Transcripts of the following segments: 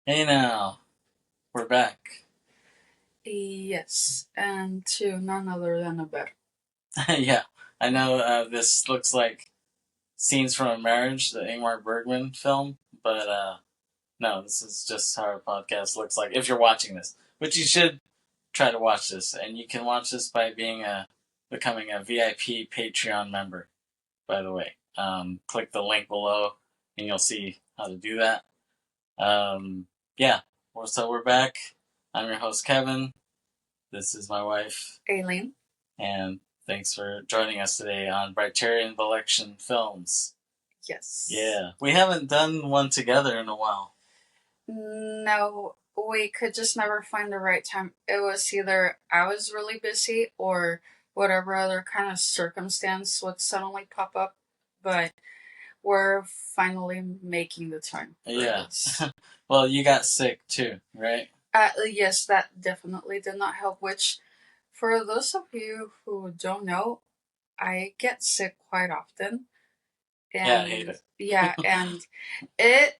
Hey now, we're back. Yes, and to none other than a bear. Yeah, I know this looks like scenes from a marriage, the Ingmar Bergman film, but no, this is just how our podcast looks like if you're watching this. Which you should try to watch this, and you can watch this by becoming a VIP Patreon member. By the way, click the link below, and you'll see how to do that. Yeah, so we're back. I'm your host Kevin. This is my wife. Aileen? And thanks for joining us today on Briterion Bollection Films. Yes. Yeah, we haven't done one together in a while. No, we could just never find the right time. It was either I was really busy or whatever other kind of circumstance would suddenly pop up, but we're finally making the time. Yeah. Well, you got sick too, right? Yes, that definitely did not help, which, for those of you who don't know, I get sick quite often. Yeah, I hate it. Yeah, and it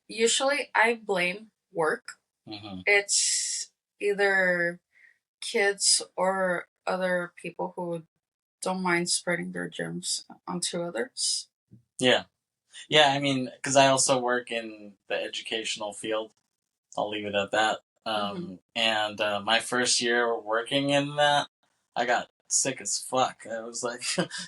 usually I blame work. Mm-hmm. It's either kids or other people who don't mind spreading their germs onto others. Yeah. Yeah, I mean, because I also work in the educational field. I'll leave it at that. And my first year working in that, I got sick as fuck. It was like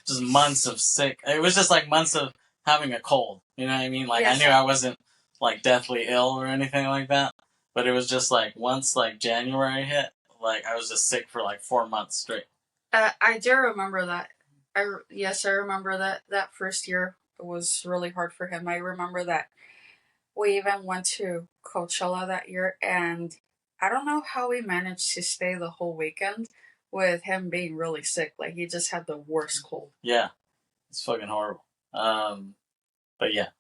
just months of sick. It was just like months of having a cold. You know what I mean? Like Yes. I knew I wasn't like deathly ill or anything like that, but it was just like once like January hit, like I was just sick for like 4 months straight. I do remember that. Yes, I remember that first year was really hard for him. I remember that we even went to Coachella that year, and I don't know how we managed to stay the whole weekend with him being really sick. Like, he just had the worst cold. Yeah, it's fucking horrible. But yeah.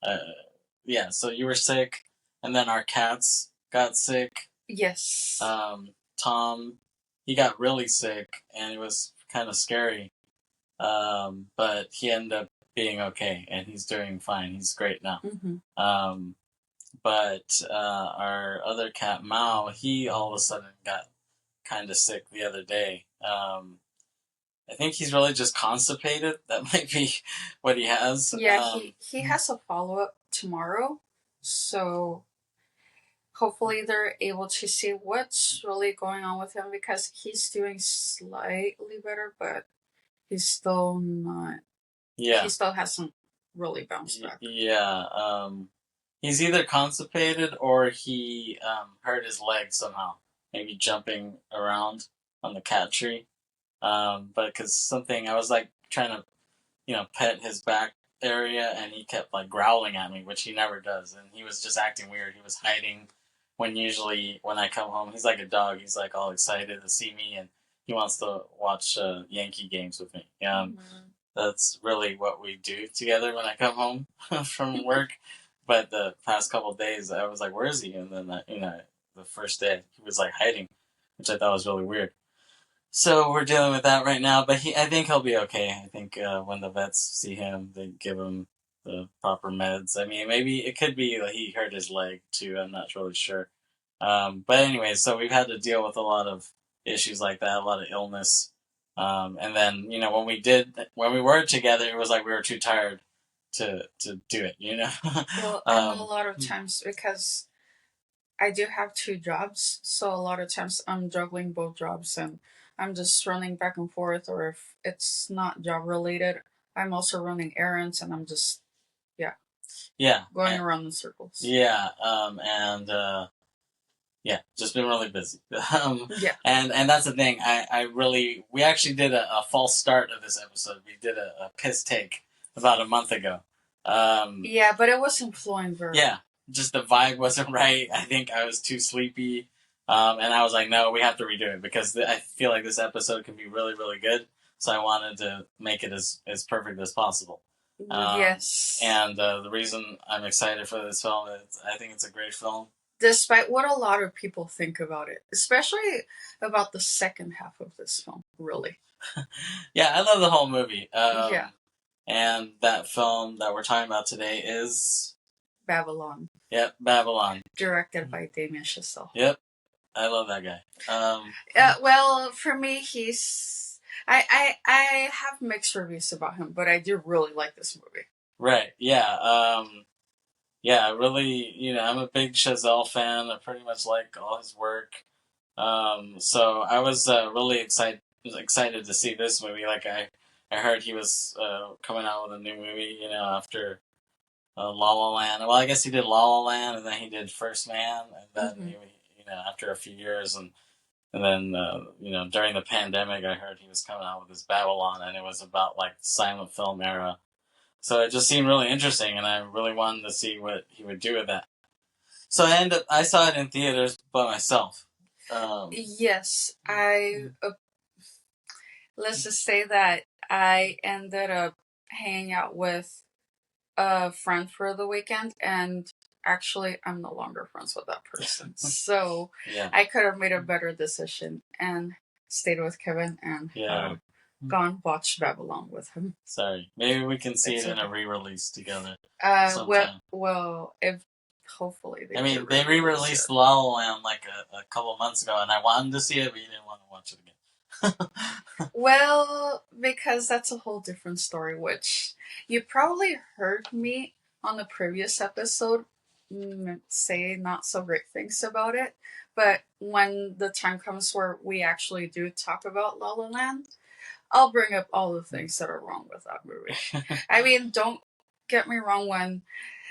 So you were sick, and then our cats got sick. Yes. Tom, he got really sick, and it was kind of scary. But he ended up being okay, and he's doing fine. He's great now. Mm-hmm. But our other cat, Mao, he all of a sudden got kind of sick the other day. I think he's really just constipated. That might be what he has. Yeah, he has a follow up tomorrow, so hopefully they're able to see what's really going on with him because he's doing slightly better, but he's still not. Yeah, he still hasn't really bounced back. Yeah, he's either constipated or he hurt his leg somehow, maybe jumping around on the cat tree. But because something I was like trying to, pet his back area, and he kept like growling at me, which he never does, and he was just acting weird. He was hiding when usually when I come home, he's like a dog. He's like all excited to see me, and he wants to watch Yankee games with me. That's really what we do together when I come home from work. But the past couple of days, I was like, "Where is he?" And then, the first day, he was like hiding, which I thought was really weird. So we're dealing with that right now, but I think he'll be okay. I think when the vets see him, they give him the proper meds. I mean, maybe it could be that he hurt his leg too. I'm not really sure. But anyway, so we've had to deal with a lot of issues like that, a lot of illness. And then, when we were together, it was like we were too tired to do it, Well, and a lot of times, because I do have two jobs, so a lot of times I'm juggling both jobs and I'm just running back and forth, or if it's not job related, I'm also running errands and I'm just, going around in circles. Yeah, just been really busy. And that's the thing. We actually did a false start of this episode. We did a piss take about a month ago. Yeah, but it wasn't flowing very well. Yeah, just the vibe wasn't right. I think I was too sleepy. And I was like, no, we have to redo it because I feel like this episode can be really, really good. So I wanted to make it as perfect as possible. Yes. And the reason I'm excited for this film is I think it's a great film. Despite what a lot of people think about it, especially about the second half of this film, really. Yeah, I love the whole movie. And that film that we're talking about today is Babylon. Yep, Babylon. Directed by Damian Chazelle. Yep, I love that guy. Well, for me, he's. I have mixed reviews about him, but I do really like this movie. Right, yeah. Yeah, really, I'm a big Chazelle fan. I pretty much like all his work. So I was really excited to see this movie. Like I heard he was coming out with a new movie, after La La Land. Well, I guess he did La La Land, and then he did First Man, and then after a few years, and then during the pandemic, I heard he was coming out with his Babylon, and it was about like the silent film era. So it just seemed really interesting, and I really wanted to see what he would do with that. So I saw it in theaters by myself. Yes, let's just say that I ended up hanging out with a friend for the weekend, and actually, I'm no longer friends with that person. So yeah. I could have made a better decision and stayed with Kevin and gone watch Babylon with him. Sorry, maybe we can see it in a re-release together. Well, if hopefully they re-released La La Land like a couple months ago, and I wanted to see it, but you didn't want to watch it again. Well, because that's a whole different story, which you probably heard me on the previous episode say not so great things about it. But when the time comes where we actually do talk about La La Land, I'll bring up all the things that are wrong with that movie. I mean, don't get me wrong, when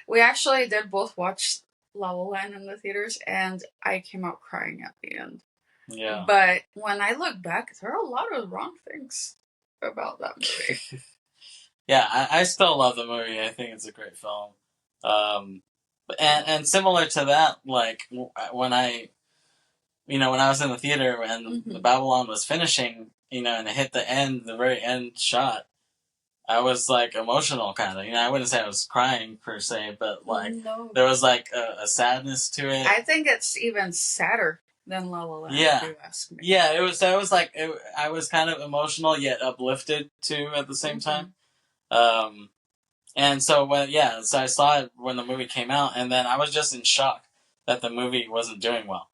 we actually did both watch La La Land in the theaters, and I came out crying at the end. Yeah. But when I look back, there are a lot of wrong things about that movie. Yeah, I still love the movie. I think it's a great film. And similar to that, like when I was in the theater and the Babylon was finishing, and it hit the very end shot, I was like emotional, kind of. I wouldn't say I was crying per se, but like there was like a sadness to it. I think it's even sadder than La La Land. Yeah, if you ask me. Yeah. It was. I was like, I was kind of emotional yet uplifted too at the same time. And so so I saw it when the movie came out, and then I was just in shock that the movie wasn't doing well.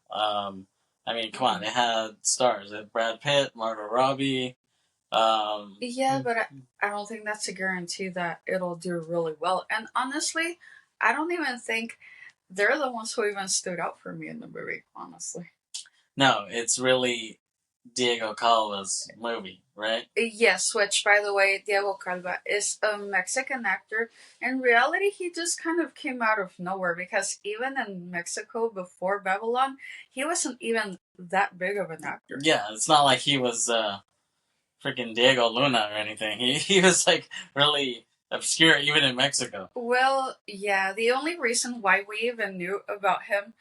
I mean, come on, it had stars: it had Brad Pitt, Margot Robbie. Yeah, but I don't think that's a guarantee that it'll do really well. And honestly, I don't even think they're the ones who even stood out for me in the movie, honestly. No, it's really Diego Calva's movie, right? Yes, which, by the way, Diego Calva is a Mexican actor. In reality, he just kind of came out of nowhere, because even in Mexico before Babylon, he wasn't even that big of an actor. Yeah, it's not like he was freaking Diego Luna or anything. He was like really obscure even in Mexico. Well, yeah, the only reason why we even knew about him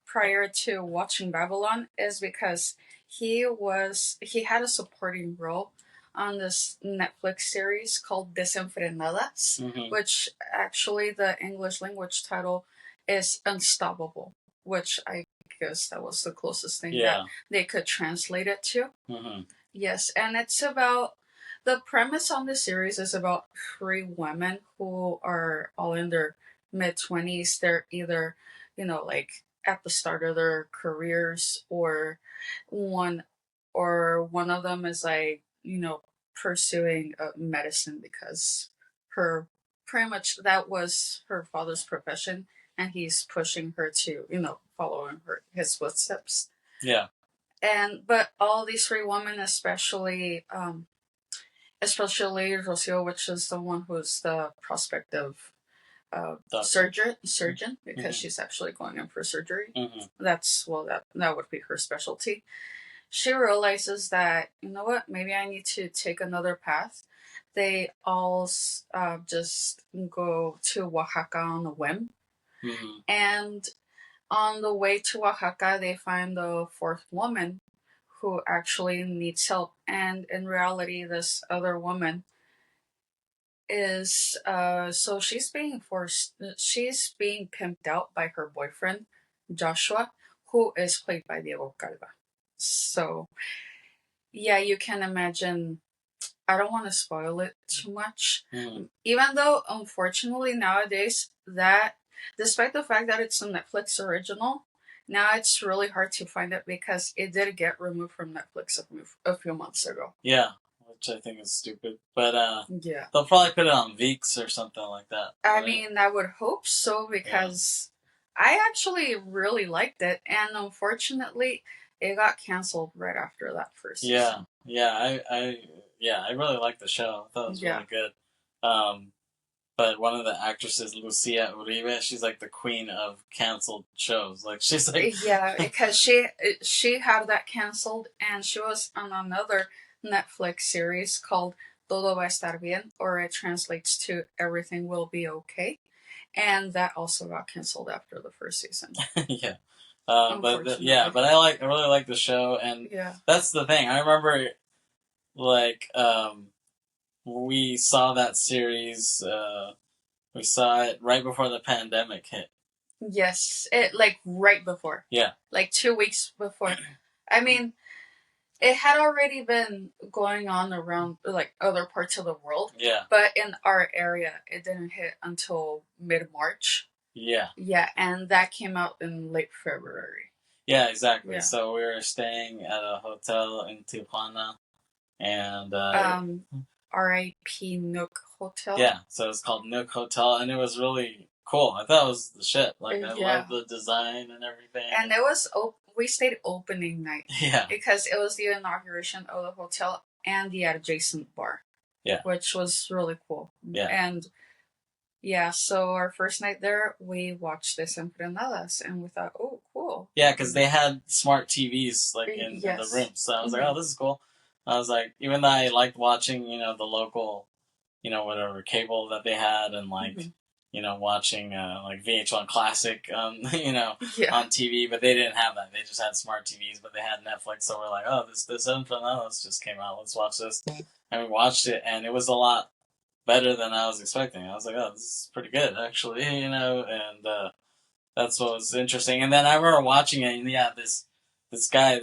prior to watching Babylon is because he had a supporting role on this Netflix series called Desenfrenadas, which actually the English language title is Unstoppable, which I guess that was the closest thing that they could translate it to. Yes, and it's about, the premise on the series is about three women who are all in their mid-20s. They're either, like at the start of their careers, or one one of them is like, pursuing medicine, because her pretty much that was her father's profession, and he's pushing her to, following his footsteps. Yeah. But all these three women, especially Rocio, which is the one who's the prospective surgeon, because she's actually going in for surgery. That would be her specialty. She realizes that, you know what, maybe I need to take another path. They all just go to Oaxaca on a whim, and on the way to Oaxaca, they find the fourth woman who actually needs help. And in reality, this other woman is she's being pimped out by her boyfriend, Joshua, who is played by Diego Calva. So yeah, you can imagine. I don't want to spoil it too much, even though unfortunately nowadays that despite the fact that it's a Netflix original, now it's really hard to find it because it did get removed from Netflix a few months ago. Yeah, which I think is stupid. But Yeah. they'll probably put it on VeeX or something like that. I Right? mean, I would hope so because I actually really liked it, and unfortunately, it got canceled right after that first season. I really liked the show. I thought it was really good. But one of the actresses, Lucia Uribe, she's like the queen of canceled shows. Like she's like because she had that canceled, and she was on another Netflix series called Todo va a estar bien, or it translates to Everything Will Be Okay, and that also got canceled after the first season. Yeah. But I really like the show, and that's the thing. I remember, like, we saw that series. We saw it right before the pandemic hit. Yes, it like right before. Yeah. Like 2 weeks before. I mean, it had already been going on around like other parts of the world. Yeah. But in our area, it didn't hit until mid-March. Yeah. Yeah, and that came out in late February. Yeah, exactly. Yeah. So we were staying at a hotel in Tijuana, and R.I.P. Nook Hotel. Yeah, so it's called Nook Hotel, and it was really cool. I thought it was the shit. Like I loved the design and everything. And it was we stayed opening night. Yeah, because it was the inauguration of the hotel and the adjacent bar. Yeah, which was really cool. Yeah, and so our first night there, we watched this Empanadas, and we thought, oh, cool. Yeah, because they had smart TVs like in the room, so I was like, oh, this is cool. I was like, even though I liked watching, the local, whatever cable that they had, and like, watching like VH1 Classic, on TV, but they didn't have that. They just had smart TVs, but they had Netflix. So we're like, oh, this Empanadas just came out. Let's watch this, and we watched it, and it was a lot better than I was expecting. I was like, oh, this is pretty good, actually, and that's what was interesting. And then I remember watching it, and this guy,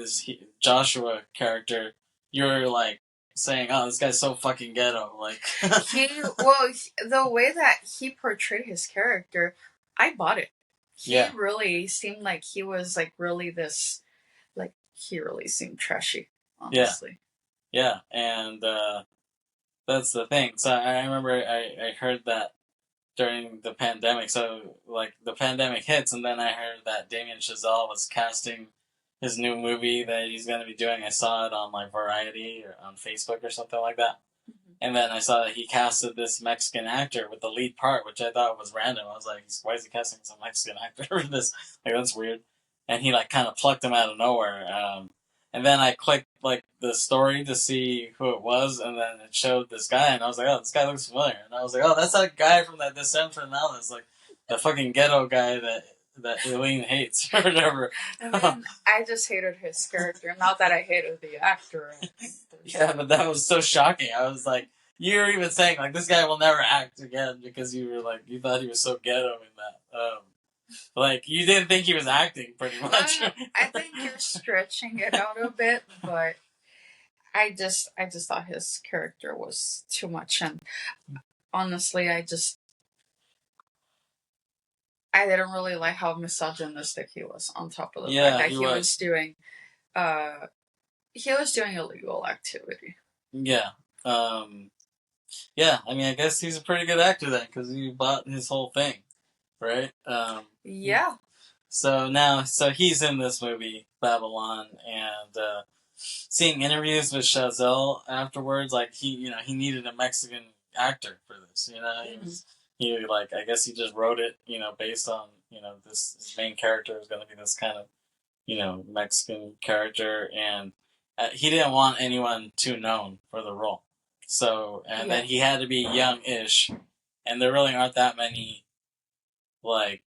Joshua character, you're like saying, oh, this guy's so fucking ghetto. Like the way that he portrayed his character, I bought it. He really seemed like he was like really this, like he really seemed trashy, honestly. Yeah, and that's the thing. So I remember I heard that during the pandemic. So like the pandemic hits, and then I heard that Damian Chazelle was casting his new movie that he's going to be doing. I saw it on like Variety or on Facebook or something like that. Mm-hmm. And then I saw that he casted this Mexican actor with the lead part, which I thought was random. I was like, why is he casting some Mexican actor for this? Like, that's weird. And he like kind of plucked him out of nowhere. And then I clicked like the story to see who it was, and then it showed this guy, and I was like, oh, this guy looks familiar. And I was like, oh, that's that guy from that Descent from Alice, like the fucking ghetto guy that Aileen hates or whatever. I mean, I just hated his character, not that I hated the actor. Yeah, but that was so shocking. I was like, you were even saying like this guy will never act again because you were like you thought he was so ghetto in that. Like you didn't think he was acting, pretty much. I think you're stretching it out a bit, but I just thought his character was too much, and honestly, I didn't really like how misogynistic he was. On top of the fact that he was doing illegal activity. Yeah. Yeah. I mean, I guess he's a pretty good actor then, because he bought his whole thing, right? Yeah. So he's in this movie Babylon, and seeing interviews with Chazelle afterwards, like he needed a Mexican actor for this. He like I guess he just wrote it, based on this his main character is going to be this kind of Mexican character, and he didn't want anyone too known for the role. So then he had to be young-ish, and there really aren't that many like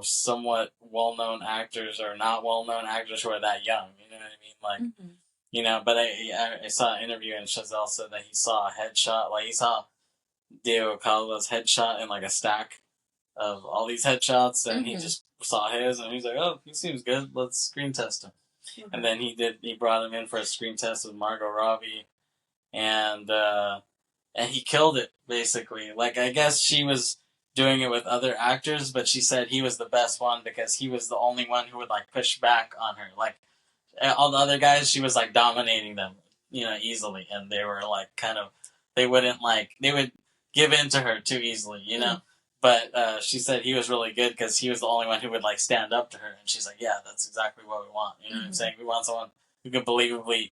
somewhat well-known actors or not well-known actors who are that young. You know what I mean? Like but I saw an interview and Chazelle said that he saw a headshot, like he saw Diego Calva's headshot in like a stack of all these headshots, and he just saw his, and he's like, "Oh, he seems good. Let's screen test him." And then he brought him in for a screen test with Margot Robbie, and he killed it basically. Like I guess she was doing it with other actors, but she said he was the best one because he was the only one who would like push back on her. Like all the other guys, she was like dominating them, easily, and they were like kind of they would give in to her too easily, But she said he was really good because he was the only one who would like stand up to her, and she's like, "Yeah, that's exactly what we want." You know what I'm saying? We want someone who can believably,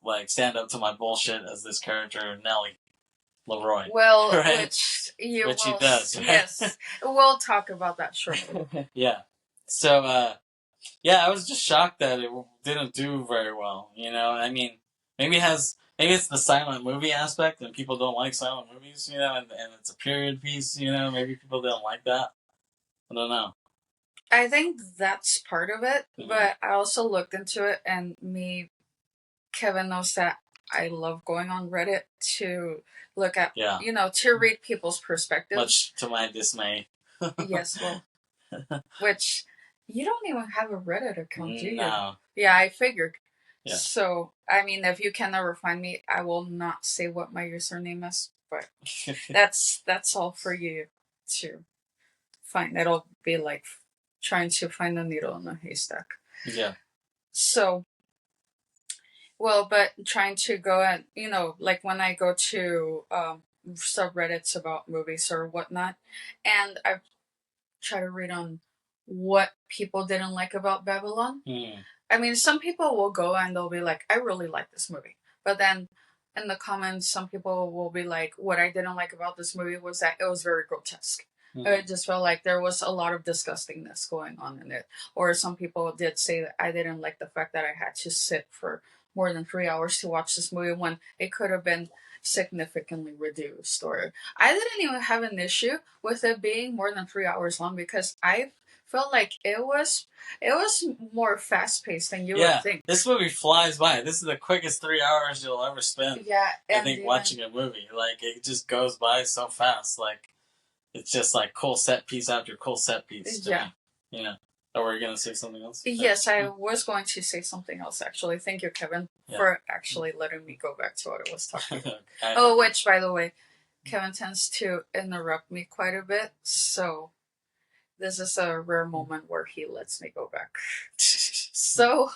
like stand up to my bullshit as this character Nellie Leroy. Well, right? which he does. Right? Yes, we'll talk about that shortly. Yeah. So, I was just shocked that it didn't do very well. I mean, maybe it's the silent movie aspect, and people don't like silent movies. And it's a period piece. Maybe people don't like that. I don't know. I think that's part of it, but I also looked into it, and Kevin knows that I love going on Reddit to look at, to read people's perspectives. Much to my dismay. Yes, well, which you don't even have a Reddit account, do you? No. Yeah, I figured. Yeah. So, I mean, if you can never find me, I will not say what my username is, but that's all for you to find. It'll be like trying to find a needle in a haystack. Yeah. So, well, but trying to go at, like when I go to subreddits about movies or whatnot, and I try to read on what people didn't like about Babylon. I mean, some people will go and they'll be like, I really like this movie. But then in the comments, some people will be like, what I didn't like about this movie was that it was very grotesque. It just felt like there was a lot of disgustingness going on in it. Or some people did say that I didn't like the fact that I had to sit for more than 3 hours to watch this movie when it could have been significantly reduced. Or I didn't even have an issue with it being more than 3 hours long because I felt like it was more fast paced than you would think. This movie flies by. This is the quickest 3 hours you'll ever spend. Yeah, I think watching a movie, like it just goes by so fast. Like it's just like cool set piece after cool set piece. Yeah. Or were you going to say something else? Yes, I was going to say something else, actually. Thank you, Kevin, for actually letting me go back to what I was talking about. Which, by the way, Kevin tends to interrupt me quite a bit, so this is a rare moment where he lets me go back. So,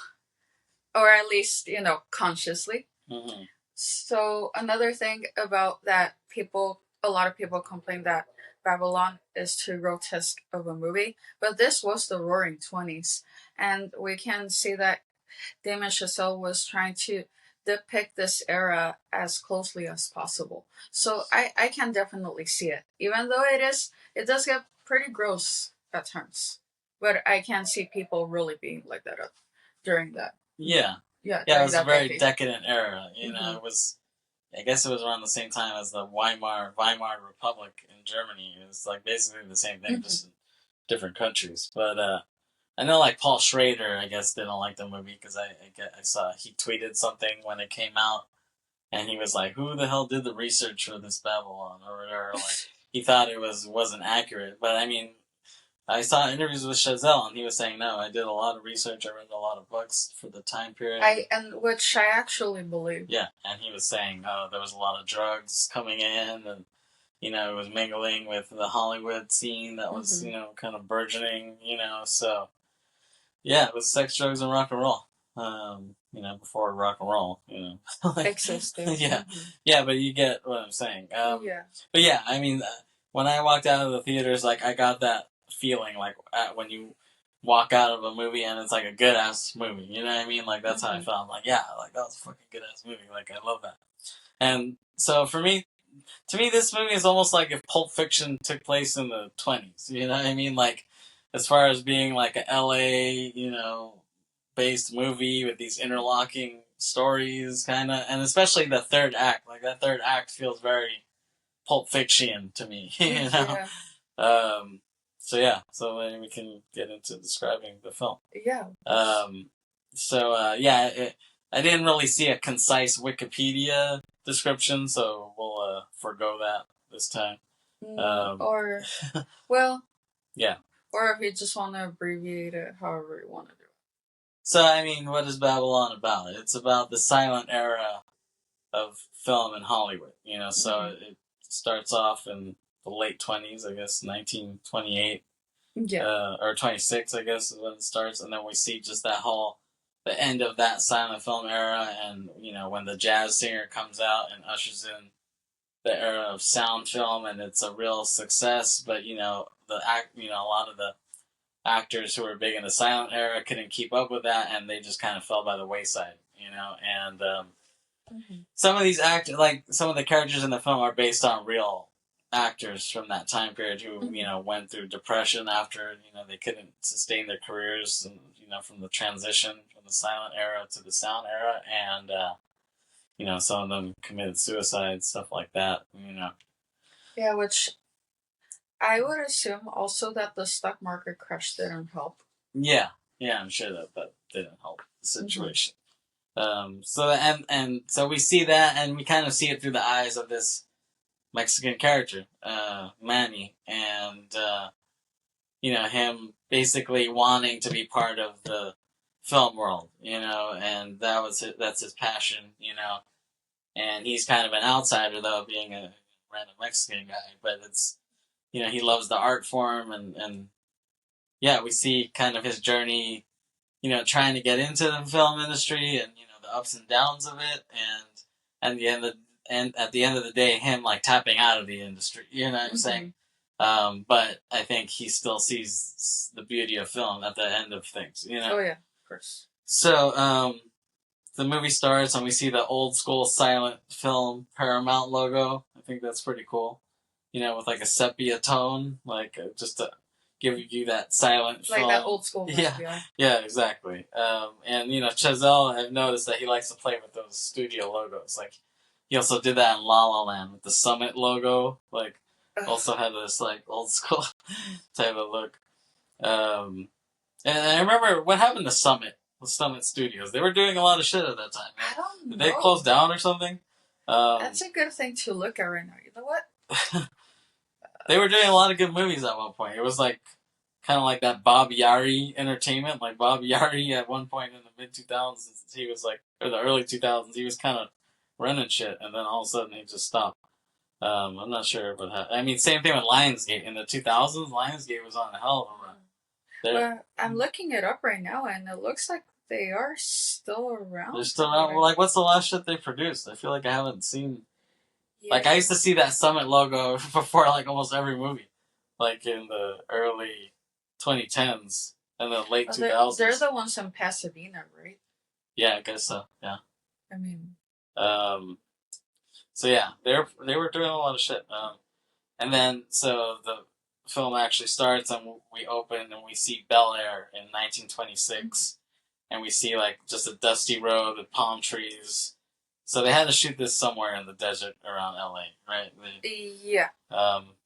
or at least, consciously. Mm-hmm. So, another thing about that, a lot of people complain that Babylon is too grotesque of a movie, but this was the Roaring 20s, and we can see that Damian Chazelle was trying to depict this era as closely as possible. So I can definitely see it, even though it does get pretty gross at times, but I can see people really being like that during that. Yeah, it was a very decadent era. It was. I guess it was around the same time as the Weimar Republic in Germany. It was like basically the same thing, just in different countries. But I know like Paul Schrader, I guess, didn't like the movie because I saw he tweeted something when it came out, and he was like, "Who the hell did the research for this Babylon?" or whatever. Like he thought it wasn't accurate. But I mean, I saw interviews with Chazelle, and he was saying, "No, I did a lot of research. I read a lot of books for the time period." Which I actually believe. Yeah, and he was saying, there was a lot of drugs coming in, and it was mingling with the Hollywood scene that was kind of burgeoning. So yeah, it was sex, drugs, and rock and roll. Before rock and roll, existed. Yeah, but you get what I'm saying. Yeah. But yeah, I mean, when I walked out of the theaters, like I got that feeling like when you walk out of a movie and it's like a good ass movie, you know what I mean? Like that's how I felt. I'm like, yeah, like that was a fucking good ass movie. Like I love that. And so to me, this movie is almost like if Pulp Fiction took place in the 20s. You know what I mean? Like as far as being like a LA, based movie with these interlocking stories, kind of, and especially the third act. Like that third act feels very Pulp Fiction to me. Yeah. So maybe we can get into describing the film. Yeah. I didn't really see a concise Wikipedia description, so we'll forego that this time. Yeah. Or if you just want to abbreviate it, however you want to do it. So, I mean, what is Babylon about? It's about the silent era of film in Hollywood, so it starts off in the late 20s, I guess, 1928. Yeah. Or 26, I guess, is when it starts. And then we see just the end of that silent film era. And, when the jazz singer comes out and ushers in the era of sound film, and it's a real success. But, a lot of the actors who were big in the silent era couldn't keep up with that, and they just kind of fell by the wayside, and some of these actors, like some of the characters in the film, are based on real actors from that time period who went through depression after they couldn't sustain their careers, and from the transition from the silent era to the sound era, and some of them committed suicide, stuff like that. Yeah, which I would assume also that the stock market crash didn't help. Yeah, I'm sure that didn't help the situation. So we see that, and we kind of see it through the eyes of this Mexican character, Manny, and him basically wanting to be part of the film world, and that's his passion, and he's kind of an outsider though, being a random Mexican guy, but it's he loves the art form, and yeah, we see kind of his journey, trying to get into the film industry, and the ups and downs of it, and at the end of the day, him like tapping out of the industry. You know what I'm saying? But I think he still sees the beauty of film at the end of things. Oh yeah, of course. So the movie starts, and we see the old school silent film Paramount logo. I think that's pretty cool. With like a sepia tone, like just to give you that silent film. Like that old school vibe, yeah, exactly. And Chazelle, I've noticed that he likes to play with those studio logos. Like he also did that in La La Land with the Summit logo. Like also had this like old school type of look. And I remember what happened to Summit. The Summit Studios. They were doing a lot of shit at that time. I don't know. Did they close down or something? That's a good thing to look at right now. You know what? They were doing a lot of good movies at one point. It was like kind of like that Bob Yari entertainment. Like Bob Yari at one point in the mid 2000s, he was like, or the early 2000s, he was kind of running shit, and then all of a sudden he just stopped. I'm not sure what happened. I mean, same thing with Lionsgate in the 2000s. Lionsgate was on a hell of a run. Well, I'm looking it up right now, and it looks like they are still around. They're still around. Well, like, what's the last shit they produced? I feel like I haven't seen. Yeah. Like, I used to see that Summit logo before, like, almost every movie. Like, in the early 2010s and the late 2000s. They're the ones in Pasadena, right? Yeah, I guess so, yeah. I mean... So, yeah, they were doing a lot of shit. And then, so the film actually starts, and we open, and we see Bel Air in 1926. And we see, like, just a dusty road with palm trees. So they had to shoot this somewhere in the desert around LA, right? Yeah.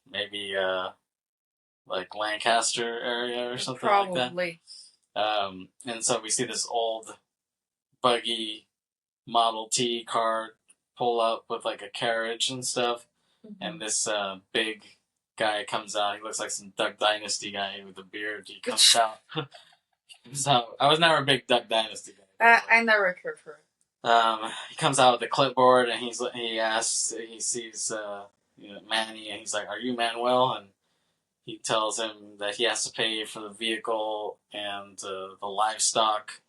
Maybe, like, Lancaster area or something Probably. like that. And so we see this old buggy Model T car pull up with, like, a carriage and stuff. And this big guy comes out. He looks like some Duck Dynasty guy with a beard. He comes out. So I was never a big Duck Dynasty guy. I never cared for it. He comes out with a clipboard, and he sees Manny, and he's like, "Are you Manuel?" And he tells him that he has to pay for the vehicle and the livestock,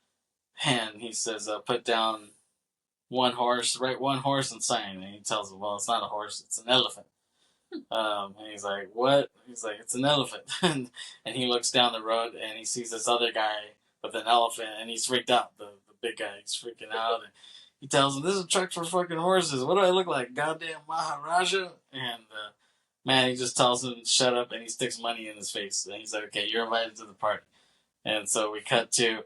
and he says, "Put down one horse, write one horse and sign." And he tells him, "Well, it's not a horse; it's an elephant." And he's like, "What?" He's like, "It's an elephant." And he looks down the road, and he sees this other guy with an elephant, and he's freaked out. The big guy, he's freaking out, and he tells him, "This is a truck for fucking horses. What do I look like, goddamn Maharaja?" And man, he just tells him, "Shut up," and he sticks money in his face. And he's like, "Okay, you're invited to the party." And so we cut to,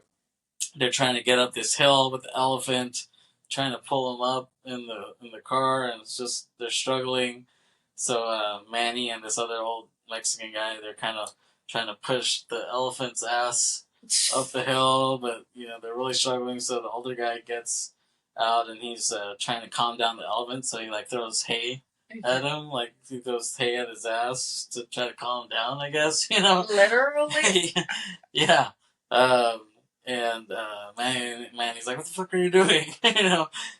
they're trying to get up this hill with the elephant, trying to pull him up in the car, and it's just, they're struggling. So Manny and this other old Mexican guy, they're kind of trying to push the elephant's ass up the hill, but they're really struggling. So the older guy gets out, and he's trying to calm down the elephant. So he like throws hay at him, like he throws hay at his ass to try to calm him down, I guess. Literally. Yeah. And Manny's like, "What the fuck are you doing?"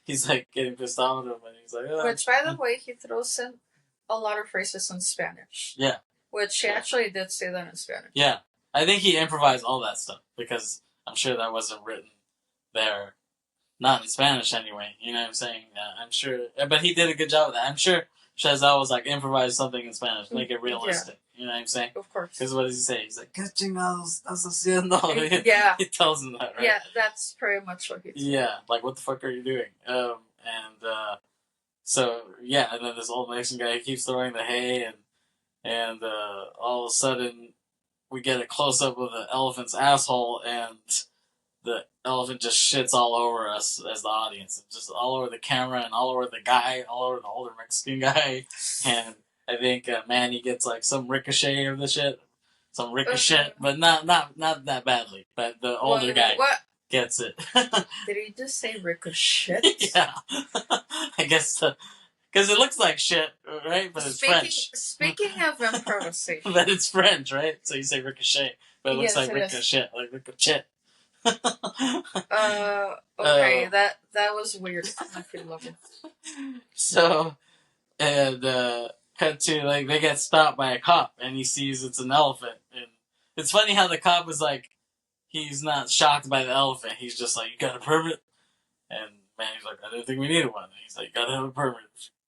He's like getting pissed off at him, and he's like, "Oh." Which, by the way, he throws a lot of phrases in Spanish. Yeah. Which she actually did say that in Spanish. Yeah. I think he improvised all that stuff because I'm sure that wasn't written there. Not in Spanish anyway, you know what I'm saying? I'm sure, but he did a good job with that. I'm sure Chazelle was like, improvise something in Spanish, make it realistic. Yeah. You know what I'm saying? Of course. Because what does he say? He's like, ¿Qué chingados estás haciendo? Yeah. He tells him that, right? Yeah, that's pretty much what he said. Yeah, like, what the fuck are you doing? So, yeah, and then this old Mexican guy keeps throwing the hay, and all of a sudden, we get a close-up of the elephant's asshole, and the elephant just shits all over us as the audience. Just all over the camera and all over the guy, all over the older Mexican guy. And I think Manny gets like some ricochet of the shit. Some ricochet, but not that badly. But the older guy gets it. Did he just say ricochet? Yeah. I guess because it looks like shit, right? But it's French. Speaking of improvisation. But it's French, right? So you say ricochet. But it looks like ricochet, like ricochet. Okay, that was weird on a few levels. So, and cut to like they get stopped by a cop, and he sees it's an elephant, and it's funny how the cop is like, he's not shocked by the elephant. He's just like, "You got a permit?" And Manny's like, "I didn't think we needed one." And he's like, "You gotta have a permit.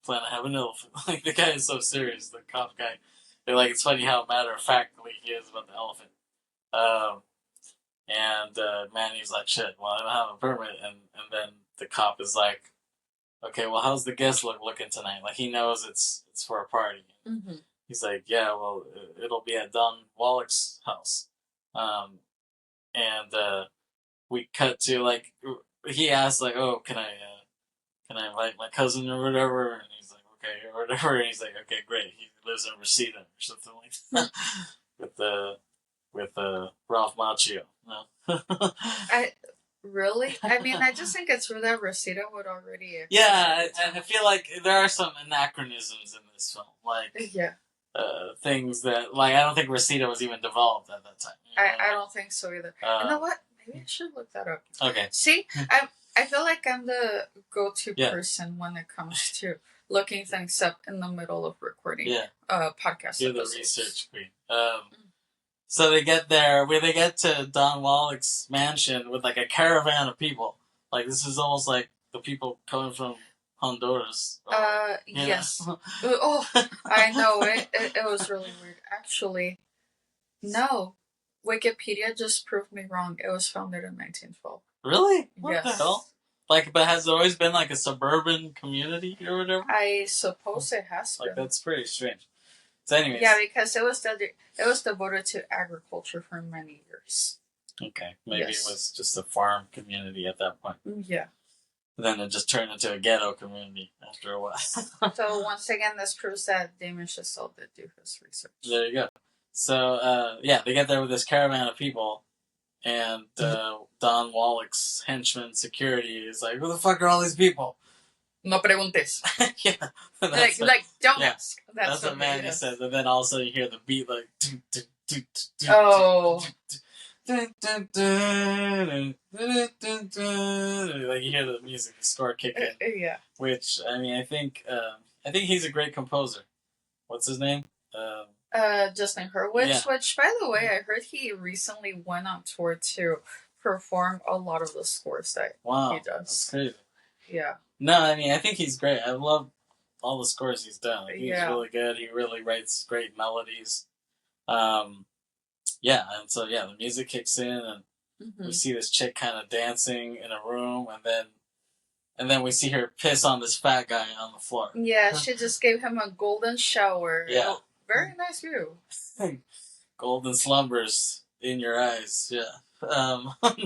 Plan to have an elephant." Like the guy is so serious. The cop guy. They're like, it's funny how matter of factly he is about the elephant. And Manny's like, shit, well, I don't have a permit. And then the cop is like, okay, well, how's the guest looking tonight? Like, he knows it's for a party. Mm-hmm. He's like, yeah, well, it'll be at Don Wallach's house. And we cut to, like, he asked, like, oh, can I invite my cousin or whatever? And he's like, okay, or whatever. And he's like, okay, great. He lives in Reseda or something like that. with Ralph Macchio. No. I mean, I just think it's true that Reseda would already exist. Yeah, and I feel like there are some anachronisms in this film, like things that, like, I don't think Reseda was even developed at that time. You know? I don't think so either. You know what? Maybe I should look that up. Okay. See, I feel like I'm the go-to person when it comes to looking things up in the middle of recording. Podcast. You're the research queen. So they get there, where they get to Don Wallach's mansion with like a caravan of people. Like, this is almost like the people coming from Honduras. Yes. Oh, I know. It was really weird. Actually, no. Wikipedia just proved me wrong. It was founded in 1912. Really? What the hell? Like, but has there always been like a suburban community or whatever? I suppose it has been. Like, that's pretty strange. So anyways. Yeah, because it was devoted to agriculture for many years. Okay, maybe it was just a farm community at that point. Yeah. Then it just turned into a ghetto community after a while. So once again, this proves that Damian Chazelle did do his research. There you go. So they get there with this caravan of people, and Don Wallach's henchman security is like, "Who the fuck are all these people?" No preguntes. Yeah. Like don't ask. That's what Manny says. And then also you hear the beat like... Oh. Like you hear the music, the score kick in. Yeah. Which, I mean, I think he's a great composer. What's his name? Justin Hurwitz, which, by the way, I heard he recently went on tour to perform a lot of the scores that he does. That's crazy. Yeah. No, I mean, I think he's great. I love all the scores he's done. Like, he's really good. He really writes great melodies. And so, the music kicks in, and we see this chick kind of dancing in a room, and then we see her piss on this fat guy on the floor. Yeah, she just gave him a golden shower. Yeah. Oh, very nice view. Golden slumbers in your eyes, yeah. What?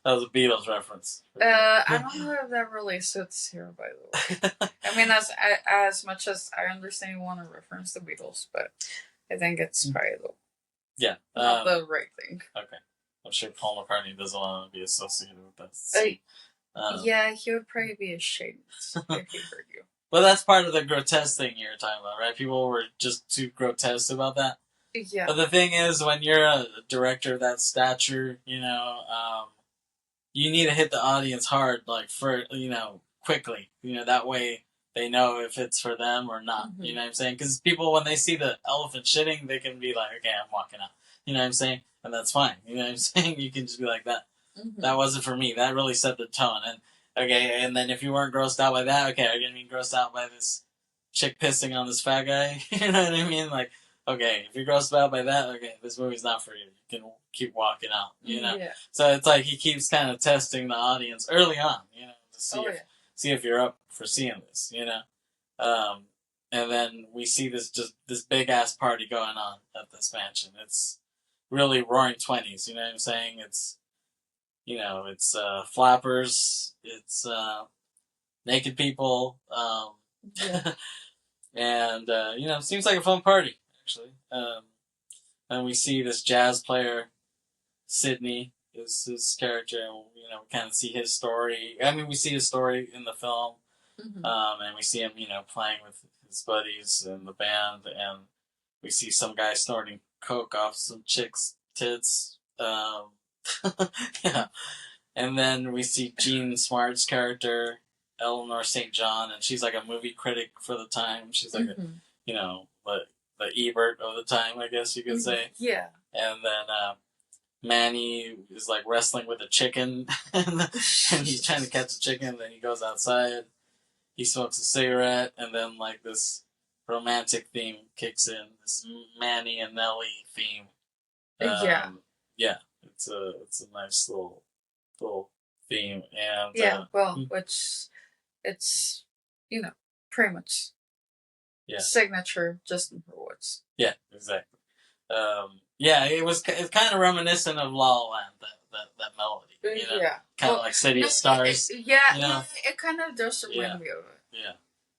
That was a Beatles reference. I don't know if that really suits here, by the way. I mean, as much as I understand you want to reference the Beatles, but I think it's probably not the right thing. Okay. I'm sure Paul McCartney doesn't want to be associated with that. Yeah, he would probably be ashamed if he heard you. But that's part of the grotesque thing you're talking about, right? People were just too grotesque about that. Yeah. But the thing is, when you're a director of that stature, you need to hit the audience hard, like, quickly. That way they know if it's for them or not. You know what I'm saying? Because people, when they see the elephant shitting, they can be like, okay, I'm walking out. You know what I'm saying? And that's fine. You know what I'm saying? You can just be like that. That wasn't for me. That really set the tone. And okay, and then if you weren't grossed out by that, okay, are you gonna be grossed out by this chick pissing on this fat guy? You know what I mean? Like, okay, if you're grossed out by that, okay, this movie's not for you. You can keep walking out. You know? Yeah. So it's like he keeps kind of testing the audience early on. You know, to see if you're up for seeing this. You know. And then we see this big ass party going on at this mansion. It's really roaring 20s. You know what I'm saying? It's it's flappers, it's naked people, and it seems like a fun party actually. And we see this jazz player, Sydney, is his character, and we kind of see his story. I mean, we see his story in the film, and we see him, playing with his buddies in the band, and we see some guy snorting coke off some chick's tits. Yeah. And then we see Jean Smart's character, Eleanor St. John, and she's like a movie critic for the time. She's like the Ebert of the time, I guess you could say. Yeah. And then Manny is like wrestling with a chicken, and he's trying to catch a chicken. Then he goes outside, he smokes a cigarette, and then like this romantic theme kicks in. This Manny and Nelly theme. Yeah, it's a nice little theme, and which it's pretty much signature Justin Hurwitz. Yeah, exactly. It's kind of reminiscent of La La Land, that melody. Kind of like City of Stars. It kind of does remind me of it. Yeah,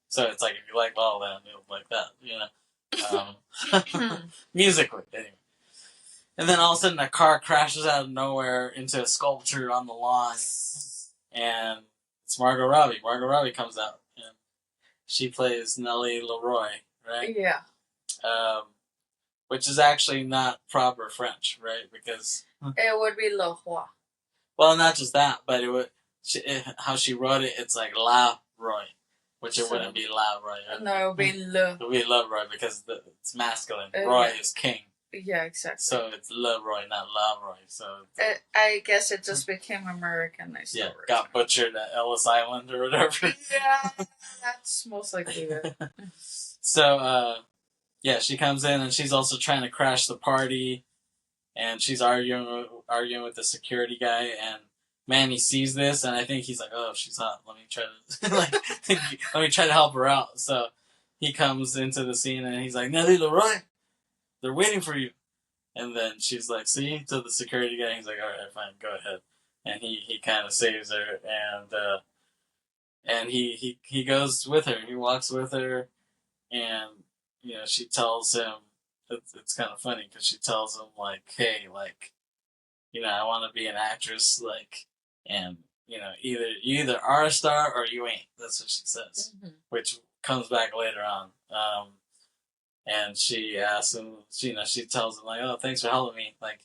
so it's like if you like La La Land, you'll like that. Musically, anyway. And then all of a sudden, a car crashes out of nowhere into a sculpture on the lawn, and it's Margot Robbie. Margot Robbie comes out, and she plays Nellie Leroy, right? Yeah. Which is actually not proper French, right? Because it would be Le Roi. Well, not just that, but how she wrote it, it's like La Roy, which it wouldn't be La Roy. No, it would be Le. It would be Le Roy because it's masculine. Roy is king. Yeah, exactly. So it's Leroy, not Leroy. So I guess it just became Americanized. Yeah, got butchered at Ellis Island or whatever. Yeah, that's most likely it. So, she comes in and she's also trying to crash the party, and she's arguing with the security guy, and Manny sees this, and I think he's like, "Oh, she's hot. Let me try to let me try to help her out." So he comes into the scene and he's like, "Nellie Leroy, they're waiting for you." And then she's like, "See?" to the security guy. He's like, "All right, fine, go ahead." And he kind of saves her, and he goes with her. He walks with her, and she tells him. It's kind of funny because she tells him like, "Hey, like, I want to be an actress, like, and you either are a star or you ain't." That's what she says, which comes back later on. And she asks him, she tells him, like, "Oh, thanks for helping me. Like,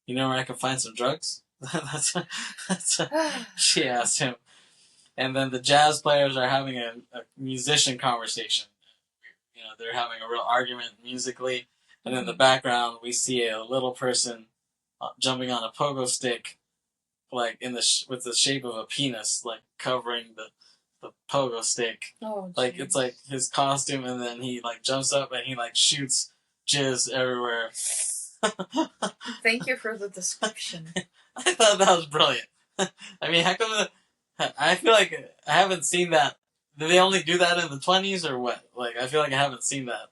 you know where I can find some drugs?" that's what she asked him. And then the jazz players are having a musician conversation. They're having a real argument musically. And in the background, we see a little person jumping on a pogo stick, like, with the shape of a penis, like, covering the pogo stick. Oh, like, it's like his costume, and then he like jumps up and he like shoots jizz everywhere. Thank you for the description. I thought that was brilliant. I mean, how come I feel like I haven't seen that. Did they only do that in the 20s or what? Like, I feel like I haven't seen that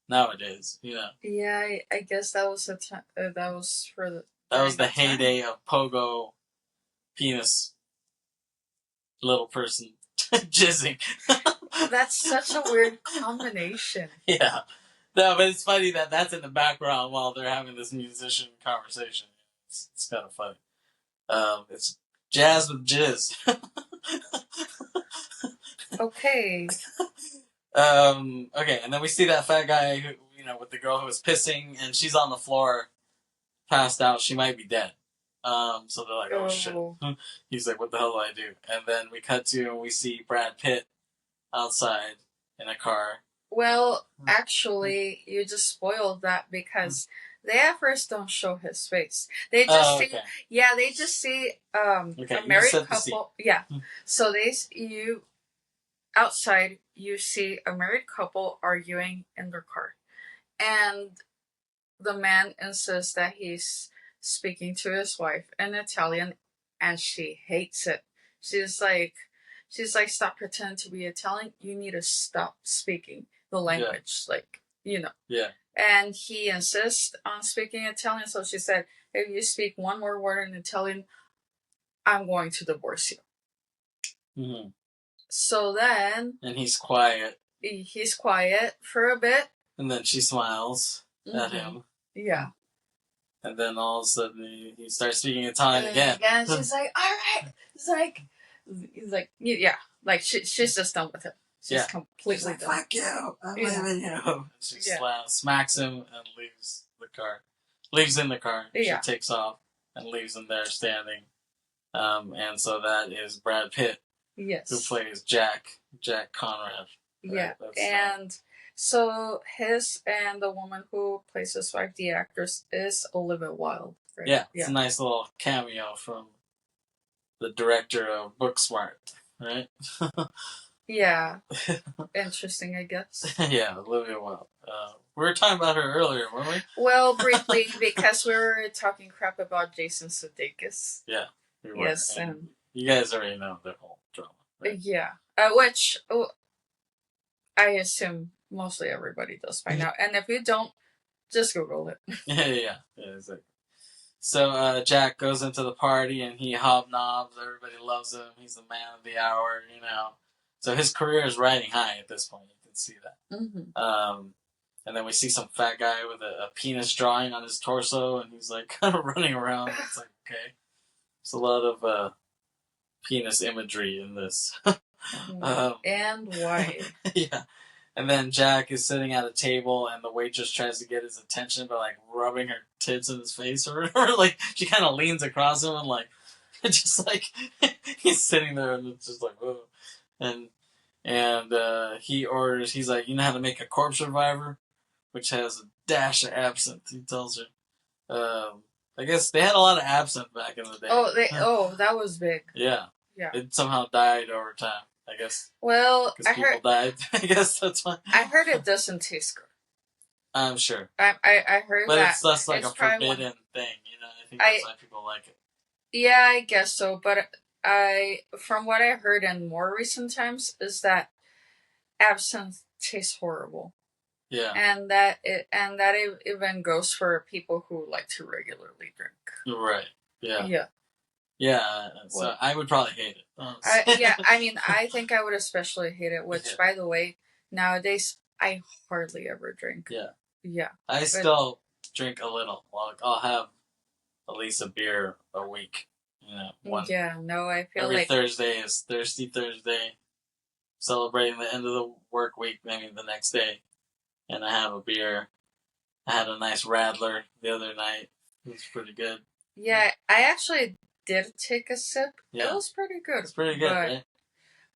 nowadays. Yeah, I guess that was that was for the. That was the heyday of pogo penis little person jizzing. That's such a weird combination. Yeah. No, but it's funny that that's in the background while they're having this musician conversation. It's kind of funny. It's jazz with jizz. Okay. Okay, and then we see that fat guy who, with the girl who was pissing, and she's on the floor, passed out. She might be dead. So they're like, "Oh shit." He's like, "What the hell do I do?" And then we cut to, and we see Brad Pitt outside in a car. Well, actually, you just spoiled that because they at first don't show his face. They just see, yeah, they just see a married couple. Yeah, so you outside you see a married couple arguing in their car, and the man insists that he's speaking to his wife in Italian, and she hates it. She's like, stop pretending to be Italian. You need to stop speaking the language, like Yeah. And he insists on speaking Italian. So she said, if you speak one more word in Italian, I'm going to divorce you. Mm-hmm. So then, and he's quiet. He's quiet for a bit, and then she smiles at him. Yeah. And then all of a sudden he starts speaking Italian again. And she's like, all right. He's like, yeah. Like, she's just done with him. She's completely done. Fuck you. I'm leaving you. She smacks him and leaves the car. Leaves in the car. She takes off and leaves him there standing. And so that is Brad Pitt. Yes. Who plays Jack Conrad. Right? Yeah. And so his and the woman who plays his wife, the actress, is Olivia Wilde. Right? Yeah, it's a nice little cameo from the director of Booksmart, right? Yeah. Interesting, I guess. Yeah, Olivia Wilde. We were talking about her earlier, weren't we? Well, briefly, because we were talking crap about Jason Sudeikis. Yeah, we were. Yes, and you guys already know the whole drama. Right? Yeah. Which I assume mostly everybody does by now. And if you don't, just Google it. Yeah, exactly. So Jack goes into the party and he hobnobs. Everybody loves him. He's the man of the hour, So his career is riding high at this point. You can see that. Mm-hmm. And then we see some fat guy with a penis drawing on his torso, and he's like kind of running around. It's like, okay. There's a lot of penis imagery in this. And why? Yeah. And then Jack is sitting at a table, and the waitress tries to get his attention by like rubbing her tits in his face, or like she kind of leans across him and like just like he's sitting there, and it's just like whoa. And he orders. He's like, you know how to make a corpse reviver, which has a dash of absinthe. He tells her. I guess they had a lot of absinthe back in the day. That was big. Yeah. It somehow died over time. I guess. Well, because people died. I guess that's why. I heard it doesn't taste good. I'm sure. I heard but that. But it's less like a forbidden thing, I think that's why people like it. Yeah, I guess so. But from what I heard in more recent times, is that absinthe tastes horrible. Yeah. And that even goes for people who like to regularly drink. Right. Yeah. Yeah. Yeah, so I would probably hate it. I mean, I think I would especially hate it, which, by the way, nowadays, I hardly ever drink. Yeah. Yeah. I still drink a little. Like, I'll have at least a beer a week. One. Yeah, no, I feel every like... Thursday is Thirsty Thursday, celebrating the end of the work week, maybe the next day, and I have a beer. I had a nice Radler the other night. It was pretty good. Yeah, I actually did take a sip. Yeah. It was pretty good. It's pretty good, right?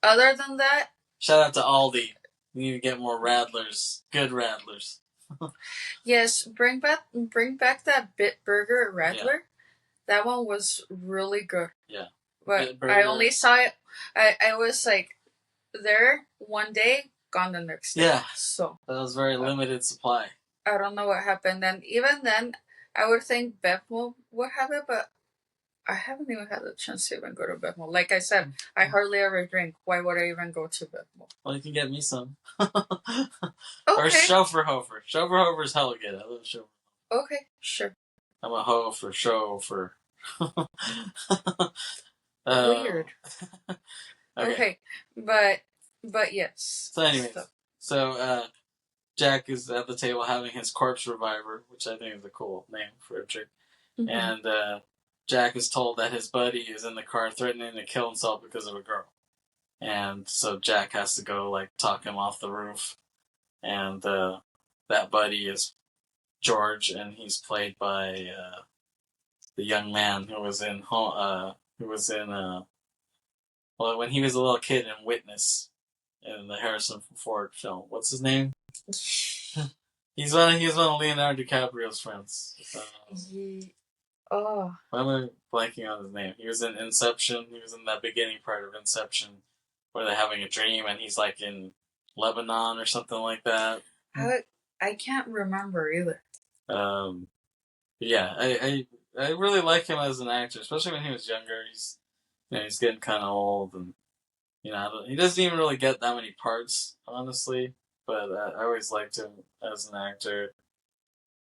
Other than that... Shout out to Aldi. We need to get more Radlers. Good Radlers. Yes, bring back that Bitburger Radler. Yeah. That one was really good. Yeah. But I only saw it... I was like, there one day, gone the next day. Yeah. So... That was very limited supply. I don't know what happened. And even then, I would think Bevmo would have it, but I haven't even had a chance to even go to Bevmo. Like I said, I hardly ever drink. Why would I even go to Bevmo? Well, you can get me some. Okay. Or Schoferhofer. Schoferhofer's hella good. I love Schoferhofer. Okay, sure. I'm a hoe for Schofer. Weird. Okay. But yes. So anyways, so Jack is at the table having his corpse reviver, which I think is a cool name for a trick. Mm-hmm. And Jack is told that his buddy is in the car threatening to kill himself because of a girl. And so Jack has to go, like, talk him off the roof. And that buddy is George, and he's played by the young man who was in when he was a little kid in Witness. in the Harrison Ford film. What's his name? He's one of Leonardo DiCaprio's friends. Oh. Why am I blanking on his name? He was in Inception. He was in that beginning part of Inception where they're having a dream and he's like in Lebanon or something like that. I can't remember either. Yeah, I really like him as an actor, especially when he was younger. He's getting kind of old, and he doesn't even really get that many parts, honestly. But I always liked him as an actor.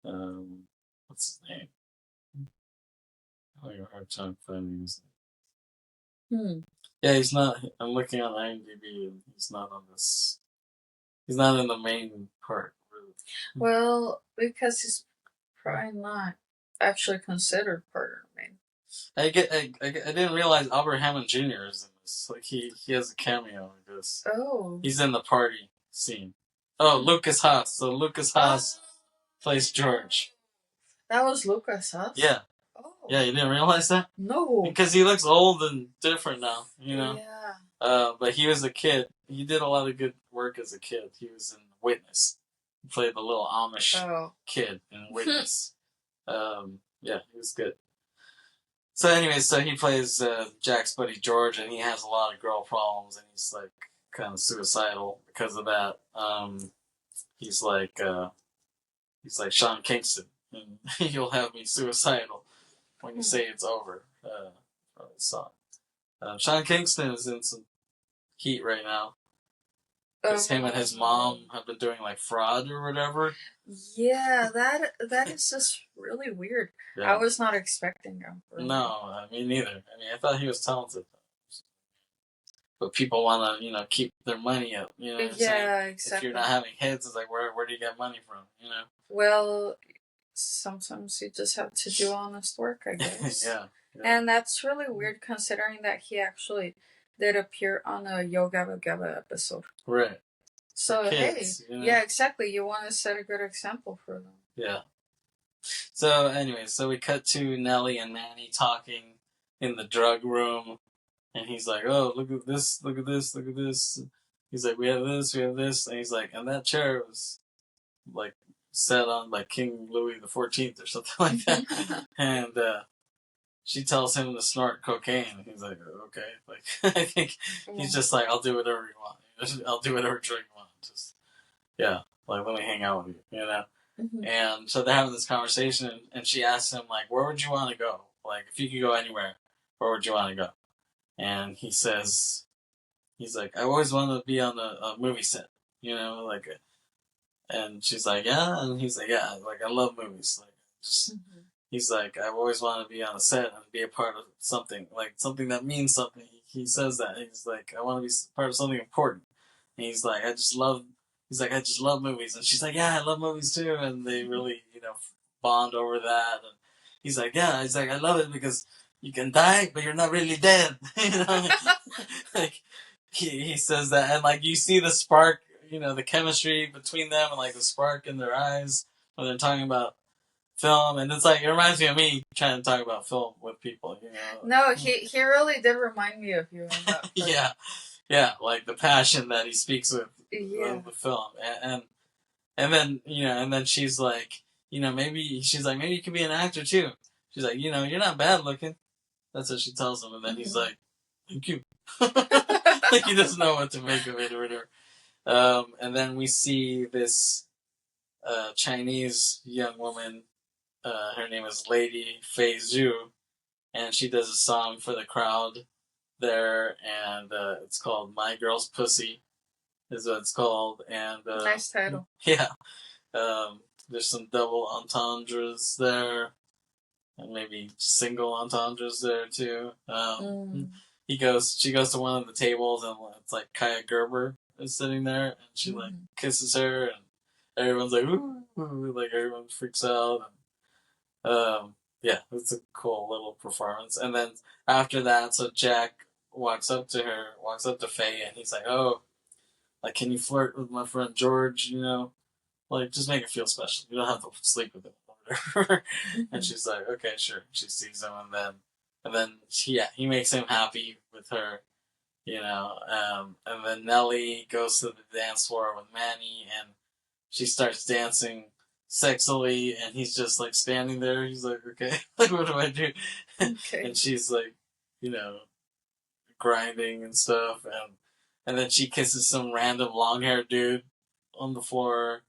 What's his name? I'm having a hard time finding his name. Yeah, he's not. I'm looking on IMDb, and he's not on this. He's not in the main part. Really. Well, because he's probably not actually considered part of the main. I didn't realize Albert Hammond Jr. is in this. Like he has a cameo in this. Oh. He's in the party scene. Oh, Lucas Haas. So Lucas Haas plays George. That was Lucas Haas? Yeah. Oh. Yeah, you didn't realize that? No. Because he looks old and different now, Yeah. But he was a kid. He did a lot of good work as a kid. He was in Witness. He played the little Amish kid in Witness. Yeah, he was good. So anyway, he plays Jack's buddy George, and he has a lot of girl problems, and he's like kind of suicidal because of that. He's like Sean Kingston, and you'll have me suicidal when you say it's over. From the song. Sean Kingston is in some heat right now. Because him and his mom have been doing like fraud or whatever. Yeah, that is just really weird. Yeah. I was not expecting him. Really. No, me neither. I mean, I thought he was talented. But people want to, keep their money up. You know what I'm saying? Exactly. If you're not having hits, it's like, where do you get money from? Well, sometimes you just have to do honest work, I guess. Yeah. And that's really weird considering that he actually did appear on a Yo Gabba Gabba episode. Right. So, kids, hey, yeah, exactly. You want to set a good example for them. Yeah. So, anyway, we cut to Nellie and Manny talking in the drug room. And he's like, oh, look at this, look at this, look at this. He's like, we have this. And he's like, and that chair was, like, set on by King Louis XIV or something like that. And she tells him to snort cocaine. He's like, okay. Like, I think he's just like, I'll do whatever you want. I'll do whatever drug you want. Just, yeah, like, let me hang out with you, Mm-hmm. And so they're having this conversation, and she asks him, like, where would you want to go? Like, if you could go anywhere, where would you want to go? And he says, he's like, I always wanted to be on a movie set, like, and she's like, yeah, and he's like, yeah, like, I love movies, like, just, he's like, I've always wanted to be on a set and be a part of something, like, something that means something. He says that, he's like, I want to be part of something important, and he's like, I just love movies, and she's like, yeah, I love movies too, and they really, bond over that, and he's like, I love it because you can die, but you're not really dead. Like he says that, and like you see the spark, the chemistry between them, and like the spark in their eyes when they're talking about film, and it's like it reminds me of me trying to talk about film with people. No, he really did remind me of you. Yeah, like the passion that he speaks with the film, and then and then she's like, maybe you can be an actor too. She's like, you're not bad looking. That's what she tells him, and then he's like, thank you. Like he doesn't know what to make of it or whatever. And then we see this Chinese young woman. Her name is Lady Fei Zhu, and she does a song for the crowd there, and it's called "My Girl's Pussy," is what it's called. And nice title. Yeah. There's some double entendres there. And maybe single entendres there too. She goes to one of the tables, and it's like Kaya Gerber is sitting there, and she like kisses her, and everyone's like, ooh, like everyone freaks out. And, yeah, it's a cool little performance. And then after that, so Jack walks up to Faye, and he's like, oh, like, can you flirt with my friend George? Like, just make it feel special. You don't have to sleep with him. And she's like, okay, sure. She sees him, and then he makes him happy with her, And then Nellie goes to the dance floor with Manny, and she starts dancing sexily, and he's just like standing there. He's like, okay, like, what do I do? Okay. And she's like, grinding and stuff, and then she kisses some random long haired dude on the floor,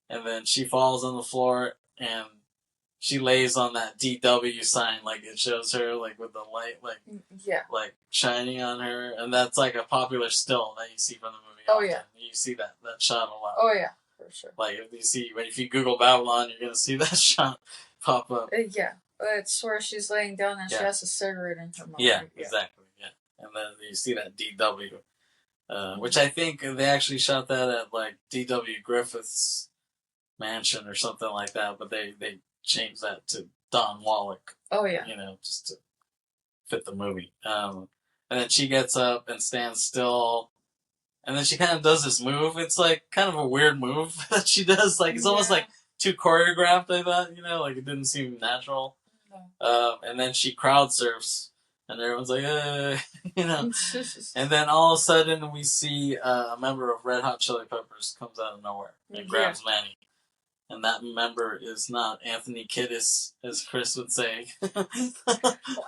and then she falls on the floor, and she lays on that DW sign, like it shows her like with the light, like shining on her, and that's like a popular still that you see from the movie. Oh yeah, you see that shot a lot. Oh yeah, for sure. Like if you Google Babylon, you're gonna see that shot pop up. Yeah, it's where she's laying down and she has a cigarette in her mouth. Yeah, exactly. Yeah, and then you see that DW, which I think they actually shot that at like DW Griffith's mansion or something like that, but they changed that to Don Wallach. Oh yeah. Just to fit the movie. And then she gets up and stands still, and then she kind of does this move. It's like kind of a weird move that she does. Like it's almost like too choreographed. I thought, like it didn't seem natural. And then she crowd surfs, and everyone's like, And then all of a sudden we see a member of Red Hot Chili Peppers comes out of nowhere and grabs Manny. And that member is not Anthony Kiddis, as Chris would say. Well,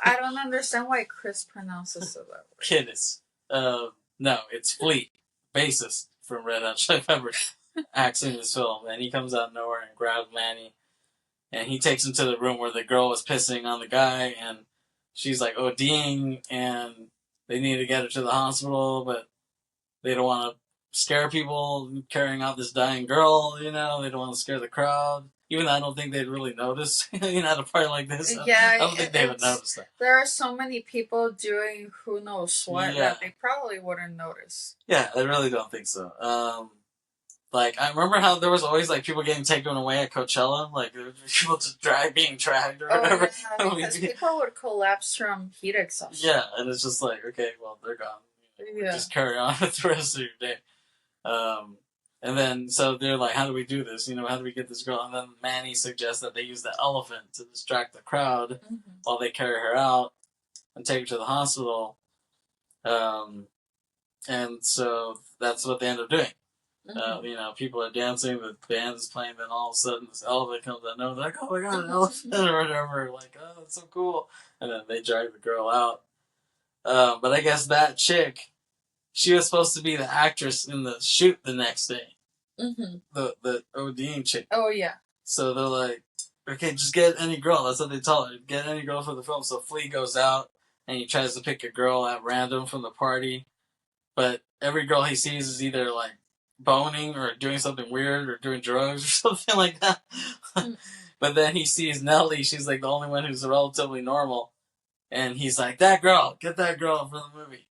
I don't understand why Chris pronounces it that way. Kiddis. No, it's Fleet, bassist from Red Hot Chili Peppers, acts in this film. And he comes out of nowhere and grabs Manny. And he takes him to the room where the girl was pissing on the guy. And she's like ODing. And they need to get her to the hospital. But they don't want to scare people carrying out this dying girl, they don't want to scare the crowd. Even though I don't think they'd really notice, at a party like this. Yeah, I don't think they would notice that. There are so many people doing who knows what that they probably wouldn't notice. Yeah, I really don't think so. I remember how there was always people getting taken away at Coachella, there were people just being dragged or whatever. Yeah, because people would collapse from heat exhaustion. Yeah, and it's just like, okay, well, they're gone. Just carry on with the rest of your day. And then, so they're like, how do we do this? How do we get this girl? And then Manny suggests that they use the elephant to distract the crowd while they carry her out and take her to the hospital. And so that's what they end up doing. People are dancing, the band is playing, then all of a sudden this elephant comes out, and they're like, oh my god, an elephant, or whatever, oh, that's so cool. And then they drag the girl out. But I guess that chick, she was supposed to be the actress in the shoot the next day. The ODing chick. Oh, yeah. So they're like, okay, just get any girl. That's what they tell her. Get any girl for the film. So Flea goes out, and he tries to pick a girl at random from the party. But every girl he sees is either, boning or doing something weird or doing drugs or something like that. But then he sees Nellie. She's, the only one who's relatively normal. And he's like, that girl. Get that girl for the movie.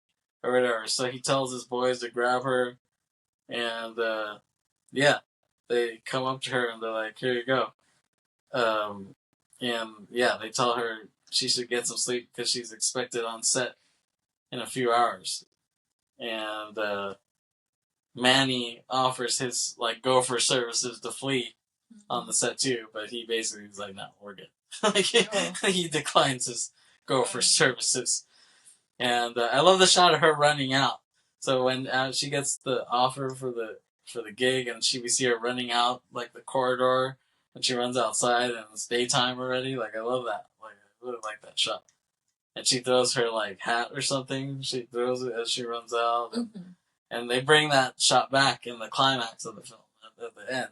Or whatever. So he tells his boys to grab her, and they come up to her and they're like, here you go. They tell her she should get some sleep because she's expected on set in a few hours. And Manny offers his gopher services to Flea on the set too, but he basically was like, no, we're good. He declines his gopher services. And I love the shot of her running out. So when she gets the offer for the gig, and we see her running out the corridor, and she runs outside, and it's daytime already. I love that. I really like that shot. And she throws her hat or something. She throws it as she runs out, and they bring that shot back in the climax of the film at the end.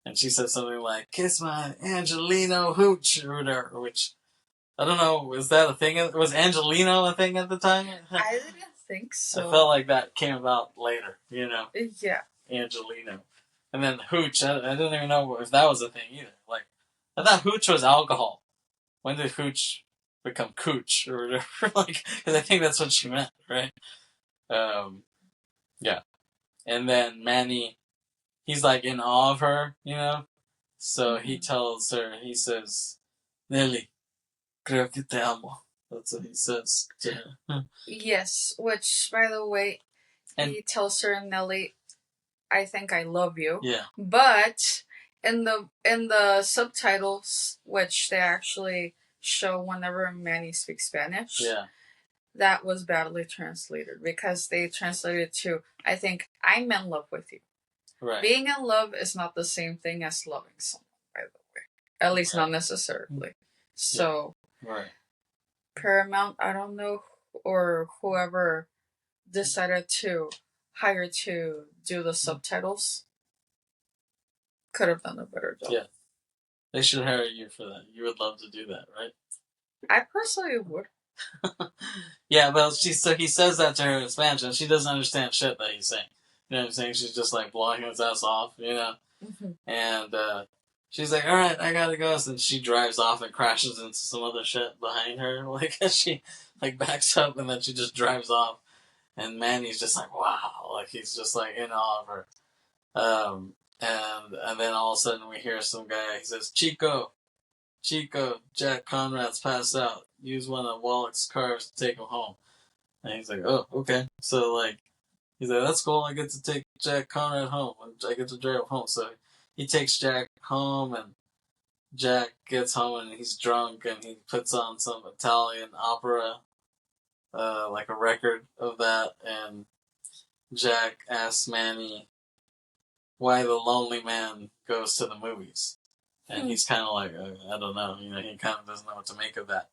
And she says something like, "Kiss my Angelino hooch," or whatever, which. I don't know, was that a thing? Was Angelino a thing at the time? I didn't think so. I felt like that came about later, Yeah. Angelino. And then hooch, I didn't even know if that was a thing either. I thought hooch was alcohol. When did hooch become cooch or whatever? Because I think that's what she meant, right? Yeah. And then Manny, he's in awe of her, So he tells her, he says, Nelly, creo que te amo. That's what he says to her. Yes, which, by the way, he tells her, Nelly, I think I love you. Yeah. But in the subtitles, which they actually show whenever Manny speaks Spanish, that was badly translated because they translated to, I think, I'm in love with you. Right. Being in love is not the same thing as loving someone, by the way. At least Right. not necessarily. So, right. Paramount, I don't know, or whoever decided to hire to do the subtitles could have done a better job. Yeah. They should hire you for that. You would love to do that, right? I personally would. Yeah, well, he says that to her in Spanish, and she doesn't understand shit that he's saying. You know what I'm saying? She's just like blowing his ass off, you know? Mm-hmm. And she's like, all right, I gotta go. So she drives off and crashes into some other shit behind her. Like, she like backs up and then she just drives off. And Manny's just like, wow. Like, he's just like in awe of her. And then all of a sudden we hear some guy, he says, Chico, Jack Conrad's passed out. Use one of Wallach's cars to take him home. And he's like, oh, okay. So, like, he's like, that's cool. I get to take Jack Conrad home. I get to drive him home. So he takes Jack home, and Jack gets home, and he's drunk, and he puts on some Italian opera, like a record of that. And Jack asks Manny why the lonely man goes to the movies. And he's kind of like, I don't know. You know, he kind of doesn't know what to make of that.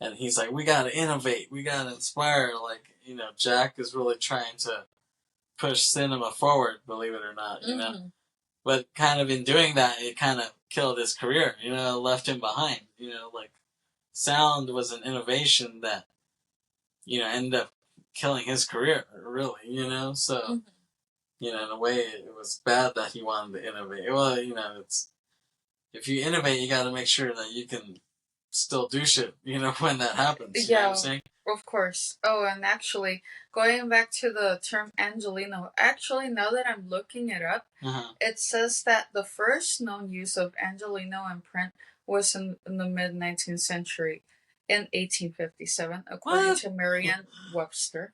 And he's like, we gotta innovate. We gotta inspire. Like, you know, Jack is really trying to push cinema forward, believe it or not, you know? But kind of in doing that, it kind of killed his career, you know, left him behind. You know, like, sound was an innovation that, you know, ended up killing his career, really, you know? So, you know, in a way, it was bad that he wanted to innovate. Well, you know, it's, if you innovate, you gotta make sure that you can still do shit, you know, when that happens. You know what I'm saying? Of course. Oh, and actually, going back to the term Angelino, actually, now that I'm looking it up, it says that the first known use of Angelino in print was in the mid 19th century, in 1857, according to Merriam-Webster.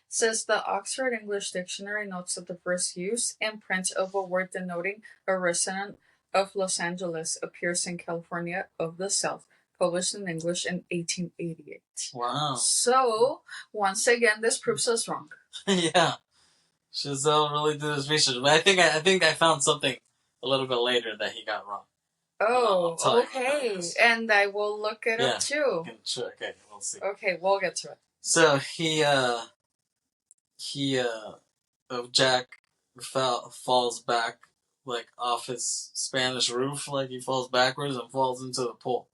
Says the Oxford English Dictionary notes that the first use in print of a word denoting a resident of Los Angeles appears in California of the South, published in English in 1888. Wow. So, once again, this proves us wrong. Yeah. Chazelle really did his research. But I think I found something a little bit later that he got wrong. Oh, okay. And I will look it up too. Okay, we'll see. Okay, we'll get to it. So Jack falls back, like, off his Spanish roof, like he falls backwards and falls into the pool.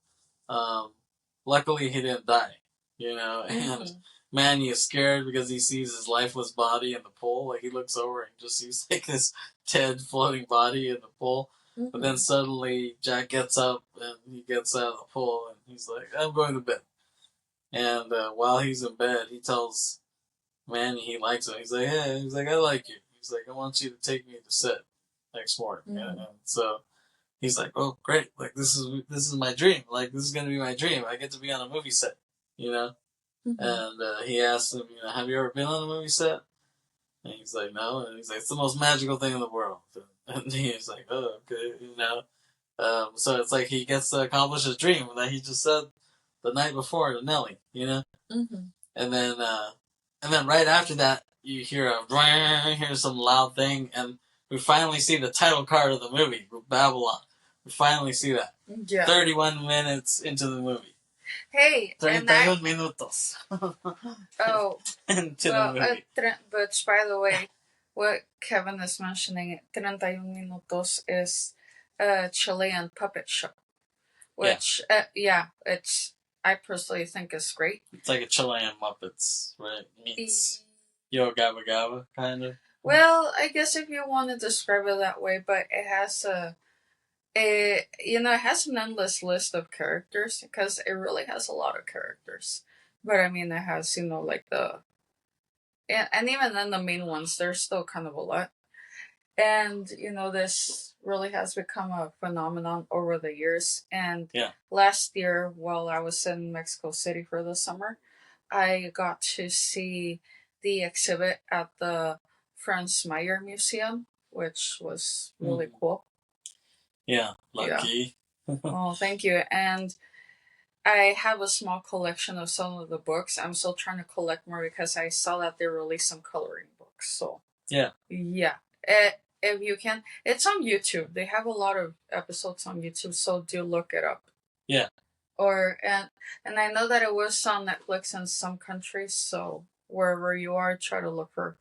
Luckily he didn't die, you know, and Manny is scared because he sees his lifeless body in the pool. Like, he looks over and just sees like this dead floating body in the pool. But then suddenly Jack gets up and he gets out of the pool and he's like, I'm going to bed. And while he's in bed, he tells Manny he likes him. He's like, hey, he's like, I like you. He's like, I want you to take me to set next morning. And so he's like, oh, great. Like, this is my dream. Like, this is going to be my dream. I get to be on a movie set, you know? And he asks him, you know, have you ever been on a movie set? And he's like, no. And he's like, it's the most magical thing in the world. And he's like, oh, okay, you know? So it's like he gets to accomplish his dream that he just said the night before to Nelly, you know? And then right after that, you hear some loud thing, and we finally see the title card of the movie, Babylon. We finally see that. Yeah. 31 minutes into the movie. Hey, 31 minutos. Into the movie. But by the way, what Kevin is mentioning, 31 minutos, is a Chilean puppet show. Which, it's, I personally think is great. It's like a Chilean Muppets, right? Meets Yo Gabba Gabba, kind of. Well, I guess if you want to describe it that way, but it has it has an endless list of characters because it really has a lot of characters. But I mean, it has, like and even then the main ones, there's still kind of a lot. And, this really has become a phenomenon over the years. And last year, while I was in Mexico City for the summer, I got to see the exhibit at the Franz Mayer Museum, which was really cool. Yeah, lucky. Yeah. Oh, thank you. And I have a small collection of some of the books. I'm still trying to collect more because I saw that they released some coloring books. So Yeah. yeah, if you can, it's on YouTube. They have a lot of episodes on YouTube, so do look it up. Yeah. Or and I know that it was on Netflix in some countries. So wherever you are, try to look for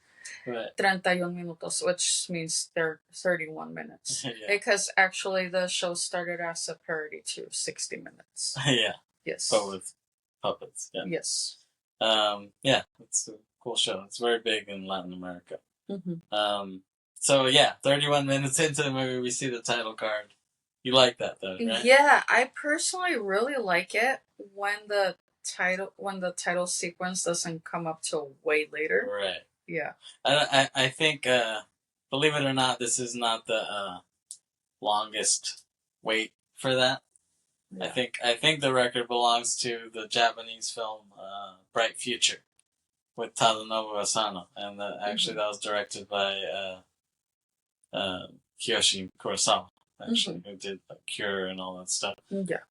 Right. 31 minutos, which means they're 31 minutes. Yeah. Because actually the show started as a parody to 60 minutes. Yeah. Yes. But with puppets. Yeah. Yes. Yeah, it's a cool show. It's very big in Latin America. Mm-hmm. So yeah, 31 minutes into the movie, we see the title card. You like that though, right? Yeah, I personally really like it when the title sequence doesn't come up till way later. Right. Yeah. I think, believe it or not, this is not the longest wait for that. Yeah. I think the record belongs to the Japanese film Bright Future with Tadanobu Asano, and actually that was directed by Kiyoshi Kurosawa, actually, who did like, Cure and all that stuff. Yeah.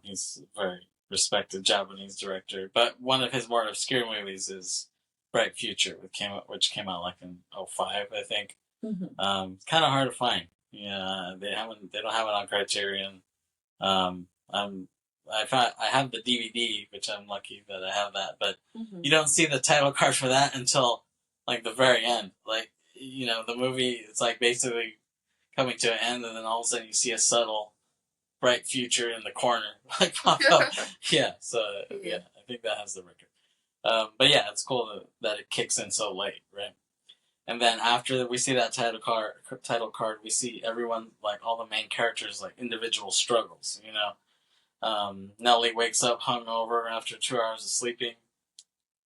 He's a very respected Japanese director, but one of his more obscure movies is Bright Future, which came out like in 2005, I think. Kind of hard to find. Yeah, they don't have it on Criterion. I have the DVD, which I'm lucky that I have that, but you don't see the title card for that until like the very end. Like, you know, the movie it's like basically coming to an end, and then all of a sudden you see a subtle Bright Future in the corner like pop up. Yeah, so yeah, I think that has the record. But yeah, it's cool that it kicks in so late, right? And then after we see that title card, we see everyone, like all the main characters, like individual struggles. You know, Nellie wakes up hungover after 2 hours of sleeping.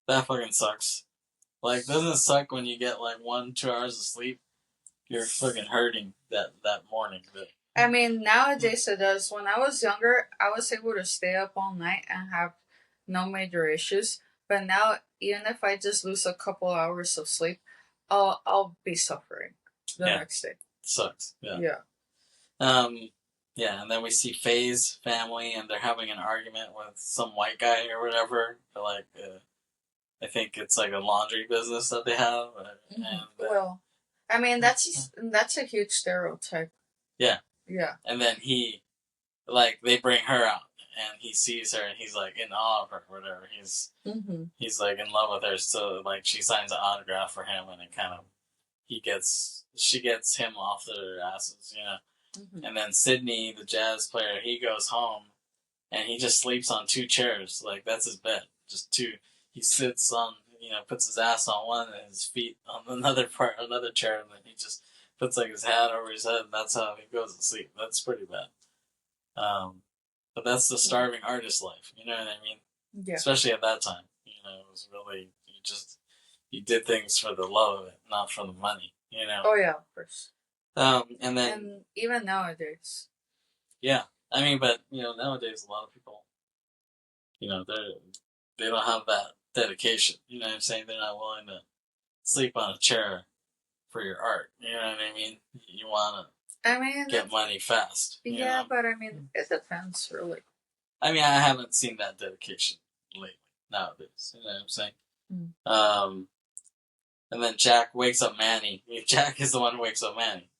That fucking sucks. Like, doesn't it suck when you get like 2 hours of sleep? You're fucking hurting that morning. But I mean, nowadays it does. When I was younger, I was able to stay up all night and have no major issues. But now, even if I just lose a couple hours of sleep, I'll be suffering the next day. Sucks. Yeah. Yeah. Yeah, and then we see Faye's family, and they're having an argument with some white guy or whatever. Like, I think it's like a laundry business that they have. And, well, I mean that's a huge stereotype. Yeah. Yeah. And then they bring her out, and he sees her, and he's like in awe of her, or whatever. He's like in love with her, so like she signs an autograph for him, and it kind of she gets him off their asses, you know. And then Sydney, the jazz player, he goes home, and he just sleeps on 2 chairs. Like, that's his bed, just 2. He sits on, you know, puts his ass on one and his feet on another chair, and then he just puts like his hat over his head, and that's how he goes to sleep. That's pretty bad. But that's the starving artist life, you know what I mean? Yeah. Especially at that time, you know, it was really you did things for the love of it, not for the money, you know. Oh yeah, of course. And even nowadays. Yeah, I mean, but you know, nowadays a lot of people, you know, they don't have that dedication. You know what I'm saying? They're not willing to sleep on a chair for your art. You know what I mean? You want to get money fast. Yeah, but I mean, it depends, really. I mean, I haven't seen that dedication lately, nowadays. You know what I'm saying? And then Jack wakes up Manny. Jack is the one who wakes up Manny.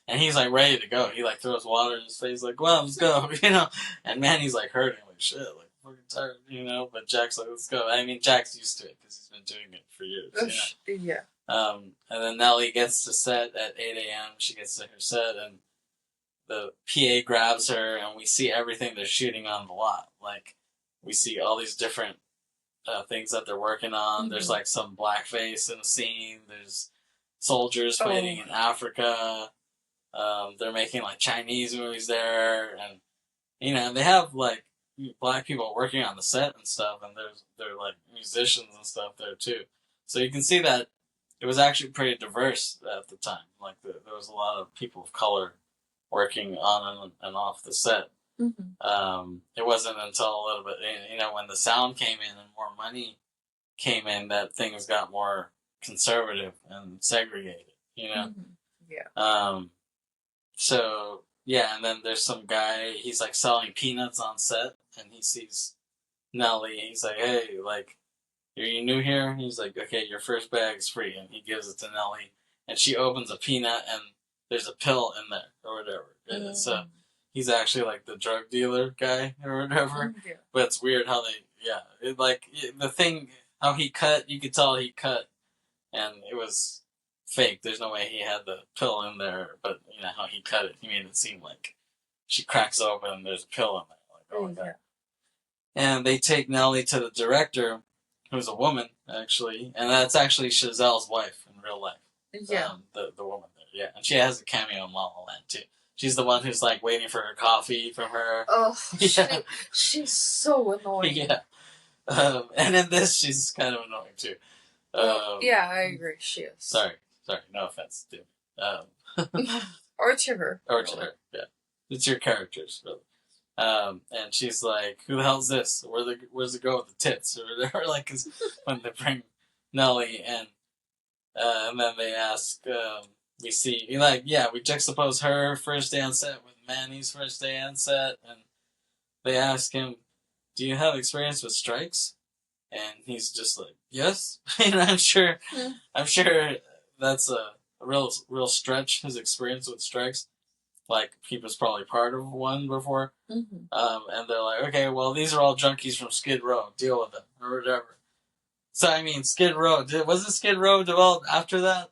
And he's like ready to go. He like throws water in his face, like, "Well, let's go," you know. And Manny's like hurting, like shit, like fucking tired, you know. But Jack's like, "Let's go." I mean, Jack's used to it because he's been doing it for years. You know? Yeah. And then Nellie gets to set at 8 a.m. She gets to her set, and the PA grabs her, and we see everything they're shooting on the lot. Like, we see all these different things that they're working on. There's like some blackface in the scene. There's soldiers fighting in Africa. They're making like Chinese movies there, and you know they have like black people working on the set and stuff, and they're like musicians and stuff there too. So you can see that it was actually pretty diverse at the time. Like there was a lot of people of color working on and off the set. It wasn't until a little bit, you know, when the sound came in and more money came in that things got more conservative and segregated. You know. Yeah. So, yeah, and then there's some guy, he's like selling peanuts on set. and he sees Nellie. He's like, "Hey, like, are you new here?" He's like, "Okay, your first bag's free," and he gives it to Nellie, and she opens a peanut, and there's a pill in there or whatever. And so he's actually like the drug dealer guy or whatever. Yeah. But it's weird how the thing how he cut. You could tell he cut, and it was fake. There's no way he had the pill in there, but you know how he cut it. He made it seem like she cracks open and there's a pill in there. Like, oh my god. And they take Nellie to the director, who's a woman, actually, and that's actually Chazelle's wife in real life. Yeah. The woman there, yeah. And she has a cameo in La La Land, too. She's the one who's, like, waiting for her coffee from her. Oh, yeah. she's so annoying. Yeah. And in this, she's kind of annoying, too. Yeah, I agree. She is. Sorry. No offense, dude. Or to her. Or to her, yeah. It's your characters, really. And she's like, "Who the hell's this? Where's the girl with the tits?" Or whatever. Like, cause when they bring Nellie and then they ask, we see, we juxtapose her first day on set with Manny's first day on set, and they ask him, "Do you have experience with strikes?" And he's just like, "Yes." And I'm sure that's a real stretch, his experience with strikes. Like, he was probably part of one before. Mm-hmm. And they're like, "Okay, well, these are all junkies from Skid Row. Deal with them," or whatever. So, I mean, Skid Row, wasn't Skid Row developed after that?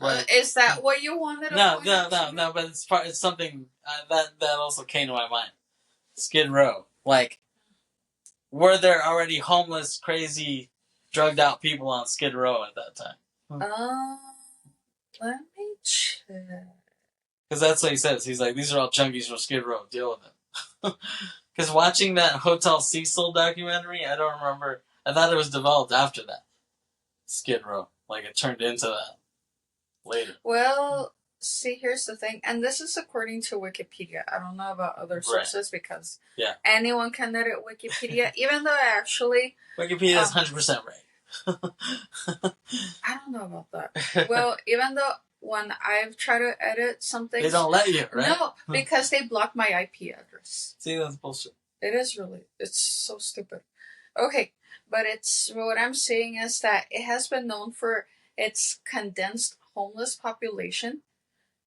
Like, is that what you wanted to No, but it's something that also came to my mind. Skid Row. Like, were there already homeless, crazy, drugged out people on Skid Row at that time? Let me check. Because that's what he says. He's like, "These are all junkies from Skid Row. Deal with them." Because watching that Hotel Cecil documentary, I don't remember. I thought it was developed after that. Skid Row. Like, it turned into that later. Well, see, here's the thing. And this is according to Wikipedia. I don't know about other sources because anyone can edit Wikipedia, even though actually... Wikipedia is 100% right. I don't know about that. Well, even though... When I've tried to edit something... They don't let you, right? No, because they block my IP address. See, that's bullshit. It is really. It's so stupid. Okay, but what I'm saying is that it has been known for its condensed homeless population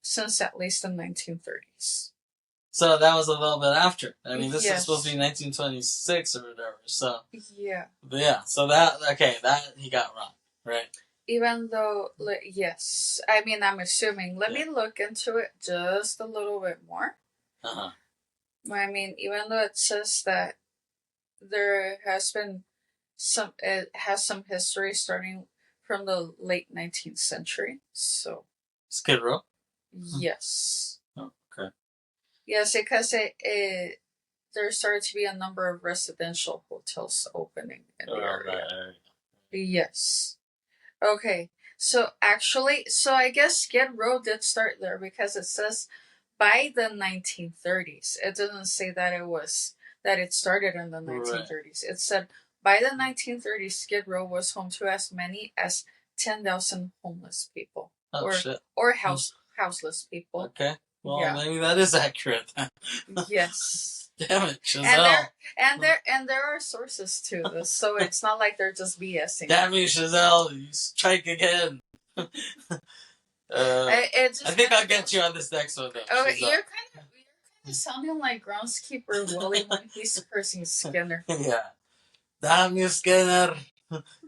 since at least the 1930s. So that was a little bit after. I mean, this is supposed to be 1926 or whatever, so... Yeah. Yeah, so that he got wrong, right? Even though, yes. I mean, I'm assuming. Let me look into it just a little bit more. Uh-huh. I mean, even though it says that there has been it has some history starting from the late 19th century, so... Skid Row? Yes. Oh, okay. Yes, because there started to be a number of residential hotels opening in the area. Right. Yes. Okay, so I guess Skid Row did start there because it says by the 1930s. It doesn't say that it started in the 1930s. Right. It said by the 1930s, Skid Row was home to as many as 10,000 homeless people. Or houseless people. Okay, well, maybe that is accurate. Yes. Damn it, Chazelle. And there are sources to this, so it's not like they're just BSing. Damn you, Chazelle, you strike again. I think I'll get you on this next one, though. Oh, you're kind of sounding like groundskeeper Willie when he's cursing Skinner. Yeah. Damn you, Skinner.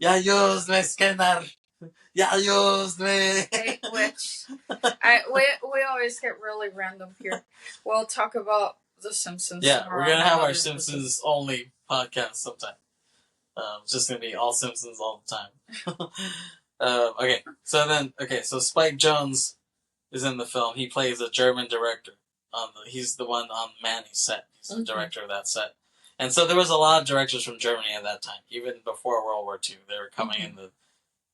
Ya used me, Skinner. Ya used me. Hey, we always get really random here. We'll talk about The Simpsons. Yeah, we're going to have our Simpsons only podcast sometime. It's just going to be all Simpsons all the time. So Spike Jonze is in the film. He plays a German director. He's the one on Manny's set. He's the director of that set. And so there was a lot of directors from Germany at that time, even before World War II. They were coming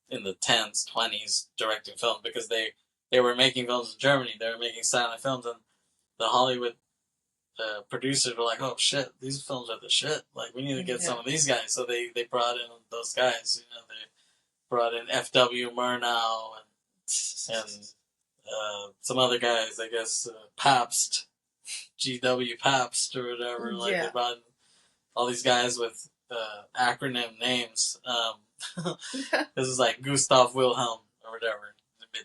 in the 10s, 20s, directing films because they were making films in Germany. They were making silent films, and the Hollywood producers were like, "Oh shit, these films are the shit. Like, we need to get some of these guys." So they brought in those guys. You know, they brought in F.W. Murnau and some other guys. I guess Pabst, G.W. Pabst or whatever. Like they brought in all these guys with acronym names. This is like Gustav Wilhelm or whatever,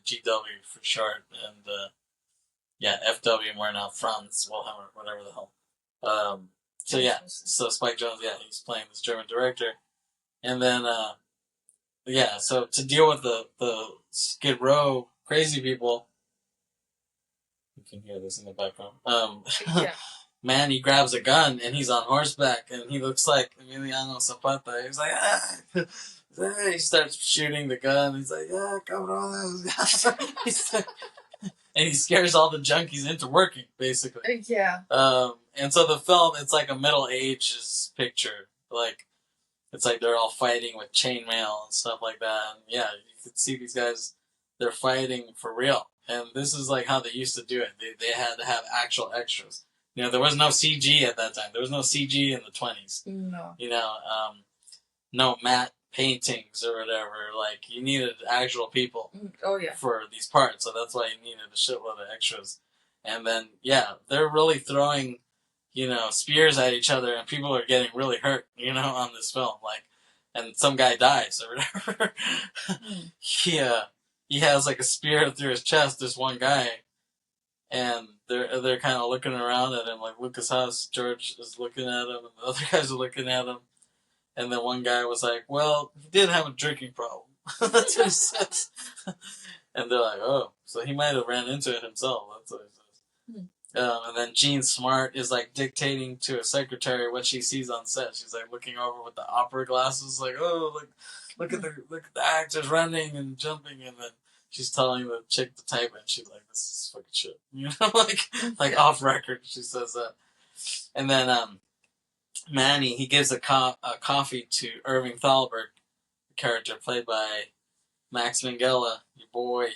GW for short, and yeah, FW more now, Franz Wilhelm or whatever the hell. So yeah, so Spike Jonze, yeah, he's playing this German director, and then yeah, so to deal with the Skid Row crazy people, you can hear this in the background. Yeah. Man, he grabs a gun and he's on horseback and he looks like Emiliano Zapata. He's like, ah! He starts shooting the gun. He's like, yeah, come on. And he scares all the junkies into working, basically. Yeah. And so the film, it's like a Middle Ages picture. Like, it's like they're all fighting with chainmail and stuff like that. And yeah, you could see these guys, they're fighting for real. And this is like how they used to do it. They had to have actual extras. You know, there was no CG at that time. There was no CG in the 20s. No. You know, no matte paintings or whatever. Like, you needed actual people for these parts. So that's why you needed a shitload of extras. And then, yeah, they're really throwing, you know, spears at each other and people are getting really hurt, you know, on this film. Like, and some guy dies or whatever. He has like a spear through his chest, this one guy. And they're kind of looking around at him, like Lucas Haas, George is looking at him, and the other guys are looking at him. And then one guy was like, well, he did have a drinking problem. That's what he says. And they're like, oh, so he might have ran into it himself. That's what he says. And then Jean Smart is like dictating to a secretary what she sees on set. She's like looking over with the opera glasses, like, oh, look at the actors running and jumping, and then she's telling the chick to type it, and she's like, this is fucking shit. You know, like off record, she says that. And then Manny, he gives a coffee to Irving Thalberg, the character played by Max Minghella, your boy.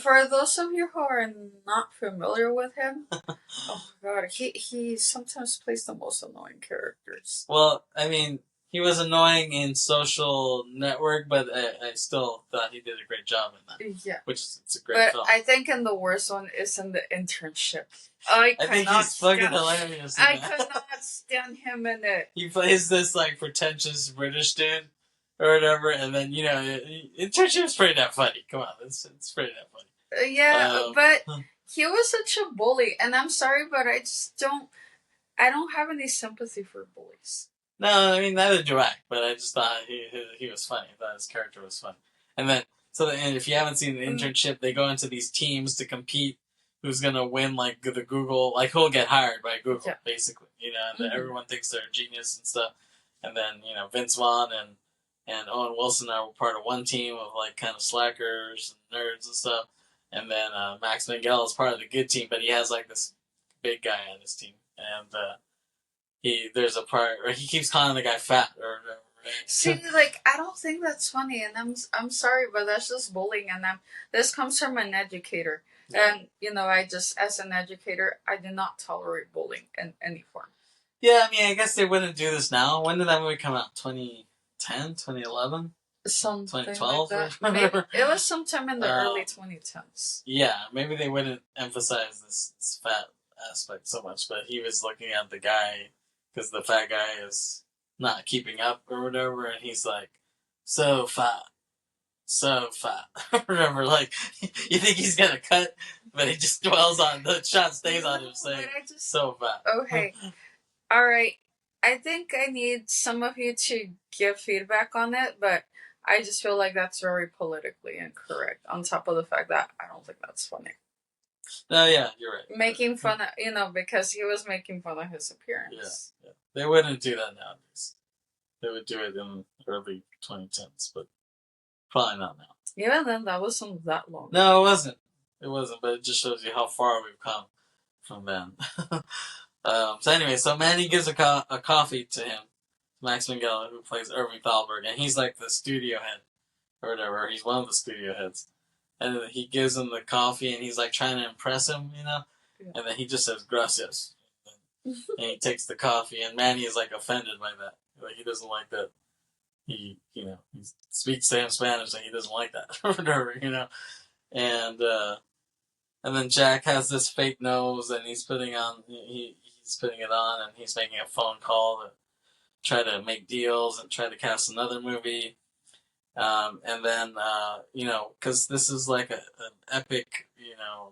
For those of you who are not familiar with him, oh my god, he sometimes plays the most annoying characters. Well, I mean, he was annoying in Social Network, but I still thought he did a great job in that. Yeah. Which is, it's a great film. But I think in the worst one is in The Internship. I think he's fucking hilarious. I could not stand him in it. He plays this, like, pretentious British dude or whatever, and then, you know, Internship's pretty damn funny. Come on, it's pretty damn funny. Yeah, but he was such a bully, and I'm sorry, but I don't have any sympathy for bullies. No, I mean, neither do I, but I just thought he was funny. I thought his character was funny. And then, and if you haven't seen The Internship, they go into these teams to compete who's going to win, like, the Google, like, who'll get hired by Google, basically, you know, and then everyone thinks they're a genius and stuff. And then, you know, Vince Vaughn and Owen Wilson are part of one team of, like, kind of slackers and nerds and stuff. And then Max Minghella is part of the good team, but he has, like, this big guy on his team. And there's a part where he keeps calling the guy fat or whatever. Right? See, like, I don't think that's funny, and I'm sorry, but that's just bullying, and this comes from an educator. Yeah. And, you know, I just, as an educator, I do not tolerate bullying in any form. Yeah, I mean, I guess they wouldn't do this now. When did that movie come out? 2010? 2011? Something 2012? Like that. Maybe, it was sometime in the early 2010s. Yeah, maybe they wouldn't emphasize this fat aspect so much, but he was looking at the guy, because the fat guy is not keeping up or whatever, and he's like, so fat. Remember, like, you think he's gonna cut, but he just dwells on the shot, stays on him saying, so fat. Okay. Alright. I think I need some of you to give feedback on it, but I just feel like that's very politically incorrect, on top of the fact that I don't think that's funny. No, yeah, you're right. Making fun of, you know, because he was making fun of his appearance. Yeah. They wouldn't do that nowadays. They would do it in early 2010s, but probably not now. Even then, that wasn't that long. No, it wasn't. It wasn't, but it just shows you how far we've come from then. So anyway, so Manny gives a coffee to him, Max Minghella, who plays Irving Thalberg, and he's like the studio head, or whatever. He's one of the studio heads. And he gives him the coffee, and he's like trying to impress him, you know? Yeah. And then he just says, gracias. And he takes the coffee, and Manny is like offended by that. Like, he doesn't like that. He speaks to him in Spanish, and he doesn't like that, or whatever, you know? And then Jack has this fake nose, and he's putting on, he he's putting it on, and he's making a phone call to try to make deals and try to cast another movie. And then, because this is like an epic,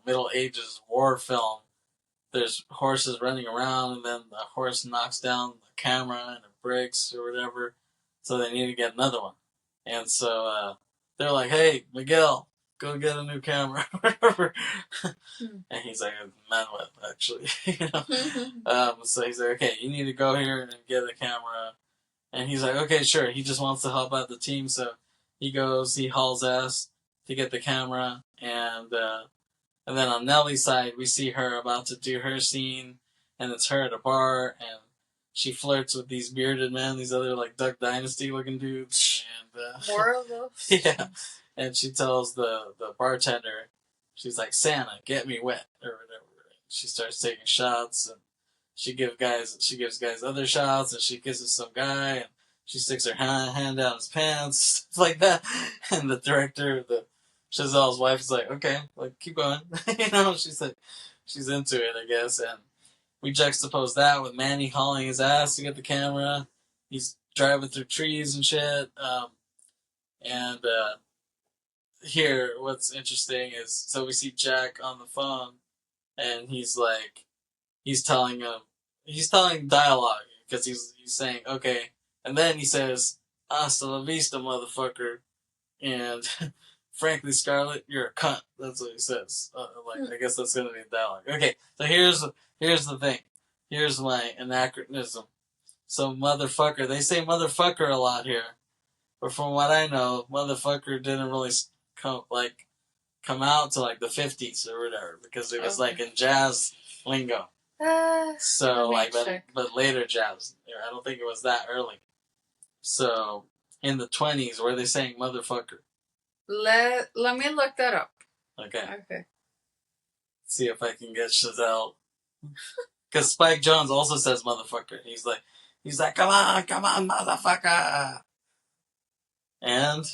Middle Ages war film, there's horses running around, and then the horse knocks down the camera and it breaks or whatever, so they need to get another one. And so they're like, "Hey, Miguel, go get a new camera," whatever. And he's like, "Man, what, actually?" So he's like, "Okay, you need to go here and get a camera." And he's like, "Okay, sure." He just wants to help out the team, so he goes, he hauls ass to get the camera, and then on Nellie's side, we see her about to do her scene, and it's her at a bar, and she flirts with these bearded men, these other like Duck Dynasty looking dudes, and more of those. yeah, and she tells the bartender, she's like, "Santa, get me wet," or whatever. She starts taking shots, and she gives guys other shots, and she kisses some guy, and she sticks her hand down his pants, stuff like that. And the director, the Chazelle's wife, is like, "Okay, like keep going," She's like, she's into it, I guess. And we juxtapose that with Manny hauling his ass to get the camera. He's driving through trees and shit. And here, what's interesting is, so we see Jack on the phone, and he's telling dialogue, because he's saying, "Okay," and then he says, "Hasta la vista, motherfucker," and "Frankly, Scarlett, you're a cunt." That's what he says. I guess that's gonna be dialogue. Okay, so here's the thing. Here's my anachronism. So motherfucker, they say motherfucker a lot here, but from what I know, motherfucker didn't really come out to like the 50s or whatever, because it was like in jazz lingo. So but later jazz. I don't think it was that early. So in the 20s, were they saying motherfucker? Let me look that up. Okay. See if I can get Chazelle. Because Spike Jonze also says motherfucker. He's like, come on, motherfucker. And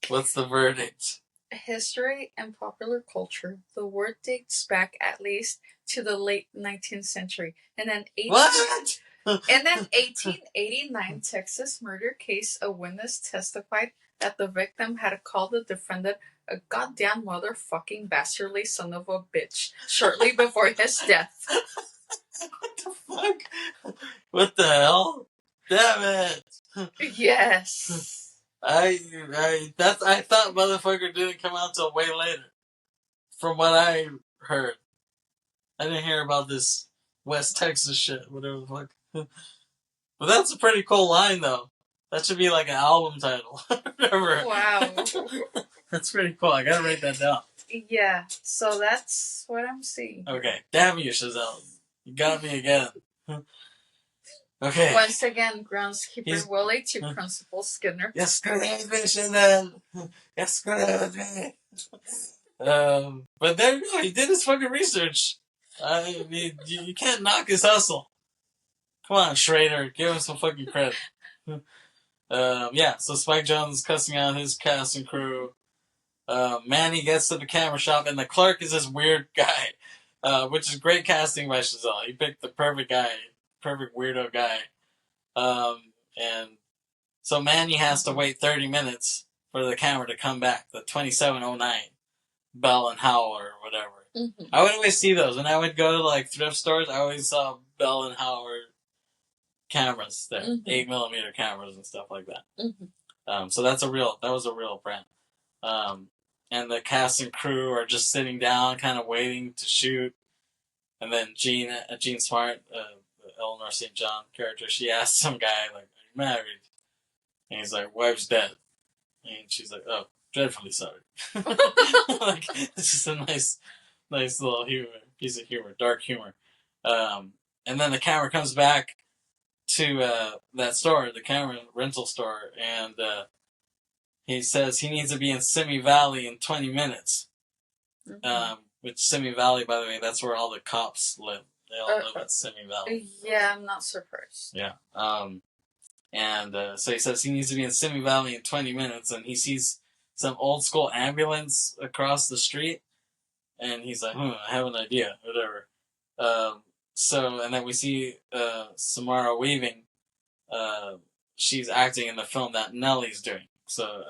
what's the verdict? History and popular culture. The word dates back at least to the late 19th century. And then What? In an 1889 Texas murder case, a witness testified that the victim had called the defendant a goddamn motherfucking bastardly son of a bitch shortly before his death. What the fuck? What the hell? Damn it! Yes. I thought motherfucker didn't come out till way later. From what I heard, I didn't hear about this West Texas shit, whatever the fuck. But that's a pretty cool line, though. That should be like an album title. Wow. That's pretty cool. I gotta write that down. Yeah, so that's what I'm seeing. Okay, damn you, Chazelle. You got me again. Okay. Once again, groundskeeper Willie to Principal Skinner. Yes, Chazelle. Yes, Chazelle. But there you go. He did his fucking research. I mean, you can't knock his hustle. Come on, Schrader. Give him some fucking credit. So Spike Jonze is cussing out his cast and crew. Manny gets to the camera shop, and the clerk is this weird guy, which is great casting by Chazelle. He picked the perfect guy, perfect weirdo guy. And so Manny has to wait 30 minutes for the camera to come back, the 2709 Bell and Howell or whatever. Mm-hmm. I would always see those. When I would go to like thrift stores, I always saw Bell and Howell cameras there, 8mm cameras and stuff like that. Mm-hmm. So that was a real brand. And the cast and crew are just sitting down, kind of waiting to shoot. And then Jean Smart, the Eleanor St. John character, she asks some guy, like, "Are you married?" And he's like, "Wife's dead." And she's like, "Oh, dreadfully sorry." Like, it's just a nice little piece of humor, dark humor. And then the camera comes back to that store, the camera rental store, and he says he needs to be in Simi Valley in 20 minutes. Which Simi Valley, by the way, that's where all the cops live. They all live at Simi Valley. Yeah, I'm not surprised. Yeah. So he says he needs to be in Simi Valley in 20 minutes, and he sees some old school ambulance across the street, and he's like, I have an idea, whatever. So, and then we see Samara Weaving. She's acting in the film that Nellie's doing. So,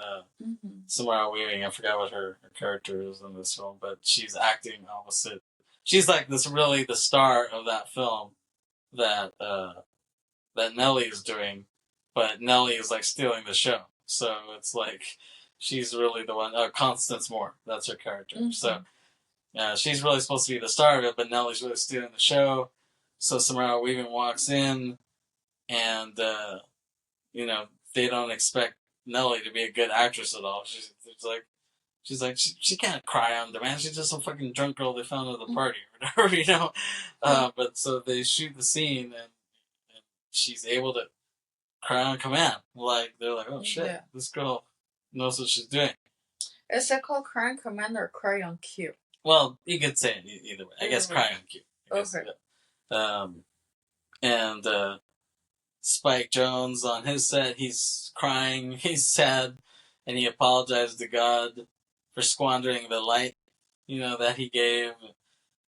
Samara Weaving, I forgot what her character is in this film, but she's acting opposite. She's like this really the star of that film that that Nellie is doing, but Nellie is like stealing the show. So it's like she's really the one. Constance Moore, that's her character. So she's really supposed to be the star of it, but Nellie's really stealing the show. So Samara Weaving walks in, and you know they don't expect Nellie to be a good actress at all. She's like she can't cry on demand. She's just a fucking drunk girl they found at the party or whatever, you know. But so they shoot the scene, and she's able to cry on command. Like they're like, oh shit, this girl knows what she's doing. Is it called cry on command or cry on cue? Well, you could say it either way. I guess cry on cue. Okay. And Spike Jonze on his set, he's crying, he's sad, and he apologized to God for squandering the light, that he gave.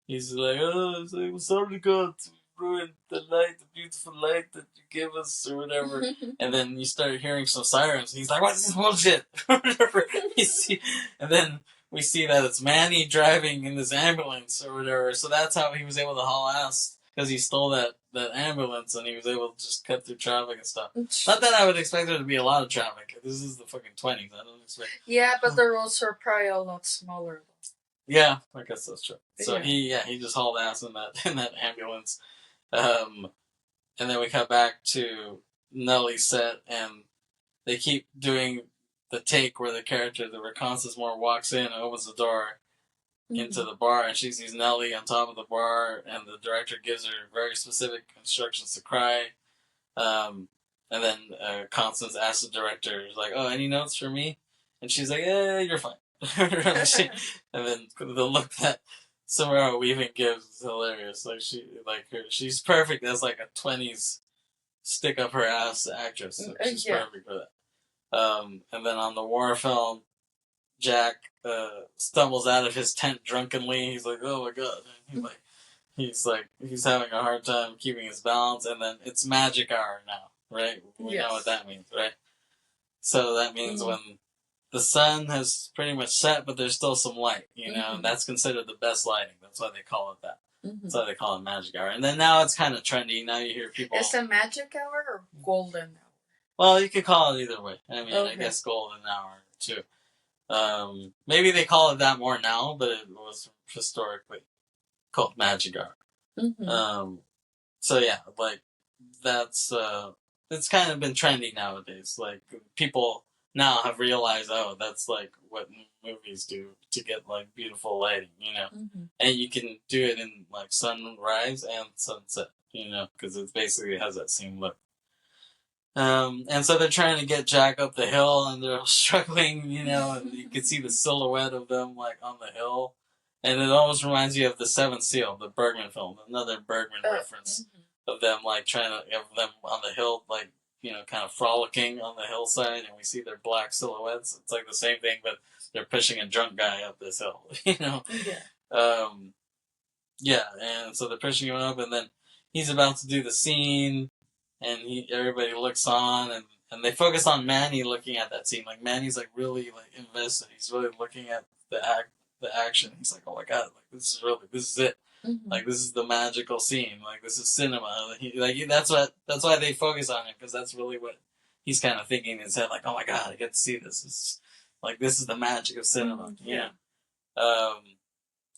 He's like, oh, I'm sorry, God, to ruin the light, the beautiful light that you gave us, or whatever. And then you start hearing some sirens, and he's like, what's this bullshit? Or whatever. And then we see that it's Manny driving in this ambulance, or whatever. So that's how he was able to haul ass, because he stole that ambulance, and he was able to just cut through traffic and stuff. Not that I would expect there to be a lot of traffic. This is the fucking 20s. I don't expect... Yeah, but the roads are probably a lot smaller. Yeah, I guess that's true. So he just hauled ass in that ambulance. And then we cut back to Nellie's set, and they keep doing the take where where Constance Moore walks in and opens the door into the bar, and she sees Nellie on top of the bar, and the director gives her very specific instructions to cry. And then Constance asks the director, like, oh, any notes for me? And she's like, you're fine. And then the look that Samara Weaving gives is hilarious. She's perfect as like a 20s stick up her ass actress. So she's perfect for that. And then on the war film, Jack stumbles out of his tent drunkenly. He's like, oh my god. And he's having a hard time keeping his balance. And then it's magic hour now, right? We know what that means, right? So that means when the sun has pretty much set, but there's still some light, and that's considered the best lighting. That's why they call it that. That's why they call it magic hour. And then now it's kind of trendy. Now you hear people... Is it magic hour or golden hour? Well, you could call it either way. I mean, I guess golden hour, too. Maybe they call it that more now, but it was historically called magic hour. So yeah, like, that's... it's kind of been trendy nowadays. Like, people... now have realized, oh, that's like what movies do to get like beautiful lighting, and you can do it in like sunrise and sunset, because it basically has that same look. And so they're trying to get Jack up the hill, and they're struggling, and you can see the silhouette of them like on the hill, and it almost reminds you of The Seventh Seal, the Bergman film, another Bergman reference of them like trying to have them on the hill, like, kind of frolicking on the hillside, and we see their black silhouettes. It's like the same thing, but they're pushing a drunk guy up this hill, and so they're pushing him up, and then he's about to do the scene, and everybody looks on, and they focus on Manny looking at that scene. Like, Manny's like really like invested. He's really looking at the action. He's like, oh my god, like this is it. Like, this is the magical scene. Like, this is cinema. That's why they focus on it, because that's really what he's kind of thinking in his head. Like, oh my god, I get to see this. This is the magic of cinema.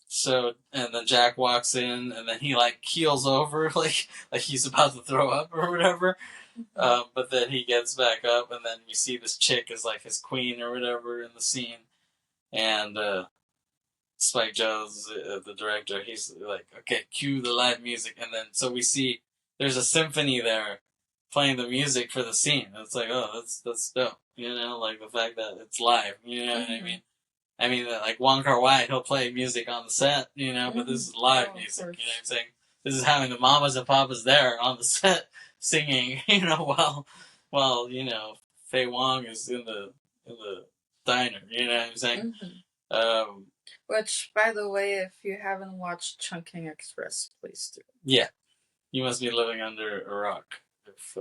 So, and then Jack walks in, and then he like keels over, like he's about to throw up or whatever. But then he gets back up, and then you see this chick is like his queen or whatever in the scene, and Spike Jonze, the director, he's like, okay, cue the live music. And then, so we see there's a symphony there playing the music for the scene. It's like, oh, that's dope. Like the fact that it's live, what I mean? I mean, like Wong Kar-wai, he'll play music on the set, but this is live music, you know what I'm saying? This is having the mamas and papas there on the set singing, while Faye Wong is in the diner, you know what I'm saying? Which, by the way, if you haven't watched Chungking Express, please do. Yeah, you must be living under a rock if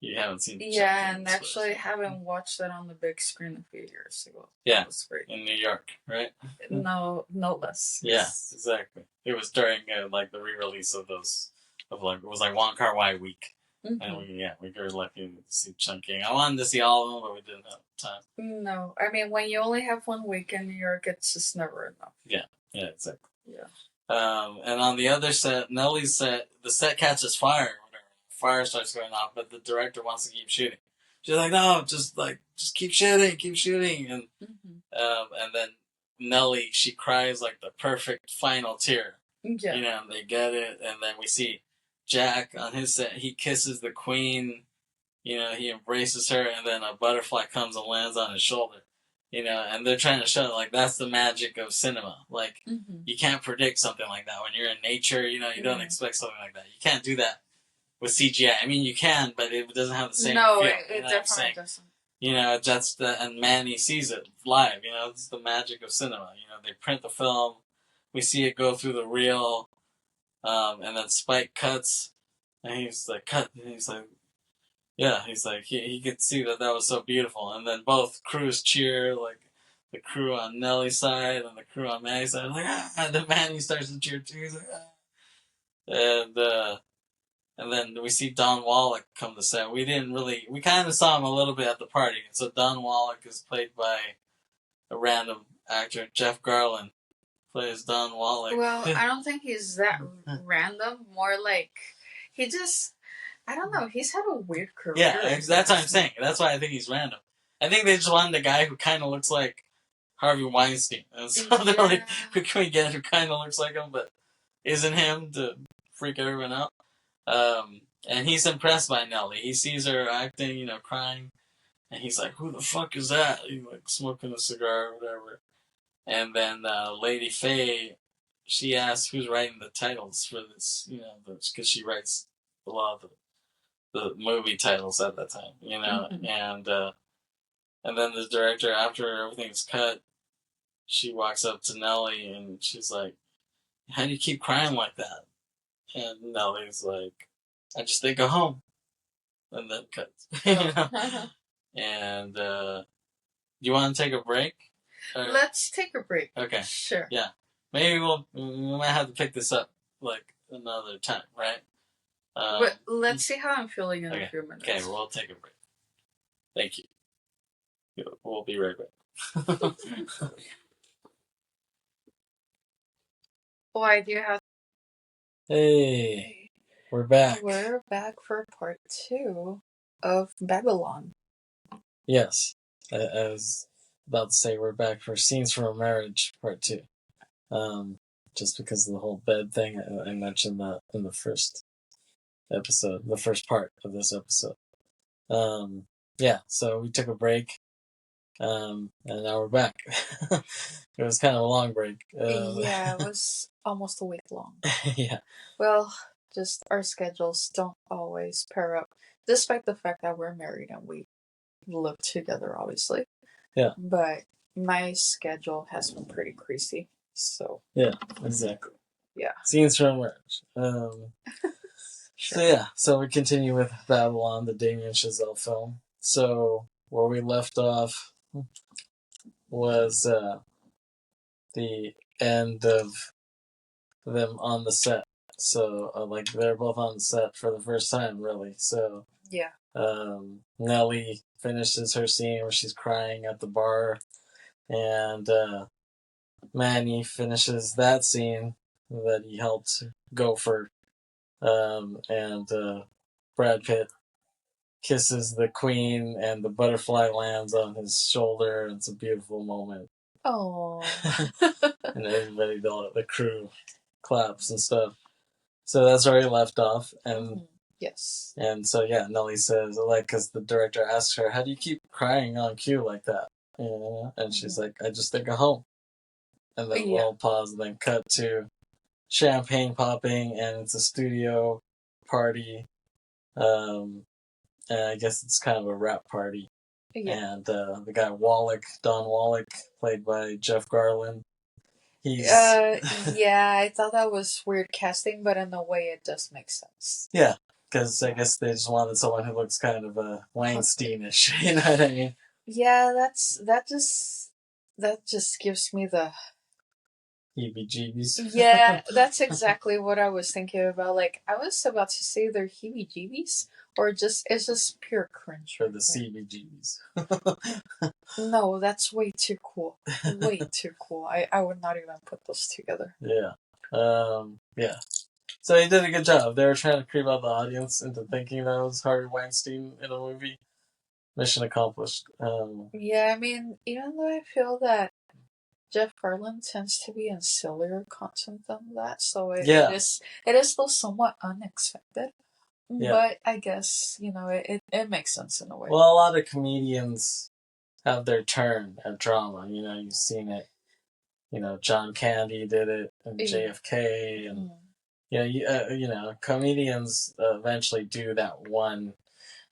you haven't seen. Yeah, and actually haven't watched it on the big screen a few years ago. Yeah, it was great. In New York, right? No less. Yeah, exactly. It was during like the re-release of those, of like it was like Wong Kar Wai week, and we were lucky to see Chungking. I wanted to see all of them, but we didn't have time. No, I mean when you only have 1 week in New York, it's just never enough. Yeah, exactly. Yeah. And on the other set, Nellie's set, the set catches fire. Fire starts going off, but the director wants to keep shooting. She's like, no, just keep shooting, and and then Nellie, she cries like the perfect final tear. Yeah. And they get it, and then we see Jack on his set. He kisses the queen. He embraces her, and then a butterfly comes and lands on his shoulder. And they're trying to show like that's the magic of cinema. Like you can't predict something like that when you're in nature. You don't expect something like that. You can't do that with CGI. I mean, you can, but it doesn't have the same feel. It definitely doesn't. That's and Manny sees it live. It's the magic of cinema. They print the film, we see it go through the reel, and then Spike cuts, and he's like, cut, and he's like, yeah, he's like, he could see that was so beautiful, and then both crews cheer, like the crew on Nellie's side and the crew on Manny's side, like, and then Manny starts to cheer too. He's like, and then we see Don Wallach come to set. We kind of saw him a little bit at the party. So Don Wallach is played by a random actor, Jeff Garland plays Don Wallach. Well, I don't think he's that random. More like he just, I don't know. He's had a weird career. Yeah, that's what I'm saying. That's why I think he's random. I think they just wanted a guy who kind of looks like Harvey Weinstein. And so they're like, who can we get who kind of looks like him but isn't him to freak everyone out? And he's impressed by Nellie. He sees her acting, crying, and he's like, "Who the fuck is that?" He's like smoking a cigar or whatever. And then Lady Faye, she asks who's writing the titles for this, because she writes a lot of the movie titles at that time, and then the director, after everything's cut, she walks up to Nellie and she's like, "How do you keep crying like that?" And Nellie's like, "I just think of home," and then cuts. And you want to take a break? Or? Let's take a break. Okay. Sure. Yeah. Maybe we might have to pick this up like another time, right? But let's see how I'm feeling in a few minutes. Okay, we'll take a break. Thank you. We'll be right back. Why do you have? Hey, we're back. We're back for part 2 of Babylon. Yes, I was about to say we're back for Scenes from a Marriage part 2. Just because of the whole bed thing, I mentioned that in the first episode, the first part of this episode. Yeah, so we took a break, and now we're back. It was kind of a long break. Yeah, it was almost a week long. Yeah. Well, just our schedules don't always pair up, despite the fact that we're married and we live together, obviously. Yeah. But my schedule has been pretty crazy, so. Yeah, exactly. Yeah. Scenes from Marriage. Sure. So we continue with Babylon, the Damian Chazelle film. So where we left off was the end of them on the set. So like they're both on the set for the first time, really. So yeah. Nellie finishes her scene where she's crying at the bar, and Manny finishes that scene that he helped go for. And Brad Pitt kisses the queen, and the butterfly lands on his shoulder. It's a beautiful moment. Oh. And everybody, the crew, claps and stuff. So that's where he left off, and yes. And so Nellie says, like, because the director asks her, "How do you keep crying on cue like that?" And she's like, "I just think of home." And then we'll pause and then cut to champagne popping, and it's a studio party. And I guess it's kind of a rap party. Yeah. And the guy Don Wallach, played by Jeff Garlin. He's Yeah, I thought that was weird casting, but in a way it does make sense. yeah, because I guess they just wanted someone who looks kind of Weinsteinish. You know what I mean? Yeah, that just gives me the Heebie-jeebies. yeah. That's exactly what I was thinking about. Like I was about to say they're heebie-jeebies, or just it's just pure cringe. For the CBGBs. No, that's way too cool. Way too cool. I would not even put those together. Yeah. Yeah. So he did a good job. They were trying to creep out the audience into thinking that was Harvey Weinstein in a movie. Mission accomplished. Yeah, I mean, even though I feel that Jeff Garland tends to be in sillier content than that, so Yeah. it is still somewhat unexpected. Yeah. But I guess, it makes sense in a way. Well, a lot of comedians have their turn at drama. You know, you've seen it. You know, John Candy did it, and JFK, and comedians eventually do that one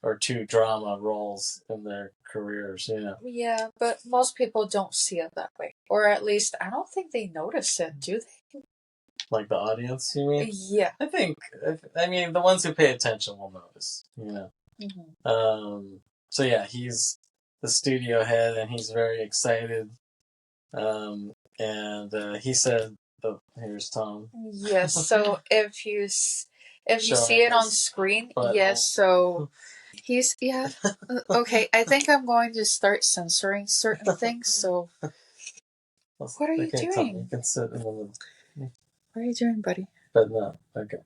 or two drama roles in their careers. You know. Yeah, but most people don't see it that way, or at least I don't think they notice it, do they? Like the audience, you mean? Yeah. I mean, the ones who pay attention will notice. You know. Mm-hmm. So yeah, he's the studio head, and he's very excited. And he said, "Here's Tom." Yes. So if you Showing see it on his screen, butthole. yes. So he's okay. I think I'm going to start censoring certain things. So what are you Okay, doing? Tom, you can sit in the middle. What are you doing, buddy? But no, okay.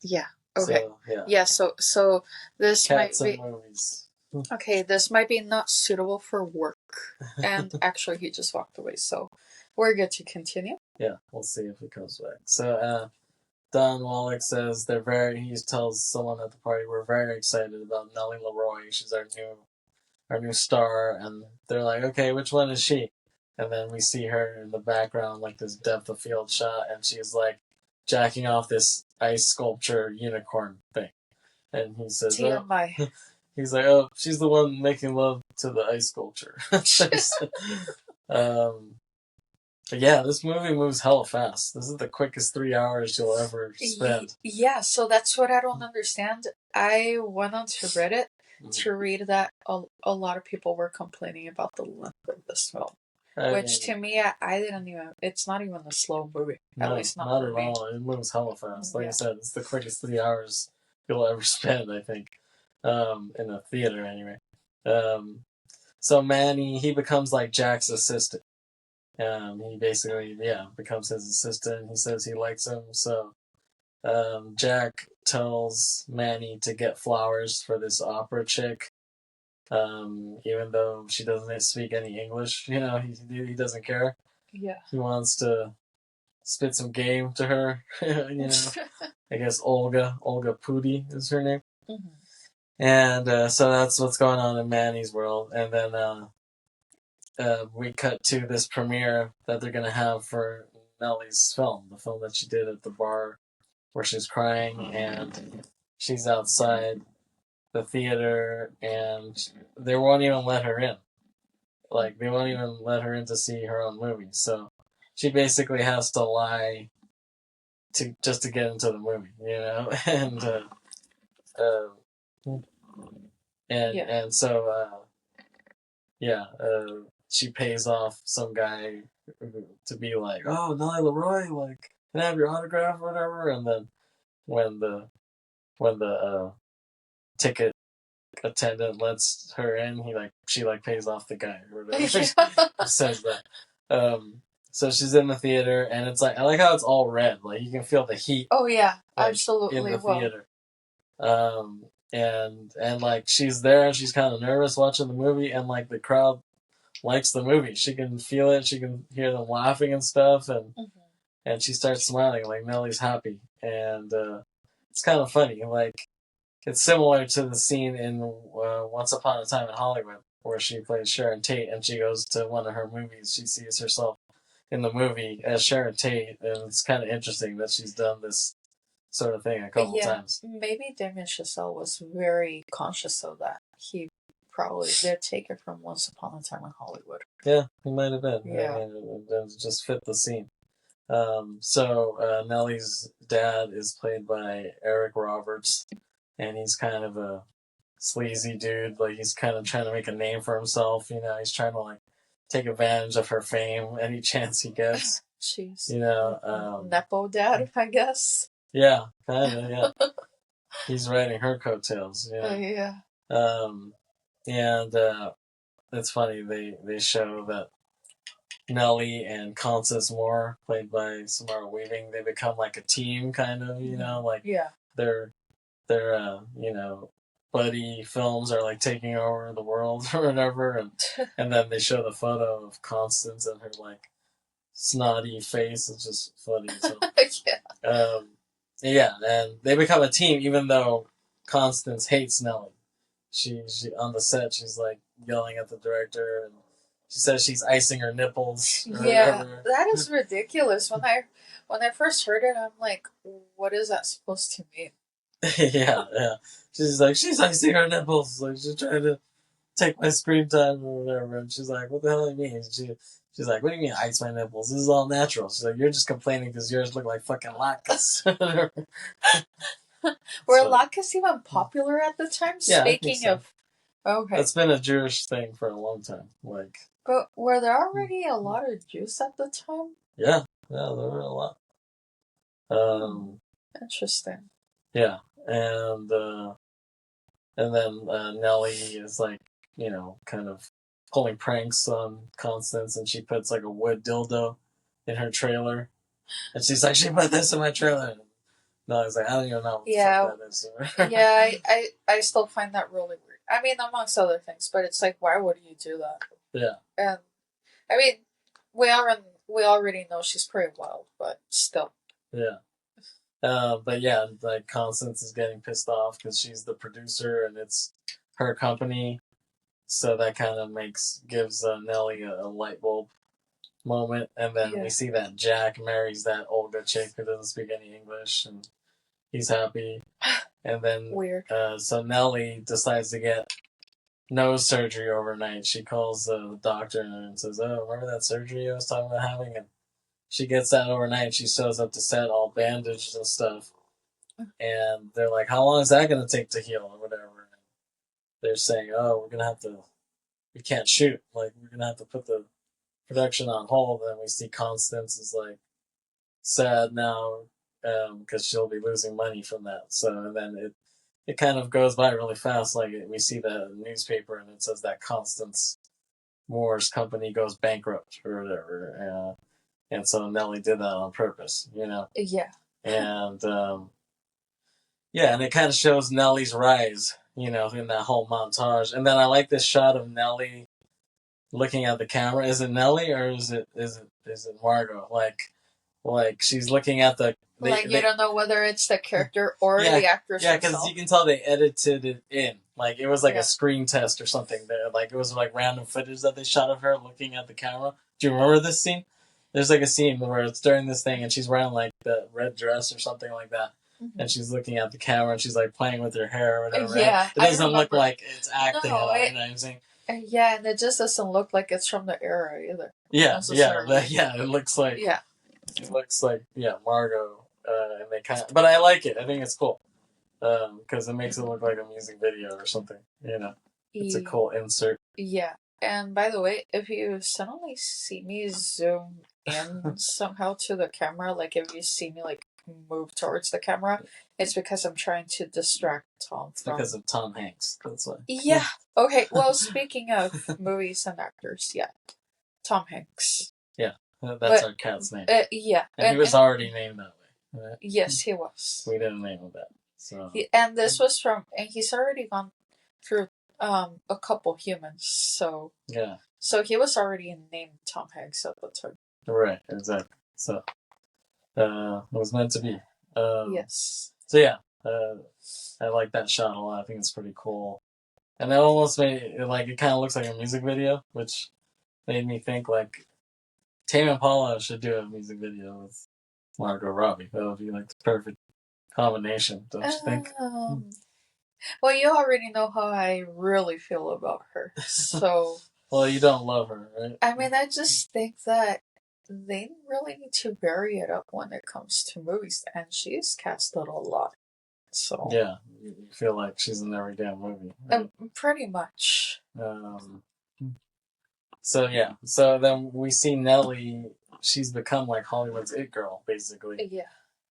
Yeah. Okay. So, yeah. Yeah. So this Cats might be and movies. okay. This might be not suitable for work. And actually, he just walked away. So we're good to continue. Yeah, we'll see if he comes back. So, Don Wallach says he tells someone at the party, we're very excited about Nellie Leroy. She's our new star. And they're like, okay, which one is she? And then we see her in the background, like this depth of field shot, and she's like jacking off this ice sculpture unicorn thing. And he says, TMI. He's like, oh, she's the one making love to the ice sculpture. But yeah, this movie moves hella fast. This is the quickest 3 hours you'll ever spend. Yeah, so that's what I don't understand. I went on to Reddit to read that a lot of people were complaining about the length of this film. Which to me, I didn't even. It's not even a slow movie. At least not at all. It moves hella fast. Like I said, it's the quickest 3 hours you'll ever spend. I think, in a theater anyway. So Manny, he becomes like Jack's assistant. He basically becomes his assistant. He says he likes him. So Jack tells Manny to get flowers for this opera chick. Even though she doesn't speak any English, he doesn't care. Yeah. He wants to spit some game to her. I guess Olga Pudi is her name. Mm-hmm. And so that's what's going on in Manny's world. And then we cut to this premiere that they're gonna have for Nellie's film, the film that she did at the bar where she's crying, and she's outside the theater, and they won't even let her in. Like, they won't even let her in to see her own movie. So she basically has to lie just to get into the movie, and so she pays off some guy to be like, oh, Nellie Leroy, like, can I have your autograph or whatever? And then when the ticket attendant lets her in, she pays off the guy or whatever. Says that. So she's in the theater, and it's like, I like how it's all red. Like, you can feel the heat. Oh yeah, absolutely. In the theater. And like, she's there and she's kind of nervous watching the movie, and like, the crowd likes the movie. She can feel it. She can hear them laughing and stuff, and she starts smiling, like Nellie's happy, and it's kind of funny. Like, it's similar to the scene in Once Upon a Time in Hollywood, where she plays Sharon Tate, and she goes to one of her movies. She sees herself in the movie as Sharon Tate, and it's kind of interesting that she's done this sort of thing a couple times. Maybe Damian Chazelle was very conscious of that. He probably did take it from Once Upon a Time in Hollywood. Yeah, he might have been. Yeah. I mean, it just fit the scene. Nellie's dad is played by Eric Roberts, and he's kind of a sleazy dude. Like, he's kind of trying to make a name for himself. You know, he's trying to like take advantage of her fame any chance he gets. Jeez. You know, Nepo dad, I guess. Yeah, kind of. Yeah, he's riding her coattails. Yeah. Yeah. And it's funny, they show that Nellie and Constance Moore, played by Samara Weaving, they become like a team, kind of. You know, like Yeah. their you know, buddy films are like taking over the world or whatever, and then they show the photo of Constance and her like snotty face. It's just funny. So, Yeah. yeah, and they become a team, even though Constance hates Nellie. She on the set, she's like yelling at the director, and she says she's icing her nipples. Or Yeah, whatever. that is ridiculous. When I first heard it, I'm like, what is that supposed to mean? Yeah. She's like, she's icing her nipples. Like, she's trying to take my screen time or whatever. And she's like, what the hell do you mean? She's like, what do you mean ice my nipples? This is all natural. She's like, you're just complaining because yours look like fucking latkes. Were latkes even popular at the time? Yeah, Speaking of, okay, it's been a Jewish thing for a long time. Like, but were there already a lot of Jews at the time? Yeah, there were a lot. Interesting. Yeah, and then Nellie is like, you know, kind of pulling pranks on Constance, and she puts like a wood dildo in her trailer, and she's like, she put this in my trailer. Nellie's like, I don't even know what the fuck that is. Yeah, I still find that really weird. I mean, amongst other things, but it's like, why would you do that? Yeah. And I mean, we already know she's pretty wild, but still. Yeah. But yeah, like Constance is getting pissed off because she's the producer and it's her company, so that kind of gives Nellie a light bulb moment, and then we see that Jack marries that Olga chick who doesn't speak any English, and he's happy. And then weird. So Nellie decides to get nose surgery overnight. She calls the doctor and says, "Oh, remember that surgery I was talking about having?" And she gets that overnight. She shows up to set all bandaged and stuff. And they're like, how long is that going to take to heal or whatever? And they're saying, oh, we can't shoot. Like, we're going to have to put the production on hold. And we see Constance is like sad now because she'll be losing money from that. So then it kind of goes by really fast. Like, we see the newspaper and it says that Constance Moore's company goes bankrupt or whatever. And so Nellie did that on purpose, you know? Yeah. And, and it kind of shows Nellie's rise, you know, in that whole montage. And then I like this shot of Nellie looking at the camera. Is it Nellie or is it Margot? Like she's looking at the... you don't know whether it's the character or the actress. Yeah, because you can tell they edited it in. Like, it was like a screen test or something. Like, it was like random footage that they shot of her looking at the camera. Do you remember this scene? There's like a scene where it's during this thing and she's wearing like the red dress or something like that. Mm-hmm. And she's looking at the camera and she's like playing with her hair or whatever. Yeah. It doesn't look like it's acting at all, you know what I'm saying? Yeah, and it just doesn't look like it's from the era either. Yeah, it looks like... Yeah. It looks like, Margot. And they kind of... But I like it. I think it's cool. Because it makes it look like a music video or something, you know? It's a cool insert. Yeah. And by the way, if you suddenly see me zoom in somehow to the camera, like if you see me like move towards the camera, it's because I'm trying to distract Tom. It's because of Tom Hanks. That's why. Yeah. Okay. Well, speaking of movies and actors, Tom Hanks. Yeah, that's our cat's name. Yeah, and he was already named that way. Right? Yes, he was. We didn't name him that. So. And this was and he's already gone through a couple humans, so yeah. So he was already named Tom Hanks at the time. Right, exactly. So it was meant to be. Yes. So yeah, I like that shot a lot. I think it's pretty cool, and it almost made it kind of looks like a music video, which made me think like Tame Impala should do a music video with Margot Robbie. That would be like the perfect combination, don't you think? Well, you already know how I really feel about her. So, Well, you don't love her, right? I mean, I just think that they really need to vary it up when it comes to movies, and she's casted a lot. So, Yeah, you feel like she's in every damn movie. Right? pretty much. Um, so yeah, so then we see Nellie. She's become like Hollywood's it girl, basically, Yeah.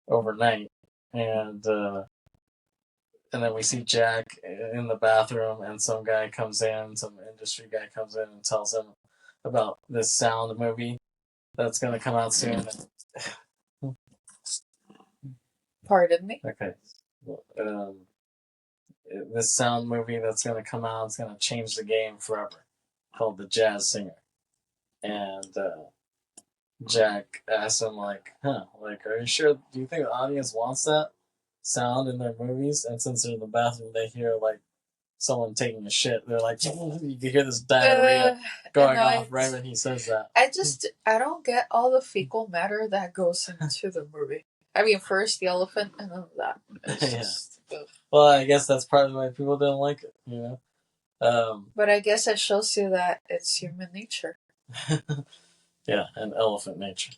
overnight, and then we see Jack in the bathroom, and some guy comes in, some industry guy comes in and tells him about this sound movie that's going to come out soon. Pardon me? Okay. Um, this sound movie that's going to come out is going to change the game forever, called The Jazz Singer. And Jack asks him, like, like, are you sure? Do you think the audience wants that sound in their movies? And since they're in the bathroom, they hear, like, someone taking a shit. They're like, you can hear this diarrhea going off right when he says that. I don't get all the fecal matter that goes into the movie. I mean, first the elephant and then that. It's just, well, I guess that's part of why people don't like it, you know? But I guess it shows you that it's human nature. Yeah, and elephant nature.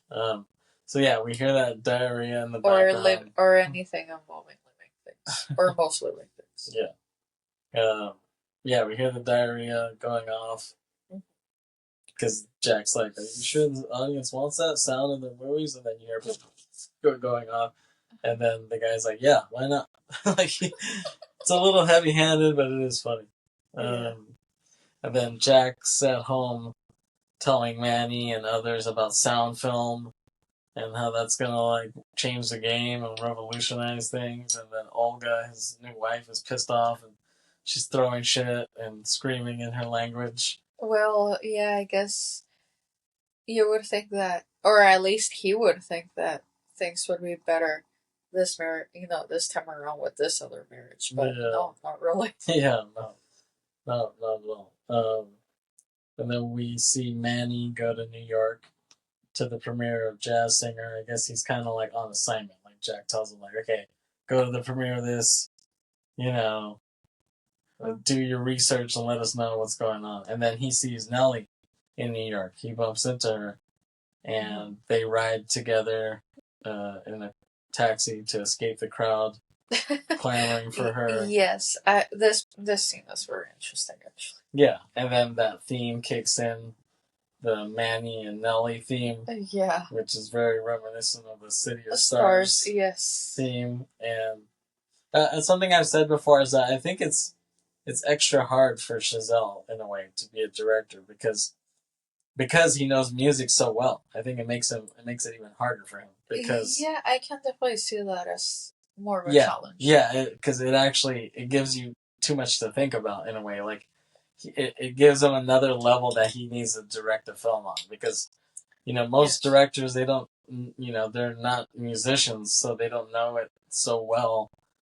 So yeah, we hear that diarrhea in the background. Or anything involving living things. Or most living things. Yeah. Yeah, we hear the diarrhea going off. Because Jack's like, are you sure the audience wants that sound in their movies? And then you hear going off. And then the guy's like, yeah, why not? Like, it's a little heavy-handed, but it is funny. And then Jack's at home telling Manny and others about sound film and how that's gonna like change the game and revolutionize things. And then Olga, his new wife, is pissed off and she's throwing shit and screaming in her language. Well, yeah, I guess you would think that, or at least he would think that things would be better this marriage, this time around with this other marriage. But no, not really. Yeah, no, not at all. And then we see Manny go to New York to the premiere of Jazz Singer. I guess he's kind of like on assignment. Like Jack tells him, like, okay, go to the premiere of this, do your research and let us know what's going on. And then he sees Nellie in New York. He bumps into her, and they ride together in a taxi to escape the crowd clamoring for her. Yes, this scene is very interesting, actually. Yeah, and then that theme kicks in, the Manny and Nellie theme. Yeah. Which is very reminiscent of the City of Stars yes. theme. And something I've said before is that I think it's extra hard for Chazelle, in a way, to be a director because he knows music so well. I think it makes it even harder for him. Because yeah, I can definitely see that as more of a challenge. Yeah, because it gives you too much to think about, in a way. Like, it gives him another level that he needs to direct a film on, because most directors, they don't, they're not musicians, so they don't know it so well,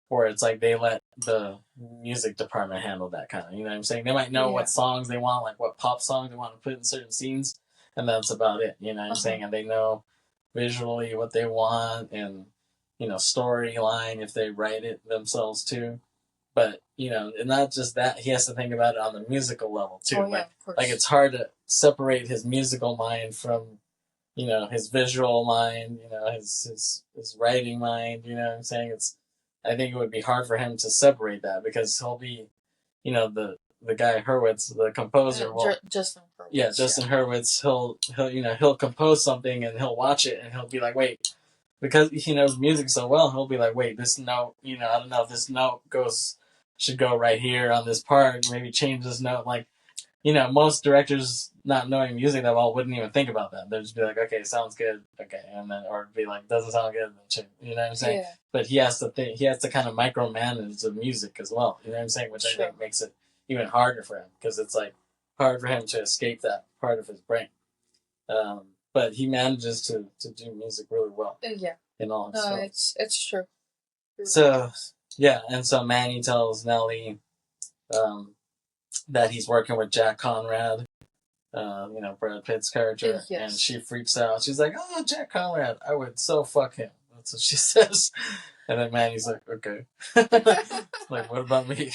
or it's like they let the music department handle that kind of, you know what I'm saying? They might know what songs they want, like what pop songs they want to put in certain scenes, and that's about it, you know what I'm saying? And they know visually what they want, and, storyline, if they write it themselves too. But, and not just that, he has to think about it on the musical level too. Like it's hard to separate his musical mind from, his visual mind, his writing mind, you know what I'm saying? I think it would be hard for him to separate that, because he'll be, the guy Hurwitz, the composer, Justin Hurwitz. Yeah, Justin Hurwitz, he'll compose something and he'll watch it and he'll be like, wait, because he knows music so well, he'll be like, wait, this note, I don't know if this note should go right here on this part, maybe change this note. Like, most directors, not knowing music that well, wouldn't even think about that. They'd just be like, okay, sounds good, okay, and then, or be like, doesn't sound good, you know what I'm saying? Yeah. But he has to kind of micromanage the music as well, you know what I'm saying? Which I think makes it even harder for him, because it's like hard for him to escape that part of his brain. But he manages to do music really well. Yeah. In all. No, it's true. So, yeah, and so Manny tells Nellie that he's working with Jack Conrad, Brad Pitt's character, and she freaks out. She's like, "Oh, Jack Conrad, I would so fuck him." That's what she says. And then Manny's like, okay. Like, what about me?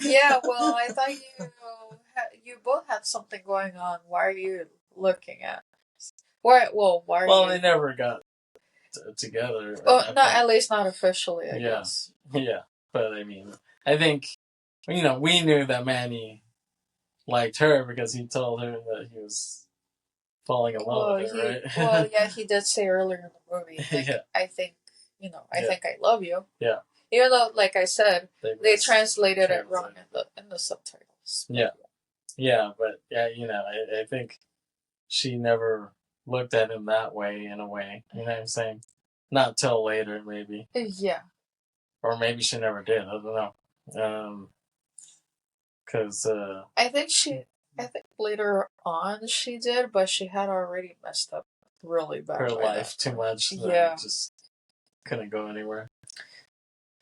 Yeah, well, I thought you both had something going on. Why are you looking at? Why? Well, why are Well, you? they never got together. Oh, not at least not officially, I Yeah. guess. Yeah. But I mean, I think, we knew that Manny liked her because he told her that he was falling in love with her, right? Well, yeah, he did say earlier in the movie, like, Yeah. I think, I think I love you. Yeah. Even though, like I said, they translated it wrong translated. in the subtitles. Yeah. Yeah, but yeah, I think she never looked at him that way in a way. You know what I'm saying? Not till later, maybe. Yeah. Or maybe she never did. I don't know. Because I think later on she did, but she had already messed up really bad. Her life too much. Yeah. Just couldn't go anywhere.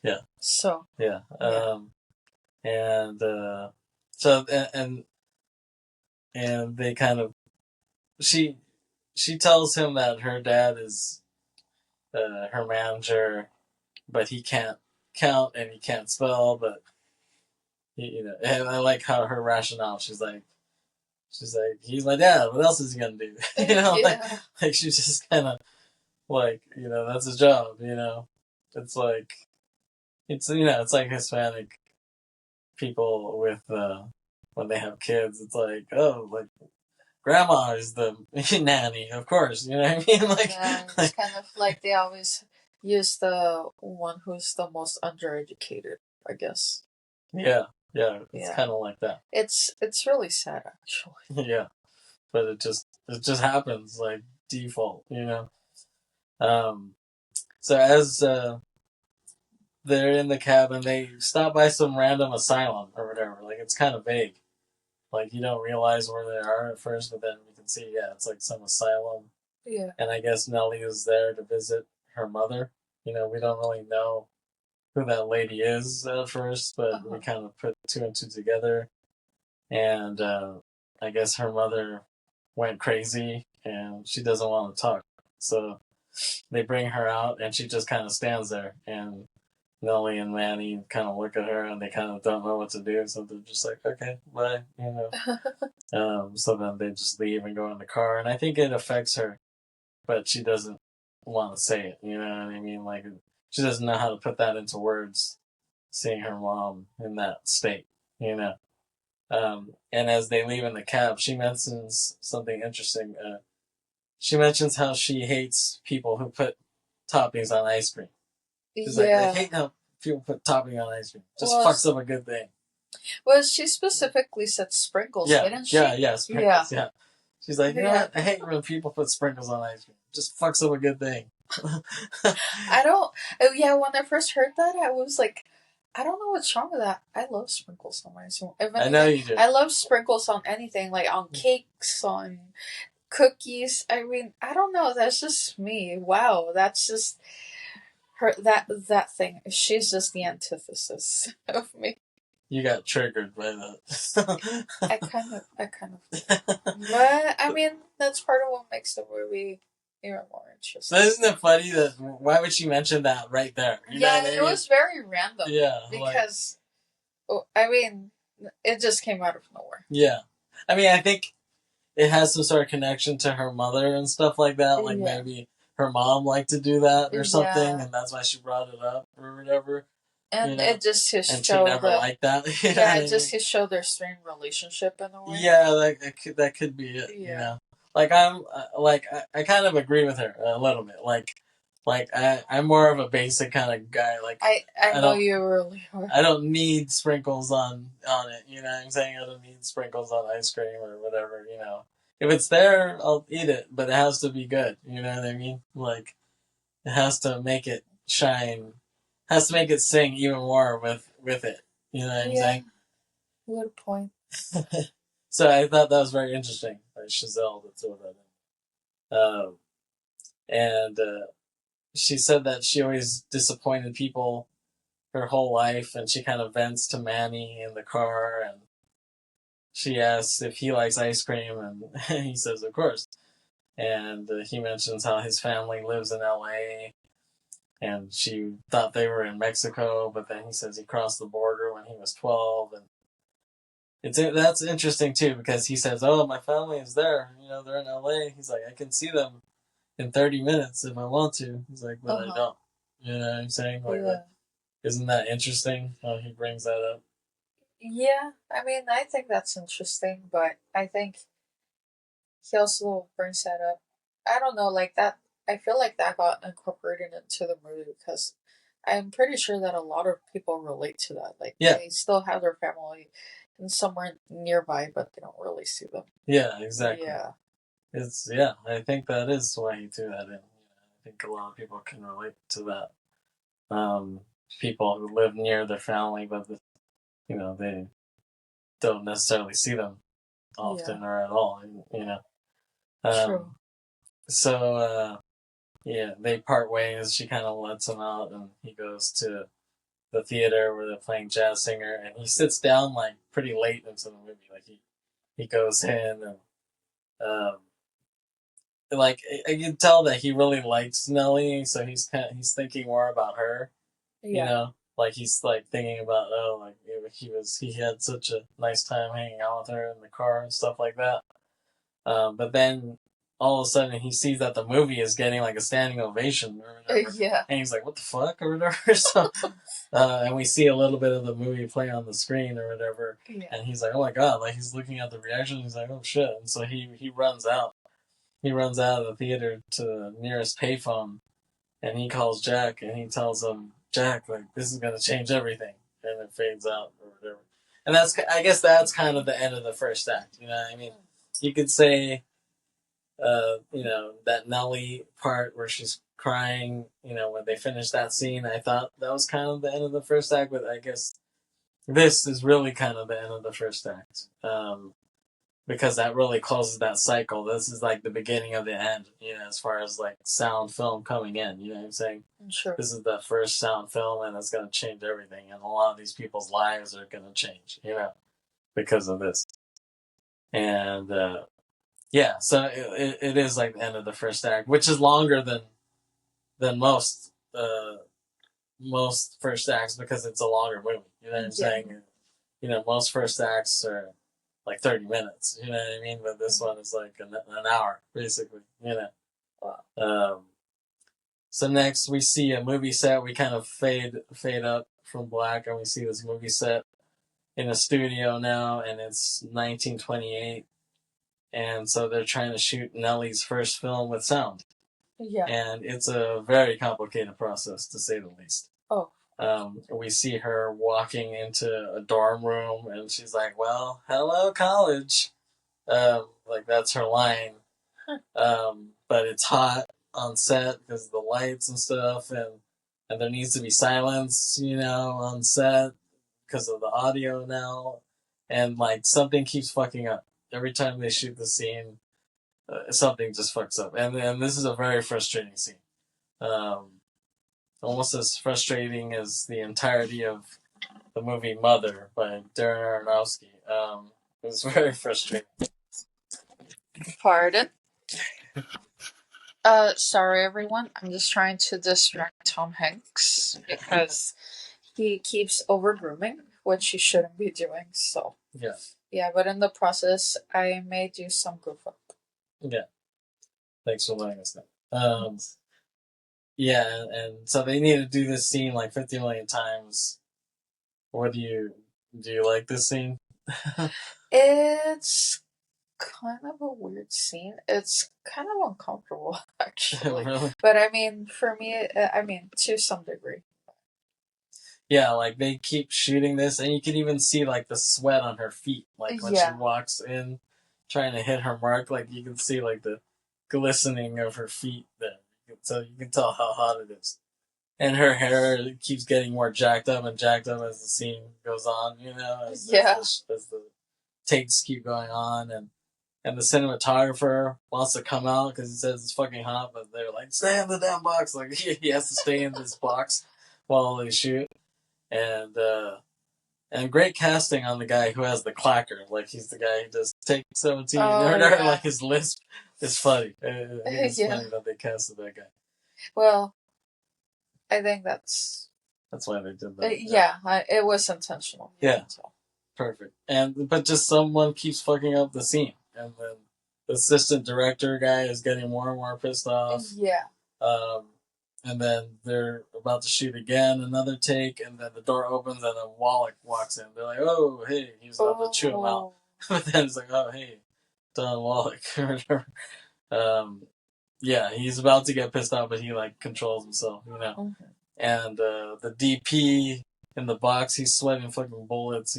Yeah. So. Yeah. Yeah. And so and they kind of she tells him that her dad is her manager, but he can't count and he can't spell, but and I like how her rationale. She's like, he's my dad. What else is he gonna do? Yeah. like she's just kind of like, that's his job. It's like it's like Hispanic people with when they have kids. It's like, oh, like grandma is the nanny, of course. You know what I mean? Like, yeah, it's kind of like they always use the one who's the most undereducated, I guess. Yeah, it's kind of like that. It's really sad, actually. Yeah, but it just happens like default, So as they're in the cabin, they stop by some random asylum or whatever. Like, it's kind of vague. Like, you don't realize where they are at first, but then you can see, it's like some asylum. Yeah. And I guess Nellie is there to visit her mother. We don't really know who that lady is at first, but we kind of put two and two together. And I guess her mother went crazy and she doesn't want to talk. So they bring her out and she just kind of stands there. And Nellie and Manny kind of look at her and they kind of don't know what to do. So they're just like, okay, bye, So then they just leave and go in the car. And I think it affects her, but she doesn't want to say it. You know what I mean? Like, she doesn't know how to put that into words, seeing her mom in that state, And as they leave in the cab, she mentions something interesting. She mentions how she hates people who put toppings on ice cream. She's like, I hate how people put topping on ice cream. Just fucks up a good thing. Well, she specifically said sprinkles, didn't she? Yeah, sprinkles, yeah. She's like, you know what? I hate when people put sprinkles on ice cream. Just fucks up a good thing. I don't... Yeah, when I first heard that, I was like, I don't know what's wrong with that. I love sprinkles on my ice cream. I know you do. I love sprinkles on anything, like on cakes, on cookies. I mean, I don't know. That's just me. Wow, that's just her. That thing. She's just the antithesis of me. You got triggered by that. I kind of. But I mean, that's part of what makes the movie even more interesting. So isn't it funny that why would she mention that right there? It was very random. Yeah, because I mean, it just came out of nowhere. Yeah, I mean, I think it has some sort of connection to her mother and stuff like that. Like maybe her mom liked to do that or something, and that's why she brought it up or whatever. And it just to and show she never liked that. It just to show their strained relationship in a way. Yeah, that could be it. Yeah. Like I kind of agree with her a little bit. I'm more of a basic kind of guy. Like I know you really are. I don't need sprinkles on it. You know what I'm saying? I don't need sprinkles on ice cream or whatever. If it's there, I'll eat it, but it has to be good. You know what I mean? Like, it has to make it shine. Has to make it sing even more with it. You know what I'm saying? Good point. So I thought that was very interesting by Chazelle to throw that in. And she said that she always disappointed people her whole life, and she kind of vents to Manny in the car, and she asks if he likes ice cream, and he says, of course. And he mentions how his family lives in LA, and she thought they were in Mexico, but then he says he crossed the border when he was 12, and that's interesting too because he says, "Oh, my family is there. They're in LA." He's like, "I can see them in 30 minutes if I want to." He's like, "But I don't." You know what I'm saying? Like, Yeah. isn't that interesting how he brings that up? Yeah, I mean, I think that's interesting, but I think he also brings that up. I don't know, like that. I feel like that got incorporated into the movie because I'm pretty sure that a lot of people relate to that. Like, Yeah. they still have their family in somewhere nearby, but they don't really see them. Yeah, exactly. Yeah. I think that is why he threw that in. I think a lot of people can relate to that. People who live near their family, but they don't necessarily see them often or at all. True. So they part ways. She kind of lets him out, and he goes to the theater where they're playing Jazz Singer, and he sits down like pretty late into the movie. Like he goes in and um, like I can tell that he really likes Nelly, so he's thinking more about her. Like he's like thinking about like he had such a nice time hanging out with her in the car and stuff like that. But then all of a sudden he sees that the movie is getting like a standing ovation or whatever. Yeah. And he's like, "What the fuck?" or whatever. So, and we see a little bit of the movie play on the screen or whatever. Yeah. And he's like, "Oh my god!" Like he's looking at the reaction. He's like, "Oh shit!" And so he runs out. He runs out of the theater to the nearest payphone, and he calls Jack, and he tells him, "Jack, like this is gonna change everything," and it fades out or whatever. And I guess that's kind of the end of the first act. You know what I mean? You could say, that Nelly part where she's crying. When they finish that scene, I thought that was kind of the end of the first act, but I guess this is really kind of the end of the first act. Because that really closes that cycle. This is like the beginning of the end, as far as like sound film coming in, you know what I'm saying? Sure. This is the first sound film and it's going to change everything. And a lot of these people's lives are going to change, because of this. And, so it is like the end of the first act, which is longer than most first acts because it's a longer movie. You know what I'm saying? Most first acts are like 30 minutes. You know what I mean? But this one is like an hour, basically. Wow. So next we see a movie set. We kind of fade up from black, and we see this movie set in a studio now, and it's 1928. And so they're trying to shoot Nelly's first film with sound. Yeah. And it's a very complicated process, to say the least. Oh. We see her walking into a dorm room, and she's like, "Well, hello, college." Like that's her line. But it's hot on set because of the lights and stuff, and there needs to be silence, on set because of the audio now, and like something keeps fucking up every time they shoot the scene. Something just fucks up, and this is a very frustrating scene. Almost as frustrating as the entirety of the movie Mother by Darren Aronofsky. It was very frustrating. Pardon? Sorry everyone. I'm just trying to distract Tom Hanks because he keeps over grooming, which he shouldn't be doing. So yeah. Yeah, but in the process, I may do some goof up. Yeah. Thanks for letting us know. Yeah, and so they need to do this scene like 50 million times. Do you like this scene? It's kind of a weird scene. It's kind of uncomfortable, actually. Really? But I mean, for me, to some degree. Yeah, like they keep shooting this, and you can even see like the sweat on her feet, like when she walks in, trying to hit her mark. Like you can see like the glistening of her feet there, so you can tell how hot it is. And her hair keeps getting more jacked up and jacked up as the scene goes on. As the takes keep going on, and the cinematographer wants to come out because he says it's fucking hot, but they're like, "Stay in the damn box!" Like he has to stay in this box while they shoot. And great casting on the guy who has the clacker. Like he's the guy who does take 17. Like his lisp is funny. It's funny that they casted that guy. Well, I think that's why they did that. It was intentional. Yeah. Perfect. But just someone keeps fucking up the scene. And then the assistant director guy is getting more and more pissed off. Yeah. And then they're about to shoot again, another take, and then the door opens and a Wallach walks in. They're like, oh, hey, he's about to chew him out. But then it's like, oh, hey, Don Wallach or whatever. Yeah, he's about to get pissed off, but he like controls himself, you know. Mm-hmm. And the DP in the box, he's sweating fucking bullets.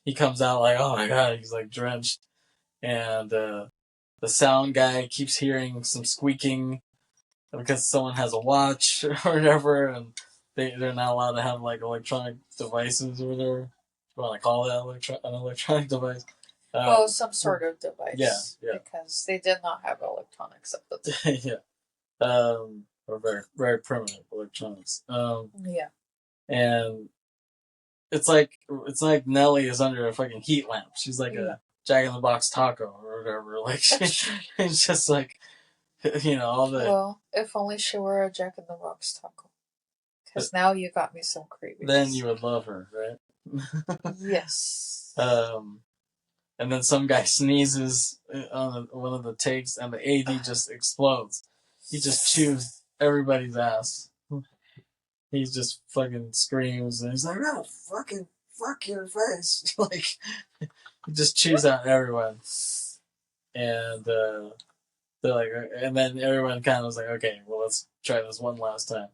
He comes out like, oh my god, he's like drenched. And the sound guy keeps hearing some squeaking because someone has a watch or whatever, and they're not allowed to have like electronic devices or whatever. You want to call that an electronic device? Some sort of device. Yeah. Because they did not have electronics at the time. Yeah. Or very, very primitive electronics. Yeah. And it's like Nellie is under a fucking heat lamp. She's like a Jack in the Box taco or whatever. Like it's just like, you know, all the. Well, if only she were a Jack in the Box taco. Because now you got me some cravings. Then you would love her, right? Yes. And then some guy sneezes on one of the takes, and the AD just explodes. He just chews everybody's ass. He just fucking screams, and he's like, "Oh, fucking fuck your face!" Like, he just chews out everyone. And they're like, and then everyone kind of was like, "Okay, well, let's try this one last time."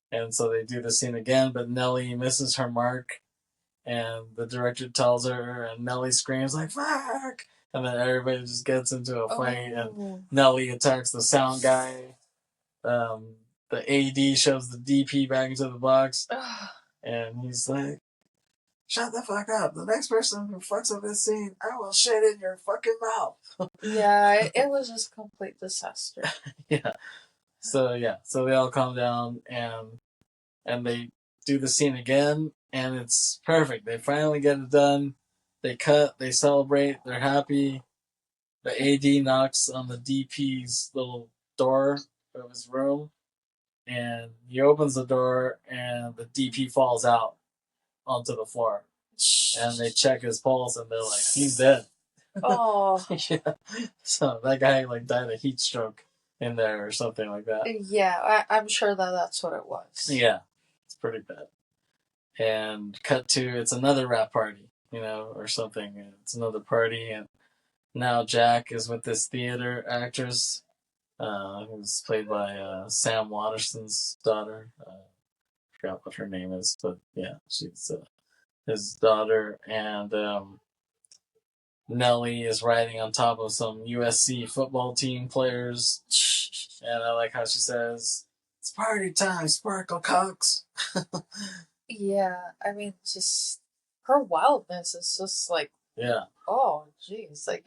And so they do the scene again, but Nellie misses her mark. And the director tells her, and Nellie screams like "fuck!" And then everybody just gets into a fight, and Nellie attacks the sound guy. The AD shoves the DP back into the box, and he's like, "Shut the fuck up! The next person who fucks up this scene, I will shit in your fucking mouth." Yeah, it was just a complete disaster. Yeah. So they all calm down, and they do the scene again, and it's perfect. They finally get it done. They cut, they celebrate, they're happy. The AD knocks on the DP's little door of his room, and he opens the door, and the DP falls out onto the floor. And they check his pulse, and they're like, he's dead. Oh. Yeah. So that guy like died of heat stroke in there or something like that. Yeah, I'm sure that's what it was. Yeah. It's pretty bad. And cut to, it's another rap party, you know, or something. It's another party, and now Jack is with this theater actress, who's played by Sam Waterston's daughter. I forgot what her name is, but yeah, she's his daughter. And Nellie is riding on top of some USC football team players. And I like how she says, "It's party time, Sparkle Cocks." Yeah, I mean, just her wildness is just like, yeah. Oh, jeez, like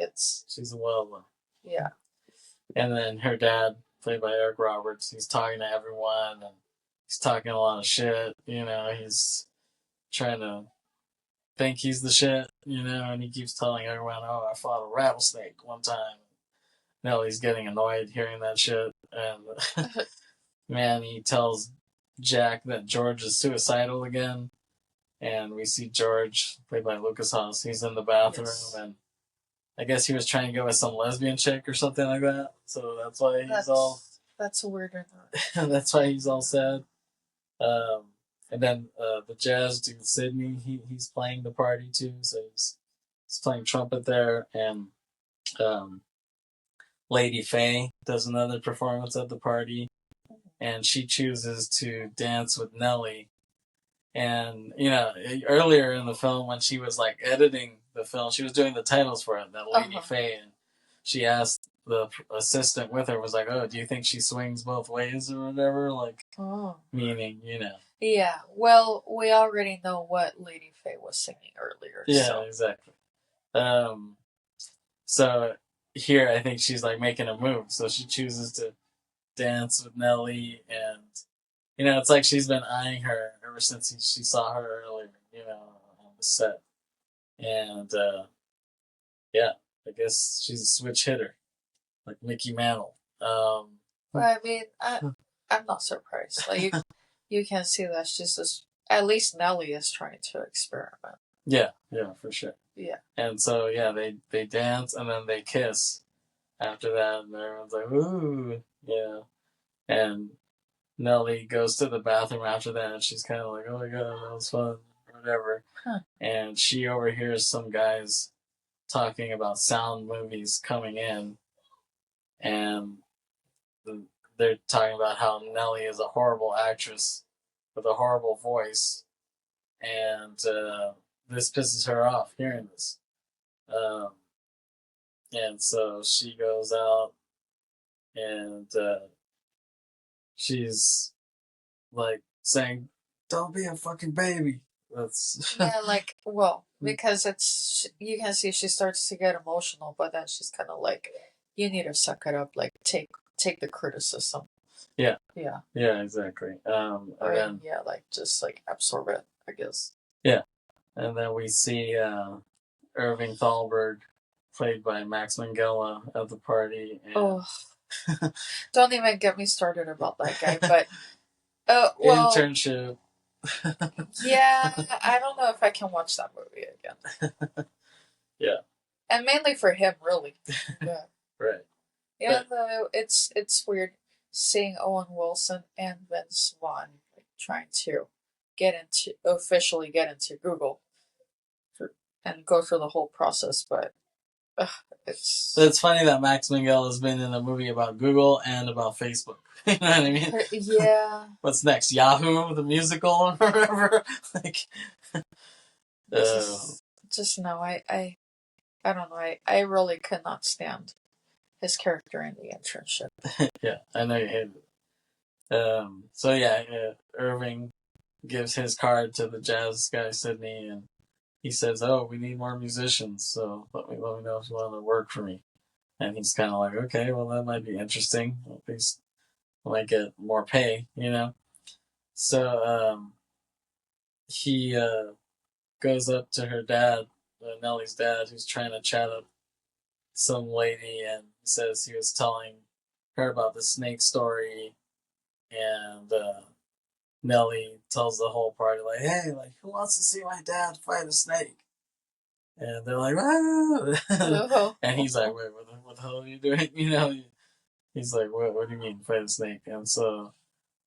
she's a wild one. Yeah. And then her dad, played by Eric Roberts, he's talking to everyone, and he's talking a lot of shit. You know, he's trying to think he's the shit. You know, and he keeps telling everyone, "Oh, I fought a rattlesnake one time." Nellie's getting annoyed hearing that shit, and man, he tells Jack that George is suicidal again, and we see George, played by Lucas Haas. He's in the bathroom, and I guess he was trying to go with some lesbian chick or something like that. So that's why that's a weird one. That's why he's all sad. And then the jazz dude Sydney, he's playing the party too, so he's playing trumpet there, and Lady Faye does another performance at the party, and she chooses to dance with Nellie. And, you know, earlier in the film, when she was, like, editing the film, she was doing the titles for it, that Lady Faye, and she asked the assistant with her, was like, "Oh, do you think she swings both ways or whatever?" Like, meaning, you know. Yeah, well, we already know what Lady Faye was singing earlier. Yeah, so. Exactly. So here, I think she's, like, making a move, so she chooses to dance with Nellie, and you know, it's like she's been eyeing her ever since she saw her earlier, you know, on the set. And, yeah, I guess she's a switch hitter, like Mickey Mantle. Well, I mean, I'm not surprised. Like, you can see that she's just, at least Nellie is trying to experiment. Yeah, for sure. Yeah. And so, yeah, they dance and then they kiss after that, and everyone's like, ooh, yeah. And Nellie goes to the bathroom after that, and she's kind of like, oh my god, that was fun, whatever. Huh. And she overhears some guys talking about sound movies coming in, and they're talking about how Nellie is a horrible actress with a horrible voice, and this pisses her off hearing this. And so she goes out, and she's like saying, "Don't be a fucking baby." That's Yeah, like, well, because it's, you can see she starts to get emotional, but then she's kind of like, you need to suck it up, like, take the criticism. Yeah. Yeah. Yeah, exactly. And then, yeah, like, just like absorb it, I guess. Yeah. And then we see Irving Thalberg, played by Max Minghella, at the party. And Oh, don't even get me started about that guy. But well, internship. Yeah, I don't know if I can watch that movie again. Yeah, and mainly for him, really. Yeah, right. Yeah, though it's weird seeing Owen Wilson and Vince Vaughn like, trying to officially get into Google and go through the whole process, but it's funny that Max Minghella has been in a movie about Google and about Facebook. You know what I mean? Yeah. What's next? Yahoo, the musical, or whatever. Like, just no. I don't know. I really could not stand his character in The Internship. Yeah, I know you hate it. So yeah, Irving gives his card to the jazz guy Sydney, and he says, "Oh, we need more musicians, so let me know if you want to work for me." And he's kind of like, "Okay, well that might be interesting. At least I might get more pay, you know." So he goes up to her dad, Nellie's dad, who's trying to chat up some lady, and says he was telling her about the snake story, and Nellie tells the whole party, like, "Hey, like, who wants to see my dad fight a snake?" And they're like, "Ah!" And he's like, "Wait, what the hell are you doing?" You know, he's like, "What do you mean fight a snake?" And so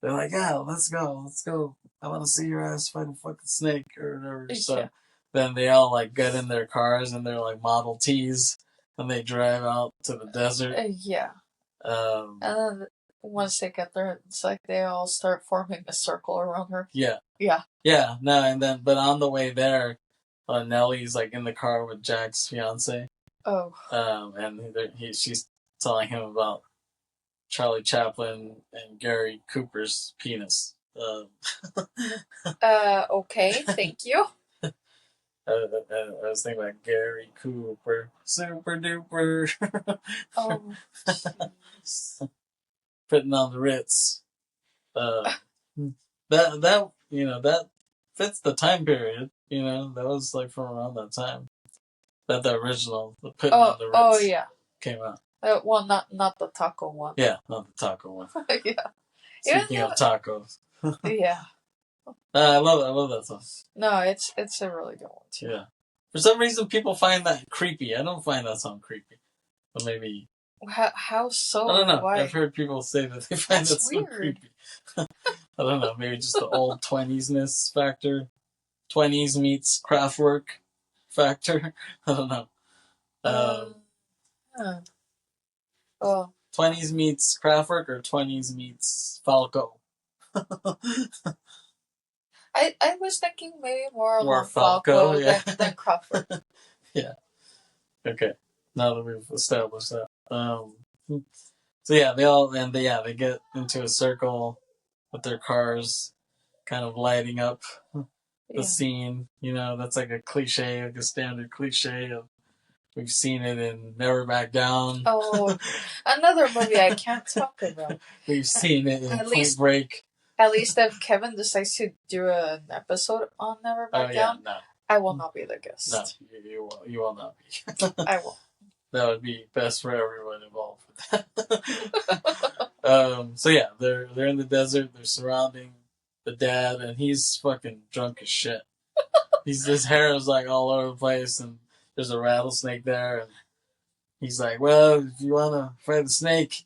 they're like, "Yeah, let's go. I want to see your ass fight a fucking snake or whatever." So then they all like get in their cars and they're like Model Ts, and they drive out to the desert. Yeah. And then once they get there, it's like they all start forming a circle around her. Yeah. Yeah. Yeah. No, and then but on the way there, Nellie's like in the car with Jack's fiance. Oh. And she's telling him about Charlie Chaplin and Gary Cooper's penis. Okay, thank you. I was thinking about Gary Cooper, super duper. Oh, jeez. Putting on the Ritz. That you know that fits the time period. You know that was like from around that time that the original Putting on the Ritz. Oh yeah. Came out. Well, not the taco one. Yeah, not the taco one. Yeah. Speaking of tacos. Yeah. I love that song. No, it's a really good one too. Yeah. For some reason, people find that creepy. I don't find that song creepy. But maybe. How so? I don't know. Why? I've heard people say that they find that song creepy. I don't know. Maybe just the old 20s-ness factor. 20s meets Kraftwerk factor. I don't know. Oh. 20s meets Kraftwerk or 20s meets Falco? I was thinking maybe more Falco than Kraftwerk. Yeah. Okay. Now that we've established that. So yeah, they get into a circle with their cars, kind of lighting up the scene. You know, that's like a cliche, like a standard cliche of. We've seen it in Never Back Down. Oh, another movie I can't talk about. We've seen it in Point Break. At least if Kevin decides to do an episode on Never Back Down, no. I will not be the guest. No, you will not be. I will. That would be best for everyone involved with that. So yeah, they're in the desert. They're surrounding the dad, and he's fucking drunk as shit. His hair is like all over the place, and there's a rattlesnake there, and he's like, "Well, if you wanna fight the snake,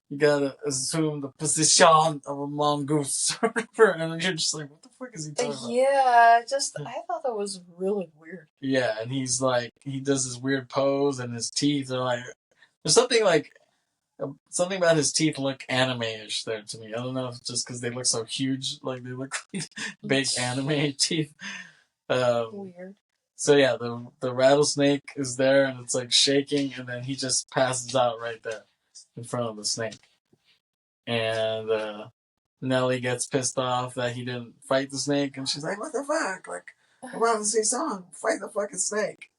you gotta assume the position of a mongoose," or whatever. And you're just like, "What the fuck is he talking about?" Yeah, I thought that was really weird. Yeah, and he's like, he does this weird pose, and his teeth are like, there's something about his teeth look anime-ish there to me. I don't know if it's just because they look so huge, like they look like big anime teeth. Weird. So yeah, the rattlesnake is there, and it's like shaking, and then he just passes out right there in front of the snake. And Nellie gets pissed off that he didn't fight the snake, and she's like, "What the fuck? Like, I want to see song, fight the fucking snake."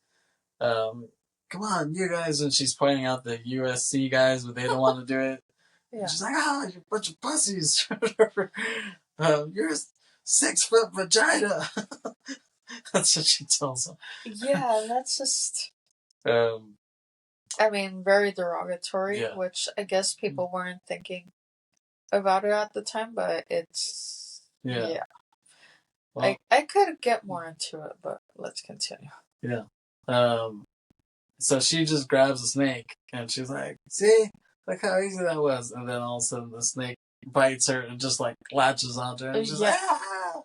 Come on, you guys, and she's pointing out the USC guys, but they don't want to do it. Yeah. And she's like, "Oh, you're a bunch of pussies." You're a 6-foot vagina. That's what she tells him. Yeah, that's just. I mean, very derogatory, yeah. Which I guess people weren't thinking about it at the time, but it's. Yeah. Well, I could get more into it, but let's continue. Yeah. So she just grabs the snake, and she's like, "See? Look how easy that was." And then all of a sudden the snake bites her and just like latches onto her, and she's like, "Ah!"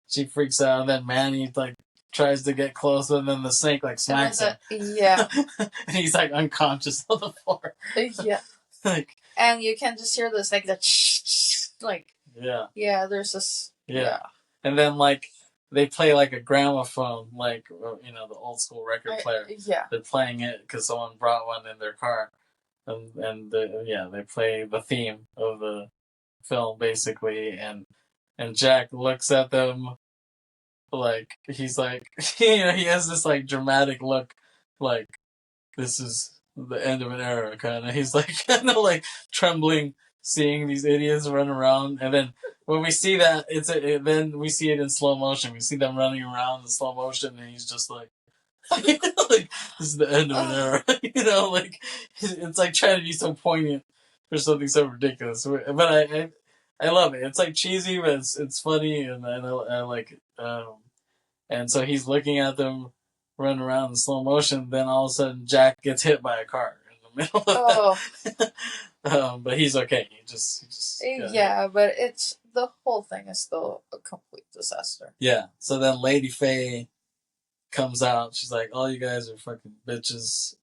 She freaks out, and then Manny like tries to get close, and then the snake like smacks him. Yeah. And he's like unconscious on the floor. Yeah. Like, and you can just hear the snake that like. Yeah. Yeah, there's this. Yeah. And then like they play like a gramophone, like, you know, the old school record player. Yeah. They're playing it because someone brought one in their car. And they play the theme of the film, basically. And Jack looks at them like, he's like, you know, he has this like dramatic look, like, this is the end of an era, kind of. He's like, kind of like trembling, seeing these idiots run around. And then when we see that, then we see it in slow motion. We see them running around in slow motion, and he's just like, like, this is the end of an era. You know, like, it's like trying to be so poignant for something so ridiculous. But I love it. It's like cheesy, but it's funny, and I like it. And so he's looking at them run around in slow motion. Then all of a sudden, Jack gets hit by a car in the middle of that. But he's okay. He just yeah, but it's the whole thing is still a complete disaster. Yeah. So then Lady Faye comes out. She's like, "All you guys are fucking bitches."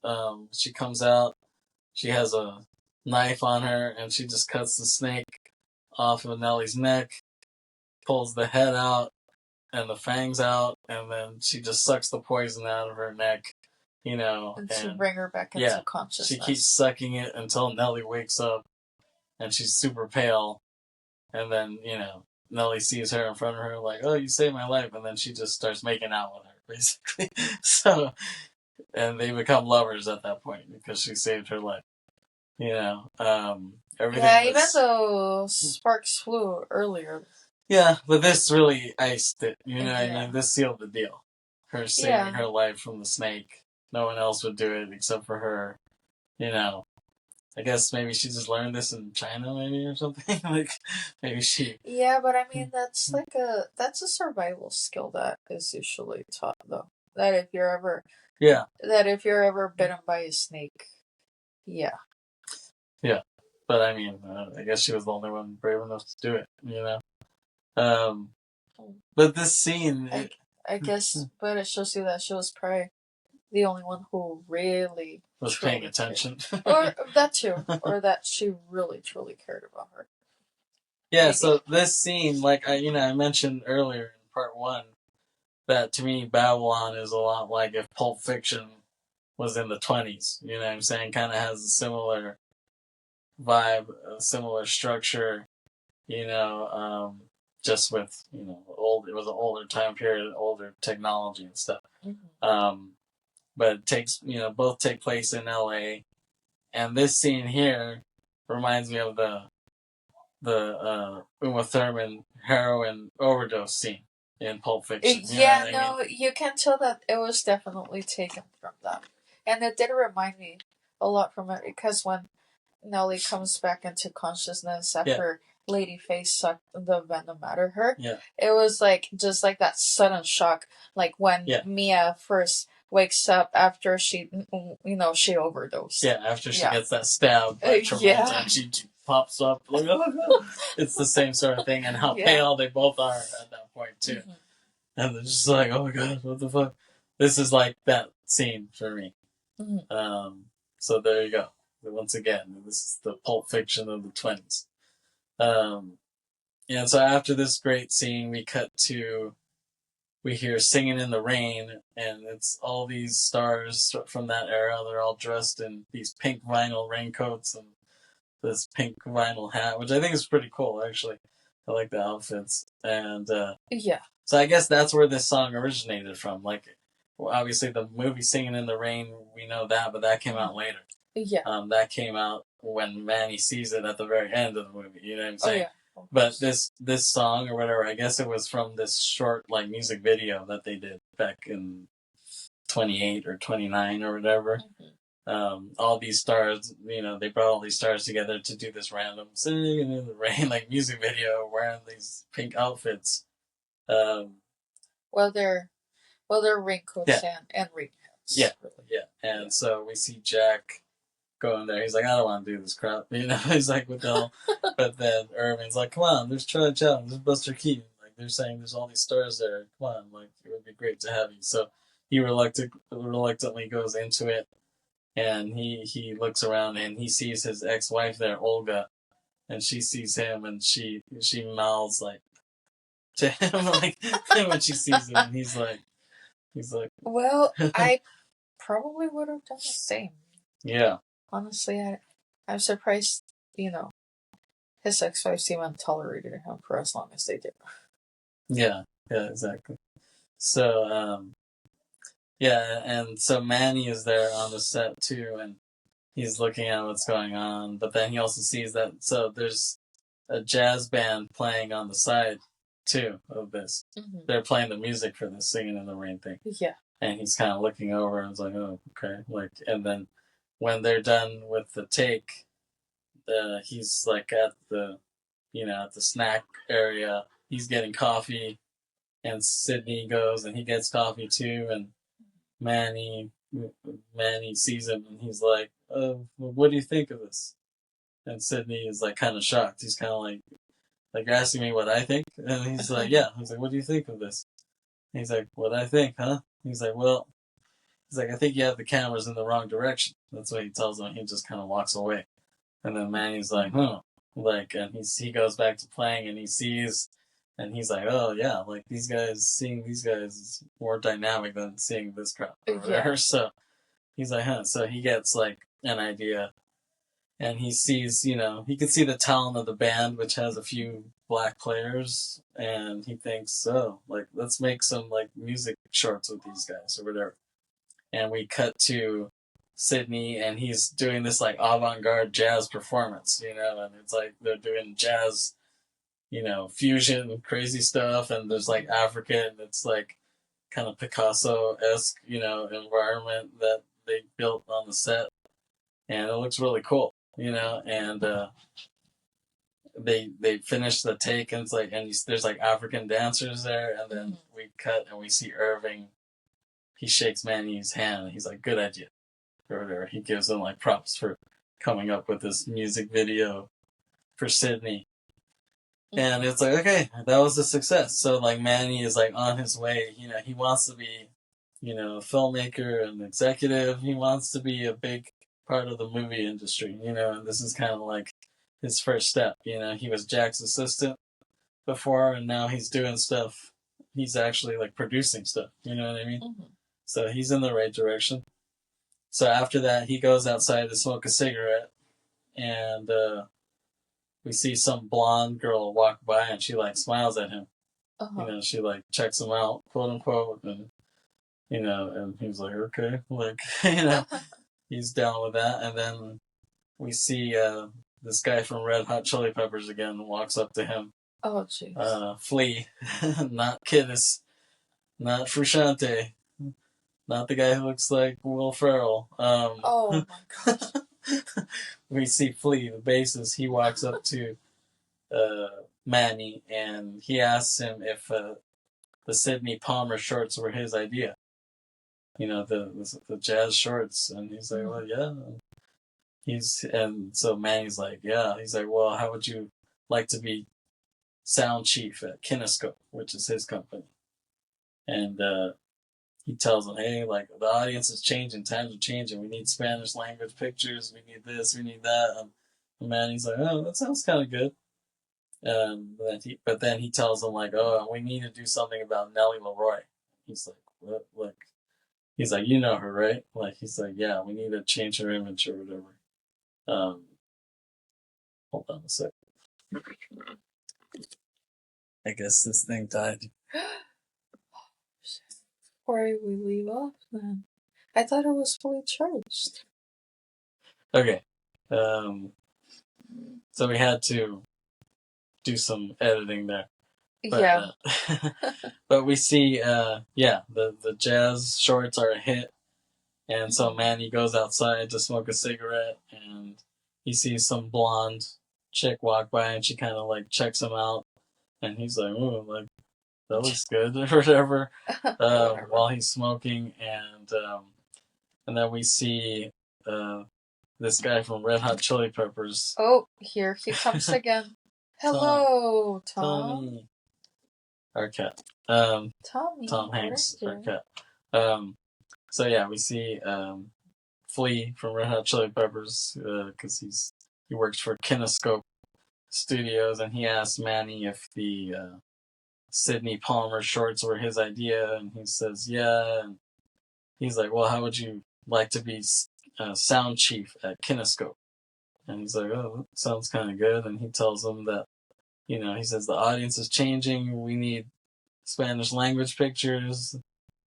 She comes out. She has a knife on her, and she just cuts the snake off of Nellie's neck, pulls the head out and the fangs out, and then she just sucks the poison out of her neck, you know. And to bring her back into consciousness. She keeps sucking it until Nellie wakes up, and she's super pale. And then, you know, Nellie sees her in front of her like, "Oh, you saved my life," and then she just starts making out with her, basically. So, and they become lovers at that point because she saved her life. You know, everything. Yeah, even though sparks flew earlier. Yeah, but this really iced it. You know what I mean? This sealed the deal. Her saving her life from the snake. No one else would do it except for her. You know, I guess maybe she just learned this in China, maybe, or something. Like, maybe she. Yeah, but I mean, that's a survival skill that is usually taught, though. That if you're ever bitten by a snake, yeah. Yeah, but I mean, I guess she was the only one brave enough to do it. You know. But this scene, I guess, but it shows you that she was probably the only one who really was paying attention, or that too, or that she really truly cared about her. Yeah. Maybe. So this scene, like I mentioned earlier in part 1, that to me Babylon is a lot like if Pulp Fiction was in the 20s. You know what I'm saying? Kind of has a similar vibe, a similar structure. You know. Just with, you know, it was an older time period, older technology and stuff. Mm-hmm. But it takes, you know, both take place in LA. And this scene here reminds me of the Uma Thurman heroin overdose scene in Pulp Fiction. You can tell that it was definitely taken from that. And it did remind me a lot from it because when Nellie comes back into consciousness after Ladyface sucked the venom out of her. Yeah. It was like just like that sudden shock, like when Mia first wakes up after she overdosed. Yeah, after she gets that stab by Travolta and she pops up like, oh god. It's the same sort of thing, and how pale they both are at that point too. Mm-hmm. And they're just like, oh my god, what the fuck? This is like that scene for me. Mm-hmm. So there you go. Once again, this is the Pulp Fiction of the 20s. And so after this great scene, we hear Singing in the Rain, and it's all these stars from that era. They're all dressed in these pink vinyl raincoats and this pink vinyl hat, which I think is pretty cool, actually. I like the outfits. And so I guess that's where this song originated from. Like, well, obviously the movie Singing in the Rain, we know that, but that came out later. Yeah. That came out when Manny sees it at the very end of the movie. You know what I'm saying? Oh, yeah. But this song or whatever, I guess it was from this short like music video that they did back in 28 or 29 or whatever. Mm-hmm. All these stars, they brought all these stars together to do this random Singing in the Rain like music video wearing these pink outfits. They're raincoats and rain hats. Yeah, yeah. And so we see Jack going there. He's like, I don't want to do this crap. He's like, what the hell? But then Irving's like, come on, there's Charlie Chaplin, there's Buster Keaton. Like, they're saying there's all these stars there. Come on, like, it would be great to have you. So he reluctantly goes into it, and he looks around and he sees his ex-wife there, Olga, and she sees him and she mouths like to him like when she sees him, and he's like, well, I probably would have done the same. Yeah. Honestly, I'm surprised, his ex-wives even tolerated him for as long as they did. Yeah, exactly. So, and so Manny is there on the set too, and he's looking at what's going on, but then he also sees that, so there's a jazz band playing on the side too of this. Mm-hmm. They're playing the music for this Singing in the Rain thing. Yeah. And he's kind of looking over and is like, oh, okay. Like, and then when they're done with the take, he's like at the snack area. He's getting coffee, and Sydney goes and he gets coffee too. And Manny sees him and he's like, "Oh, well, what do you think of this?" And Sydney is like kind of shocked. He's kind of like you're asking me what I think, and he's like, "Yeah." He's like, "What do you think of this?" And he's like, "What I think, huh?" He's like, "Well." He's like, I think you have the cameras in the wrong direction. That's what he tells him. He just kind of walks away. And then Manny's like, Like, and he goes back to playing and he sees, and he's like, oh, yeah, like seeing these guys is more dynamic than seeing this crowd. Yeah. So he's like, huh. So he gets like an idea. And he sees, he can see the talent of the band, which has a few black players. And he thinks, oh, like, let's make some like music shorts with these guys or whatever. And we cut to Sydney, and he's doing this like avant-garde jazz performance, and it's like they're doing jazz, fusion, crazy stuff, and there's like African, it's like kind of Picasso-esque, environment that they built on the set, and it looks really cool, and they finish the take, and it's like, and there's like African dancers there, and then we cut and we see Irving. He shakes Manny's hand, and he's like, good idea. Or whatever. He gives him, like, props for coming up with this music video for Sydney. And it's like, okay, that was a success. So, like, Manny is, like, on his way. He wants to be, a filmmaker and executive. He wants to be a big part of the movie industry, and this is kind of, like, his first step. He was Jack's assistant before, and now he's doing stuff. He's actually, like, producing stuff. You know what I mean? Mm-hmm. So he's in the right direction. So after that, he goes outside to smoke a cigarette, and we see some blonde girl walk by, and she like smiles at him. Uh-huh. She like checks him out, quote unquote, and and he's like, okay, like he's down with that. And then we see this guy from Red Hot Chili Peppers again walks up to him. Oh, jeez. Flea, not Kiddes, not Frusciante. Not the guy who looks like Will Ferrell. Oh my gosh. We see Flea, the bassist. He walks up to Manny, and he asks him if the Sydney Palmer shorts were his idea. The jazz shorts, and he's like, well, yeah. And so Manny's like, yeah. He's like, well, how would you like to be sound chief at Kinescope, which is his company? And he tells him, hey, like, the audience is changing, times are changing. We need Spanish language pictures. We need this. We need that. And Manny's like, oh, that sounds kind of good. But then he tells him, like, oh, we need to do something about Nellie Leroy. He's like, what? Like, he's like, you know her, right? Like, he's like, yeah, we need to change her image or whatever. Hold on a second. I guess this thing died. Before we leave off, then I thought it was fully charged. Okay. So we had to do some editing there. But, yeah. But we see, the jazz shorts are a hit. And so Manny goes outside to smoke a cigarette, and he sees some blonde chick walk by, and she kind of like checks him out. And he's like, ooh, like, that looks good, or whatever, while he's smoking. And then we see this guy from Red Hot Chili Peppers. Oh, here he comes again. Hello, Tom. Tommy. Our cat. Tommy. Tom Hanks, our cat. So yeah, we see Flea from Red Hot Chili Peppers, because he works for Kinescope Studios, and he asks Manny if the Sydney Palmer shorts were his idea, and he says yeah, and he's like, well, how would you like to be sound chief at Kinescope? And he's like, oh, that sounds kind of good. And he tells him that, he says the audience is changing, we need Spanish language pictures,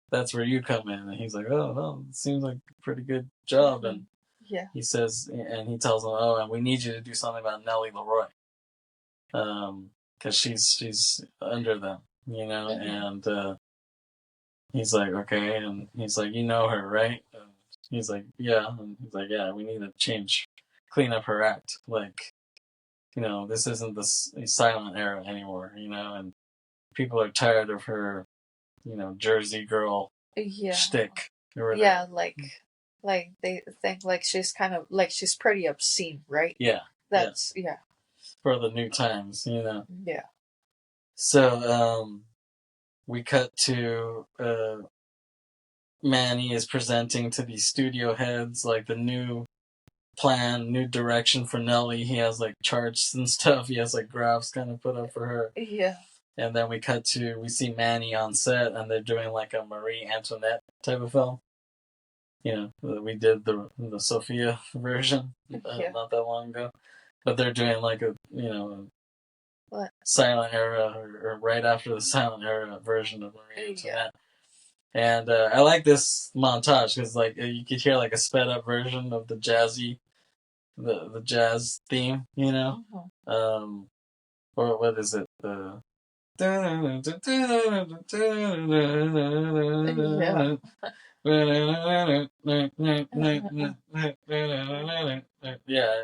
that's where you come in. And he's like, oh, well, it seems like a pretty good job. And he says, and he tells him, oh, and we need you to do something about Nellie Leroy. Because she's under them, and he's like, okay, and he's like, you know her, right? And he's like, yeah, and he's like, yeah, we need to clean up her act, like, this isn't the silent era anymore, and people are tired of her, Jersey girl shtick. Yeah, like they think like she's kind of like she's pretty obscene, right? Yeah, that's for the new times, Yeah. So we cut to Manny is presenting to these studio heads like the new plan, new direction for Nellie. He has like charts and stuff. He has like graphs kind of put up for her. Yeah. And then we see Manny on set, and they're doing like a Marie Antoinette type of film. We did the Sophia version not that long ago, but they're doing like a what? Silent era or right after the silent era version of Marie Antoinette. And I like this montage because like you could hear like a sped up version of the jazzy, the jazz theme, or what is it? Yeah,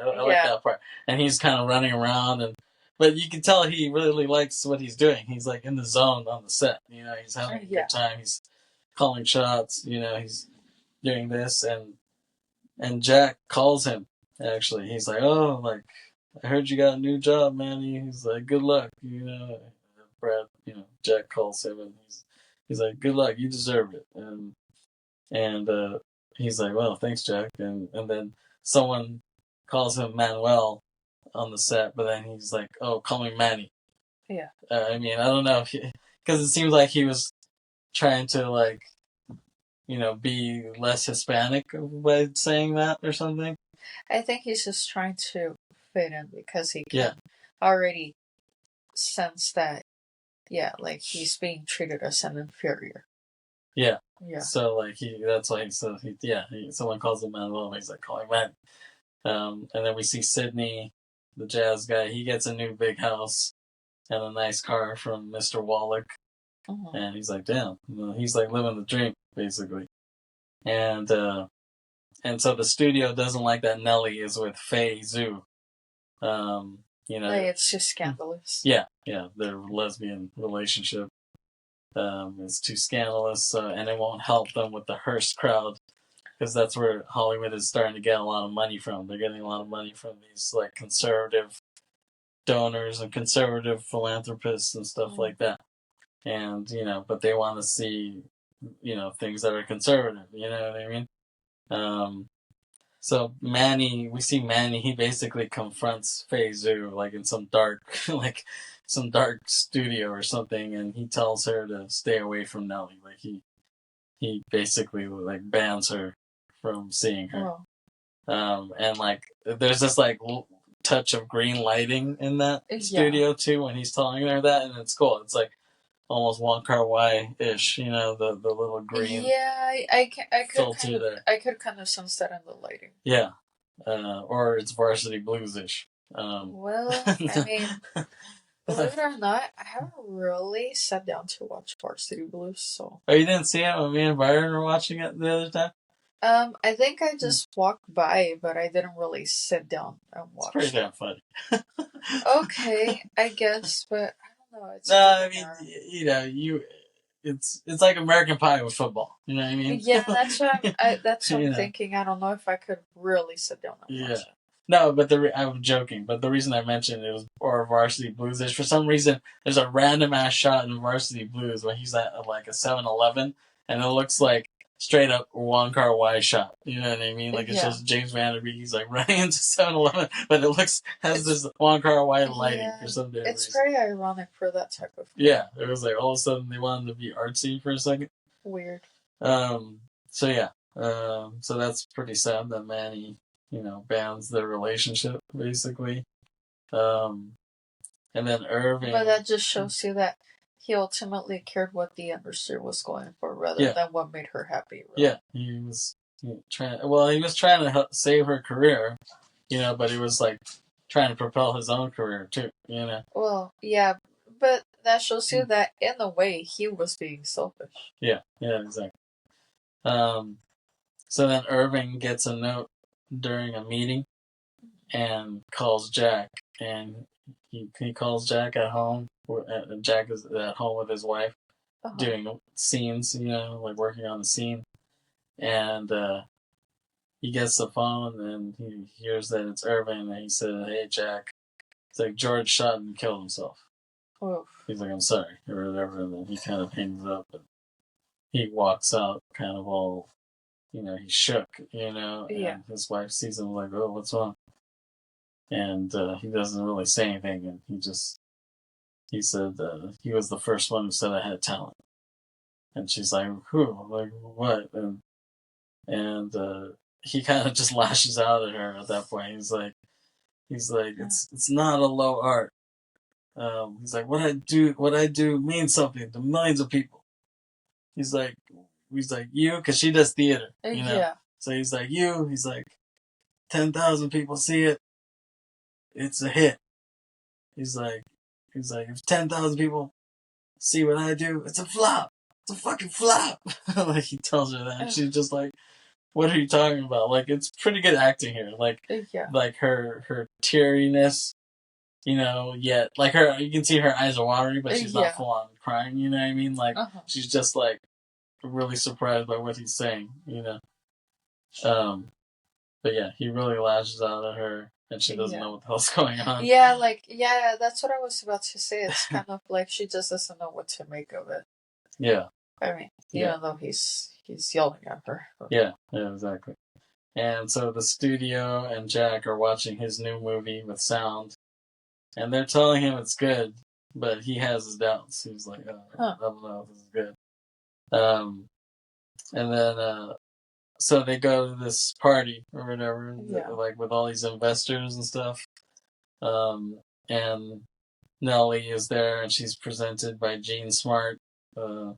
I like that part. And he's kind of running around, but you can tell he really likes what he's doing. He's like in the zone on the set. He's having a good time. He's calling shots. He's doing this, and Jack calls him. Actually, he's like, "Oh, like I heard you got a new job, man." He's like, "Good luck." Brad, Jack calls him, and he's like, "Good luck, you deserve it." And he's like, "Well, thanks, Jack." And then someone calls him Manuel on the set, but then he's like, "Oh, call me Manny." Yeah. I don't know because it seems like he was trying to like, be less Hispanic by saying that or something. I think he's just trying to fit in because he can already sense that. Yeah, like he's being treated as an inferior. Yeah. Yeah. So like that's why someone calls him Manuel, and he's like, calling man. And then we see Sydney, the jazz guy. He gets a new big house and a nice car from Mr. Wallach, and he's like, damn, he's like living the dream basically. And so the studio doesn't like that Nellie is with Faye Zhu. Like, it's just scandalous. Yeah, their lesbian relationship is too scandalous, and it won't help them with the Hearst crowd, because that's where Hollywood is starting to get a lot of money from. They're getting a lot of money from these like conservative donors and conservative philanthropists and stuff like that. And but they want to see things that are conservative. You know what I mean? So Manny, we see Manny. He basically confronts Fei Zhu like in some dark, like some dark studio or something, and he tells her to stay away from Nelly. Like he basically like bans her from seeing her. And like there's this like touch of green lighting in that studio too when he's telling her that, and it's cool. It's like almost Wong Kar-wai-ish, the little green I could filter there. I could kind of sense that in the lighting. Yeah, or it's Varsity Blues-ish. Well, I mean, believe it or not, I haven't really sat down to watch Varsity Blues, so. Oh, you didn't see it when me and Byron were watching it the other time? I think I just walked by, but I didn't really sit down and watch. It's pretty damn funny. Okay, I guess, but I don't know. It's it's like American Pie with football. You know what I mean? Yeah, that's what I'm thinking. I don't know if I could really sit down and watch it. No, but I'm joking. But the reason I mentioned it was or Varsity Blues is for some reason there's a random ass shot in Varsity Blues when he's at like a 7-Eleven, and it looks like straight up Wong Kar-wai shot. You know what I mean? Like it's just James Van Der Beek. He's like running into 7-Eleven, but it has this Wong Kar-wai lighting for some damn reason. It's very ironic for that type of. Yeah, it was like all of a sudden they wanted to be artsy for a second. Weird. So yeah. So that's pretty sad that Manny, bans their relationship basically. And then Irving. But that just shows you that he ultimately cared what the industry was going for rather than what made her happy. Really. Yeah, he was trying to help save her career, but he was like trying to propel his own career too, Well, yeah, but that shows you that in a way he was being selfish. Yeah, exactly. So then Irving gets a note during a meeting and calls Jack, and he calls Jack at home. Jack is at home with his wife, doing scenes, like working on the scene, and he gets the phone and he hears that it's Irving, and he said, "Hey, Jack," it's like George shot and killed himself. Oof. He's like, "I'm sorry," or whatever, and then he kind of hangs up, and he walks out, kind of all, he's shook, and his wife sees him like, "Oh, what's wrong?" And he doesn't really say anything, and he said he was the first one who said I had talent. And she's like, who? Like, what? And he kind of just lashes out at her at that point. He's like, it's not a low art. He's like, what I do means something to millions of people. He's like, you, because she does theater, Yeah. So he's like, 10,000 people see it, it's a hit. He's like, if 10,000 people see what I do, it's a flop. It's a fucking flop. Like he tells her that, and she's just like, "What are you talking about?" Like it's pretty good acting here. Like her teariness, Yet like you can see her eyes are watery, but she's not full on crying. You know what I mean? Like she's just like really surprised by what he's saying. But yeah, he really lashes out at her. And she doesn't know what the hell's going on. Yeah, that's what I was about to say. It's kind of like she just doesn't know what to make of it. Yeah. I mean, even though he's yelling at her. Yeah, exactly. And so the studio and Jack are watching his new movie with sound, and they're telling him it's good, but he has his doubts. He's like, I don't know if this is good. And then so they go to this party or whatever, like with all these investors and stuff. And Nellie is there, and she's presented by Jean Smart, the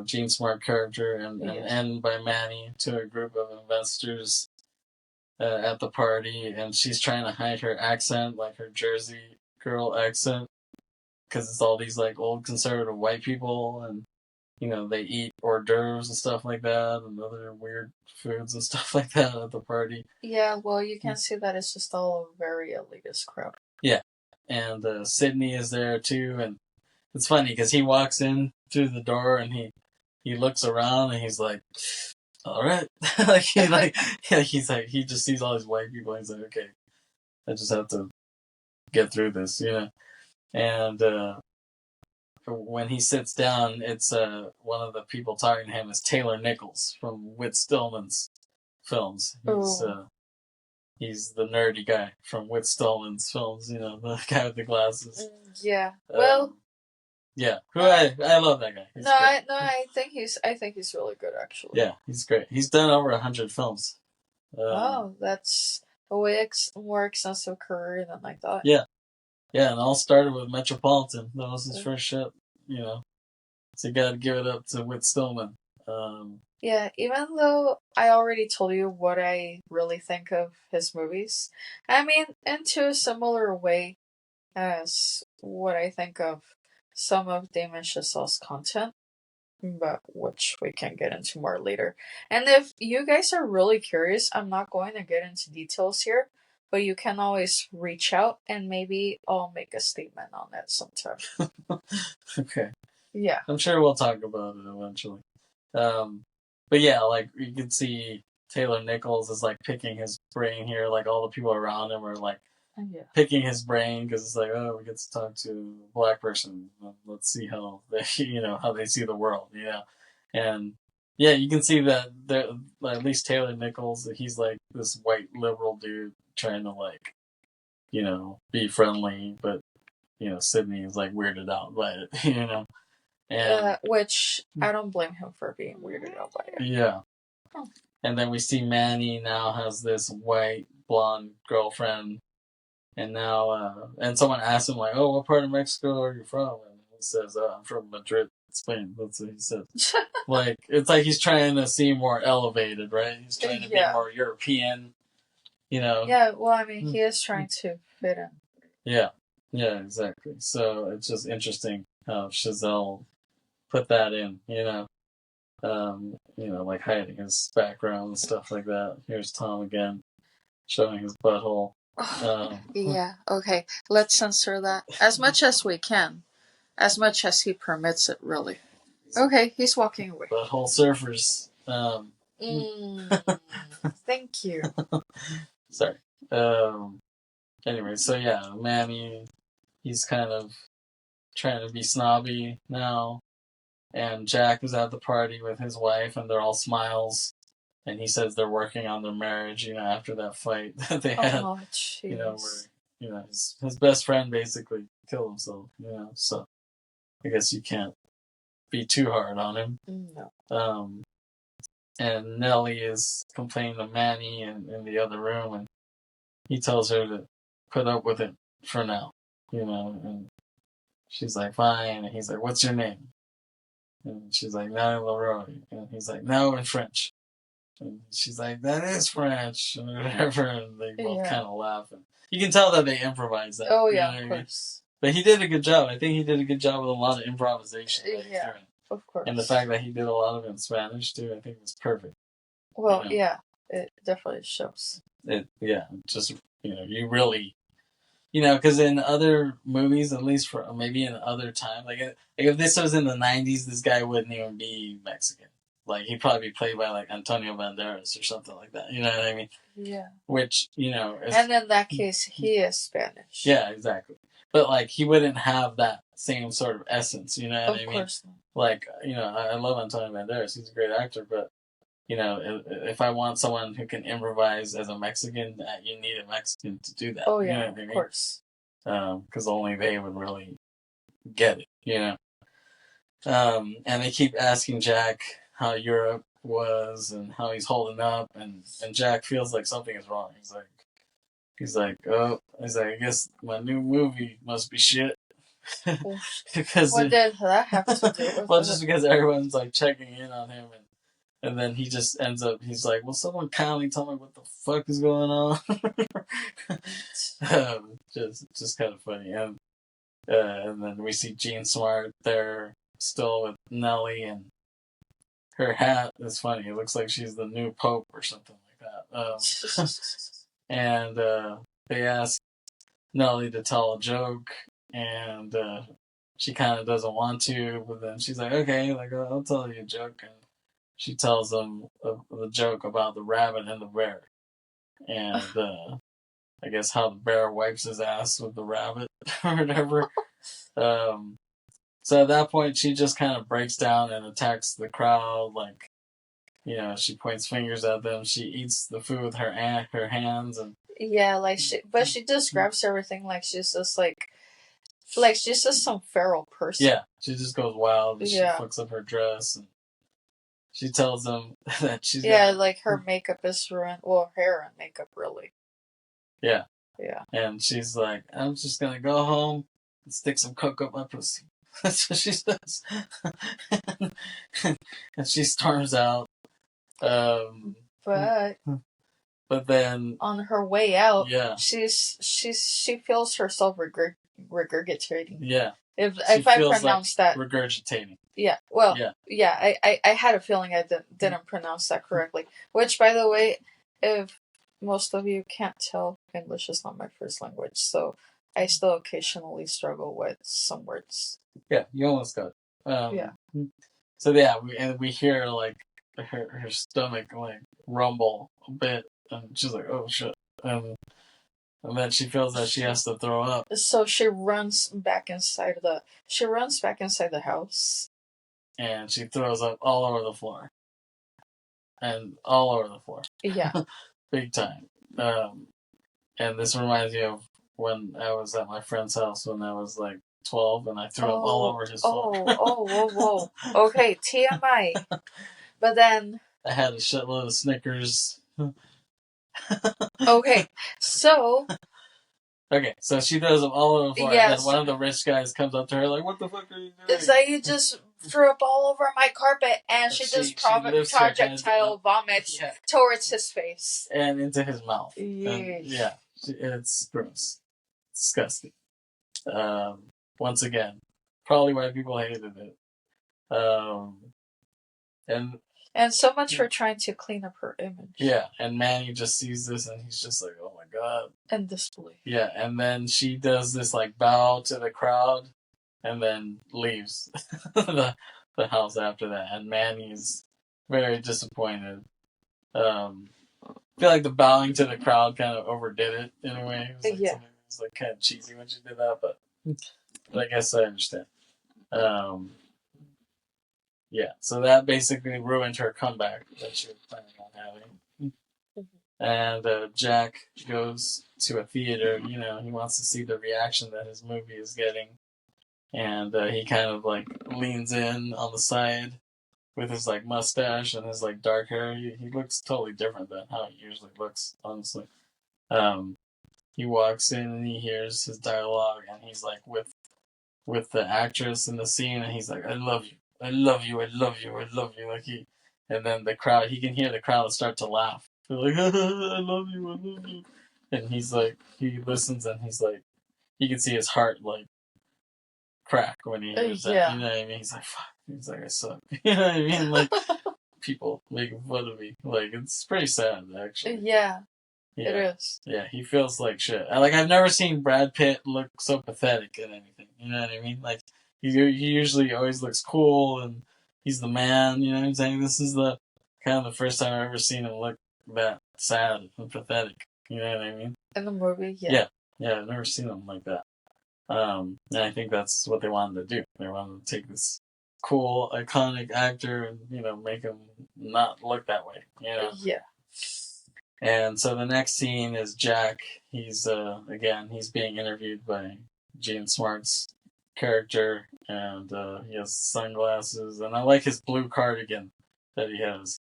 Jean Smart character, and by Manny to a group of investors at the party. And she's trying to hide her accent, like her Jersey girl accent, because it's all these like old conservative white people, and they eat hors d'oeuvres and stuff like that, and other weird foods and stuff like that at the party. Yeah, well, you can see that it's just all a very elitist crowd. Yeah, and Sydney is there too, and it's funny because he walks in through the door and he looks around and he's like, "All right," he's like he just sees all these white people and he's like, "Okay, I just have to get through this," And when he sits down, it's one of the people talking to him is Taylor Nichols from Whit Stillman's films. He's the nerdy guy from Whit Stillman's films, the guy with the glasses. Yeah. Well. Yeah, I love that guy. I think he's really good actually. Yeah, he's great. He's done over 100 films. That's a way more extensive career than I thought. Yeah, and it all started with Metropolitan. That was his first shit. So you got to give it up to Whit Stillman. Yeah, even though I already told you what I really think of his movies, I mean, into a similar way as what I think of some of Damian Chazelle's content, but which we can get into more later. And if you guys are really curious, I'm not going to get into details here, but you can always reach out and maybe I'll make a statement on it sometime. Okay. Yeah. I'm sure we'll talk about it eventually. But yeah, like you can see Taylor Nichols is like picking his brain here. Like all the people around him are like picking his brain because it's like, oh, we get to talk to a black person. Let's see how they, how they see the world, And yeah, you can see that at least Taylor Nichols, he's like this white liberal dude trying to like, be friendly, but Sydney is like weirded out by it, And which I don't blame him for being weirded out by it. Yeah. And then we see Manny now has this white blonde girlfriend, and now and someone asks him like, "Oh, what part of Mexico are you from?" And he says, "I'm from Madrid, Spain." That's what he says. Like it's like he's trying to seem more elevated, right? He's trying to be more European, Yeah, well, I mean, he is trying to fit in. Yeah, exactly. So it's just interesting how Chazelle put that in, like hiding his background and stuff like that. Here's Tom again, showing his butthole. Yeah, okay. Let's censor that as much as we can. As much as he permits it, really. Okay, he's walking away. Butthole surfers. Thank you. Sorry. Anyway, so yeah, Manny, he's kind of trying to be snobby now. And Jack is at the party with his wife, and they're all smiles. And he says they're working on their marriage, after that fight that they had. Oh, where, his best friend basically killed himself, So I guess you can't be too hard on him. No. And Nellie is complaining to Manny in the other room, and he tells her to put up with it for now, and she's like, fine. And he's like, what's your name? And she's like, Nellie Leroy. And he's like, no, in French. And she's like, that is French, or whatever. And they both kind of laugh. And you can tell that they improvise that. Oh, yeah, of course. But he did a good job. I think he did a good job with a lot of improvisation. Yeah, of course. And the fact that he did a lot of it in Spanish, too, I think was perfect. Well, yeah, it definitely shows. Just, you really... because in other movies, at least for maybe in other time, like if this was in the 90s, this guy wouldn't even be Mexican. Like he'd probably be played by like Antonio Banderas or something like that. You know what I mean? Yeah. Which and in that case, he is Spanish. Yeah, exactly. But like he wouldn't have that same sort of essence. You know what I mean? Of course not. Like I love Antonio Banderas. He's a great actor, but if I want someone who can improvise as a Mexican, you need a Mexican to do that. Oh, yeah, of course. Because only they would really get it, And they keep asking Jack how Europe was and how he's holding up, and Jack feels like something is wrong. He's like, I guess my new movie must be shit. Because what did that have to do with it? Well, just because everyone's like checking in on him and then he just ends up, he's like, will someone kindly tell me what the fuck is going on? Just kind of funny. And then we see Jean Smart there still with Nellie, and her hat is funny. It looks like she's the new Pope or something like that. And they ask Nellie to tell a joke, and she kind of doesn't want to, but then she's like, okay, like I'll tell you a joke, and she tells them the joke about the rabbit and the bear, and I guess how the bear wipes his ass with the rabbit or whatever. So at that point, she just kind of breaks down and attacks the crowd. Like, she points fingers at them. She eats the food with her hands, and yeah, like she just grabs everything like she's just like she's just some feral person. Yeah, she just goes wild. She fucks up her dress, and she tells them that she's like her makeup is ruined. Well, hair and makeup, really. Yeah. Yeah. And she's like, I'm just gonna go home and stick some coke up my pussy. That's what she says. And she storms out. But then on her way out, yeah, she feels herself regurgitating. Yeah. If I pronounce that regurgitating. Yeah. Well. Yeah. I had a feeling I didn't pronounce that correctly. Which, by the way, if most of you can't tell, English is not my first language, so I still occasionally struggle with some words. Yeah, you almost got it. Yeah. So yeah, we hear like her stomach like rumble a bit, and she's like, "Oh shit!" And then she feels that she has to throw up. So she runs back inside the house, and she throws up all over the floor, and all over the floor. Yeah, big time. And this reminds me of when I was at my friend's house when I was like 12, and I threw up all over his floor. Whoa. Okay, TMI. But then I had a shitload of Snickers. Okay, so she throws them all over the floor, and then one of the rich guys comes up to her like, "What the fuck are you doing?" It's like you just threw up all over my carpet, and she just projectile vomits towards his face and into his mouth. Yeah, it's gross, disgusting. Once again, probably why people hated it. And so much for trying to clean up her image. Yeah, and Manny just sees this and he's just like, "Oh my god!" And disbelief. Yeah, and then she does this like bow to the crowd, and then leaves the house after that. And Manny's very disappointed. I feel like the bowing to the crowd kind of overdid it in a way. It was like kind of cheesy when she did that, but I guess I understand. Yeah, so that basically ruined her comeback that she was planning on having. And Jack goes to a theater. He wants to see the reaction that his movie is getting, and he kind of like leans in on the side with his like mustache and his like dark hair. He looks totally different than how he usually looks, honestly. He walks in and he hears his dialogue, and he's like with the actress in the scene, and he's like, "I love you. I love you, I love you, I love you." And then the crowd, he can hear the crowd start to laugh. They're like, "I love you, I love you." And he's like, he listens, and he's like, you can see his heart like crack when he hears that. You know what I mean? He's like, fuck. He's like, I suck. You know what I mean? Like, people making fun of me. Like, it's pretty sad, actually. Yeah. It is. Yeah, he feels like shit. I've never seen Brad Pitt look so pathetic in anything. You know what I mean? Like, he usually always looks cool, and he's the man. You know what I'm saying? This is the kind of the first time I've ever seen him look that sad and pathetic. You know what I mean? In the movie, yeah. Yeah, I've never seen him like that. And I think that's what they wanted to do. They wanted to take this cool, iconic actor and, make him not look that way. Yeah. And so the next scene is Jack. He's he's being interviewed by Gene Smart's character, and he has sunglasses, and I like his blue cardigan that he has.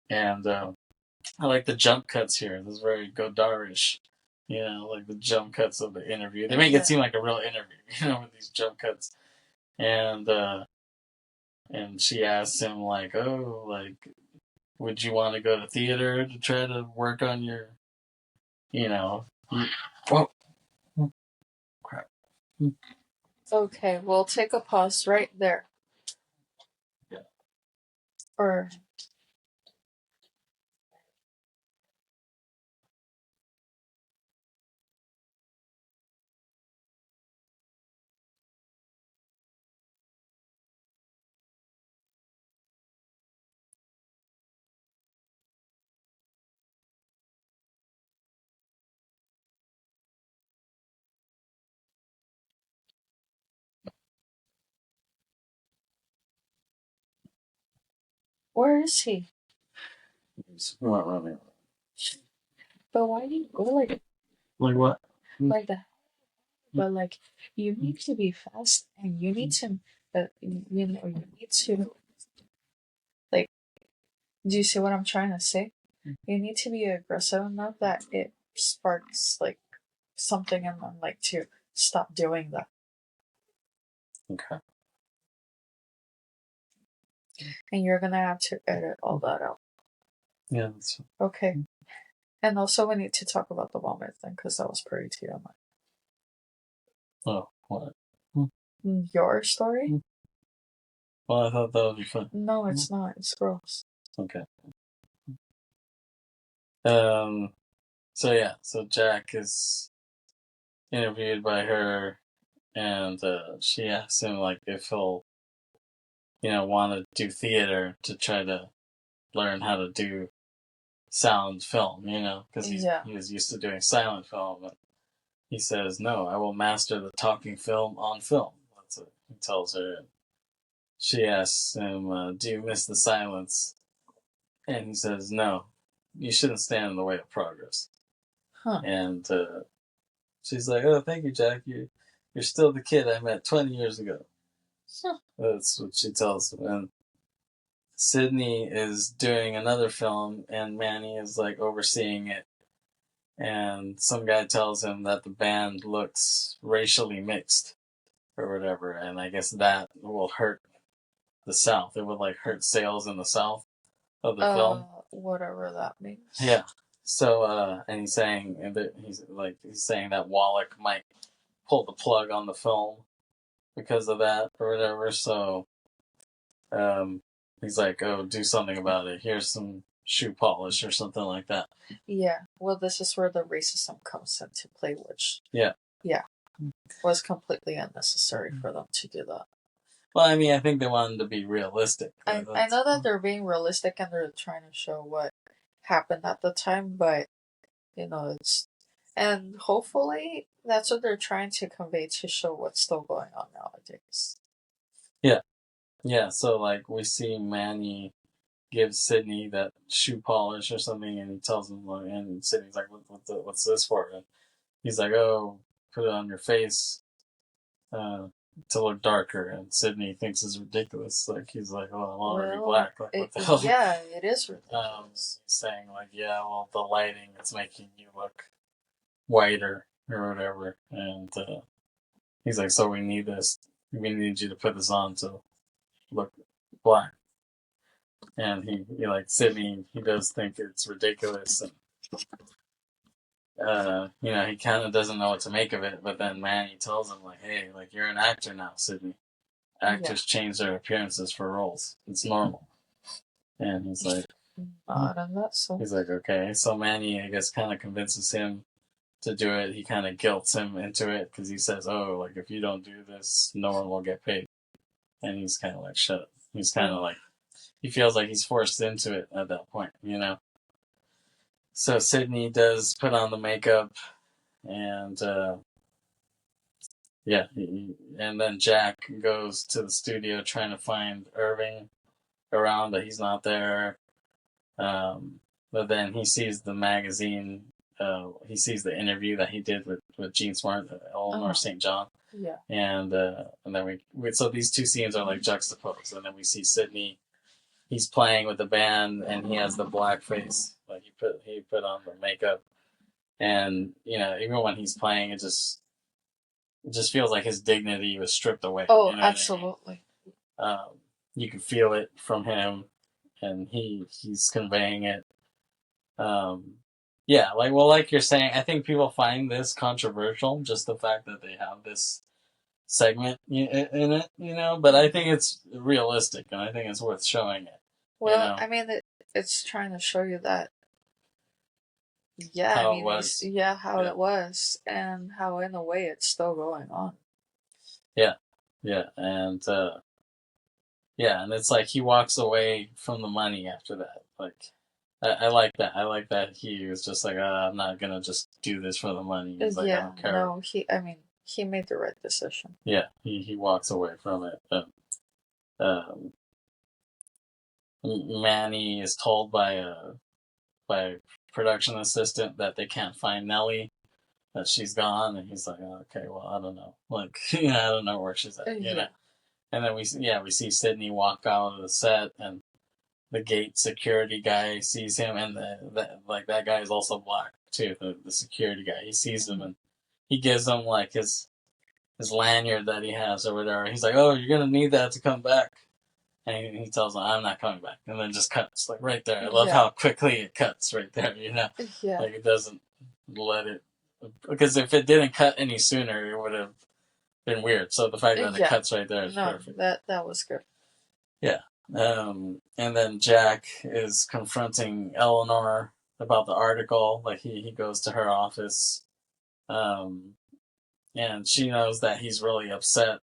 And I like the jump cuts here. This is very Godard-ish, like the jump cuts of the interview. They make it seem like a real interview, with these jump cuts. And she asks him like, "Oh, like, would you want to go to theater to try to work on your, whoa, crap." Okay, we'll take a pause right there. Yeah. Or Where is he? He's not running. But why do you go like what? like that? But like, you need to be fast, and you need to, you know, you need to like. Do you see what I'm trying to say? You need to be aggressive enough that it sparks like something in them, like to stop doing that. Okay. And you're gonna have to edit all that out. Yeah. That's... Okay. And also, we need to talk about the vomit thing because that was pretty TMI. Oh, what? Your story? Well, I thought that would be fun. No, it's not. It's gross. Okay. So yeah, so Jack is interviewed by her, and she asks him like if he'll, want to do theater to try to learn how to do sound film, because he was used to doing silent film, and he says, "No, I will master the talking film on film." That's what he tells her. And she asks him, "Do you miss the silence?" And he says, "No, you shouldn't stand in the way of progress." Huh. And she's like, "Oh, thank you, Jack. You're still the kid I met 20 years ago." Huh. That's what she tells him. And Sydney is doing another film, and Manny is like overseeing it. And some guy tells him that the band looks racially mixed or whatever, and I guess that will hurt the South. It would like hurt sales in the South of the film. Whatever that means. Yeah. So, and he's saying that Wallach might pull the plug on the film because of that or whatever. So, he's like, "Oh, do something about it. Here's some shoe polish or something like that." Yeah. Well, this is where the racism comes into play, which yeah, was completely unnecessary for them to do that. Well, I mean, I think they wanted to be realistic. I know that they're being realistic and they're trying to show what happened at the time, but it's, and hopefully that's what they're trying to convey to show what's still going on nowadays. Yeah. So like we see Manny give Sydney that shoe polish or something, and he tells him, and Sydney's like, "What's this for?" And he's like, "Oh, put it on your face to look darker." And Sydney thinks it's ridiculous. Like he's like, "Oh, I'm already black. Like what the hell?" Yeah, it is ridiculous. He's saying like, "Yeah, well, the lighting is making you look whiter or whatever," and he's like, "So we need this. We need you to put this on to look black." And he like Sydney, he does think it's ridiculous, and he kind of doesn't know what to make of it. But then Manny tells him like, "Hey, like you're an actor now, Sydney. Actors change their appearances for roles. It's normal." And he's like, "Not on that side." He's like, "Okay." So Manny, I guess, kind of convinces him to do it. He kind of guilts him into it because he says, "Oh, like if you don't do this, no one will get paid." And he's kind of like, "Shut up." He's kind of like, he feels like he's forced into it at that point, So Sydney does put on the makeup, and and then Jack goes to the studio trying to find Irving around, but he's not there. But then he sees the magazine. He sees the interview that he did with Jean Smart, Eleanor St. John. Yeah. And then we so these two scenes are like juxtaposed, and then we see Sydney. He's playing with the band, and he has the black face. Like he put on the makeup, and even when he's playing, it just feels like his dignity was stripped away. Oh, absolutely. I mean? You can feel it from him, and he's conveying it. Like you're saying, I think people find this controversial, just the fact that they have this segment in it, but I think it's realistic, and I think it's worth showing it. Well, I mean, it's trying to show you that, how it was, it was, and how in a way it's still going on. Yeah, and and it's like he walks away from the money after that. Like, I like that. I like that he was just like, I'm not gonna just do this for the money. He's like, I don't care. No, he made the right decision. Yeah, he walks away from it. Manny is told by a production assistant that they can't find Nellie, that she's gone, and he's like, oh, okay, well, I don't know, like, I don't know where she's at, know. And then we see Sydney walk out of the set, and the gate security guy sees him, and that guy is also black too. The security guy, he sees him, and he gives him like his lanyard that he has or whatever. He's like, oh, you're gonna need that to come back. And he tells him, I'm not coming back. And then just cuts, like, right there. I love how quickly it cuts right there, Yeah. Like, it doesn't let it... Because if it didn't cut any sooner, it would have been weird. So the fact that it cuts right there is perfect. That was good. Yeah. And then Jack is confronting Eleanor about the article. Like, he goes to her office. And she knows that he's really upset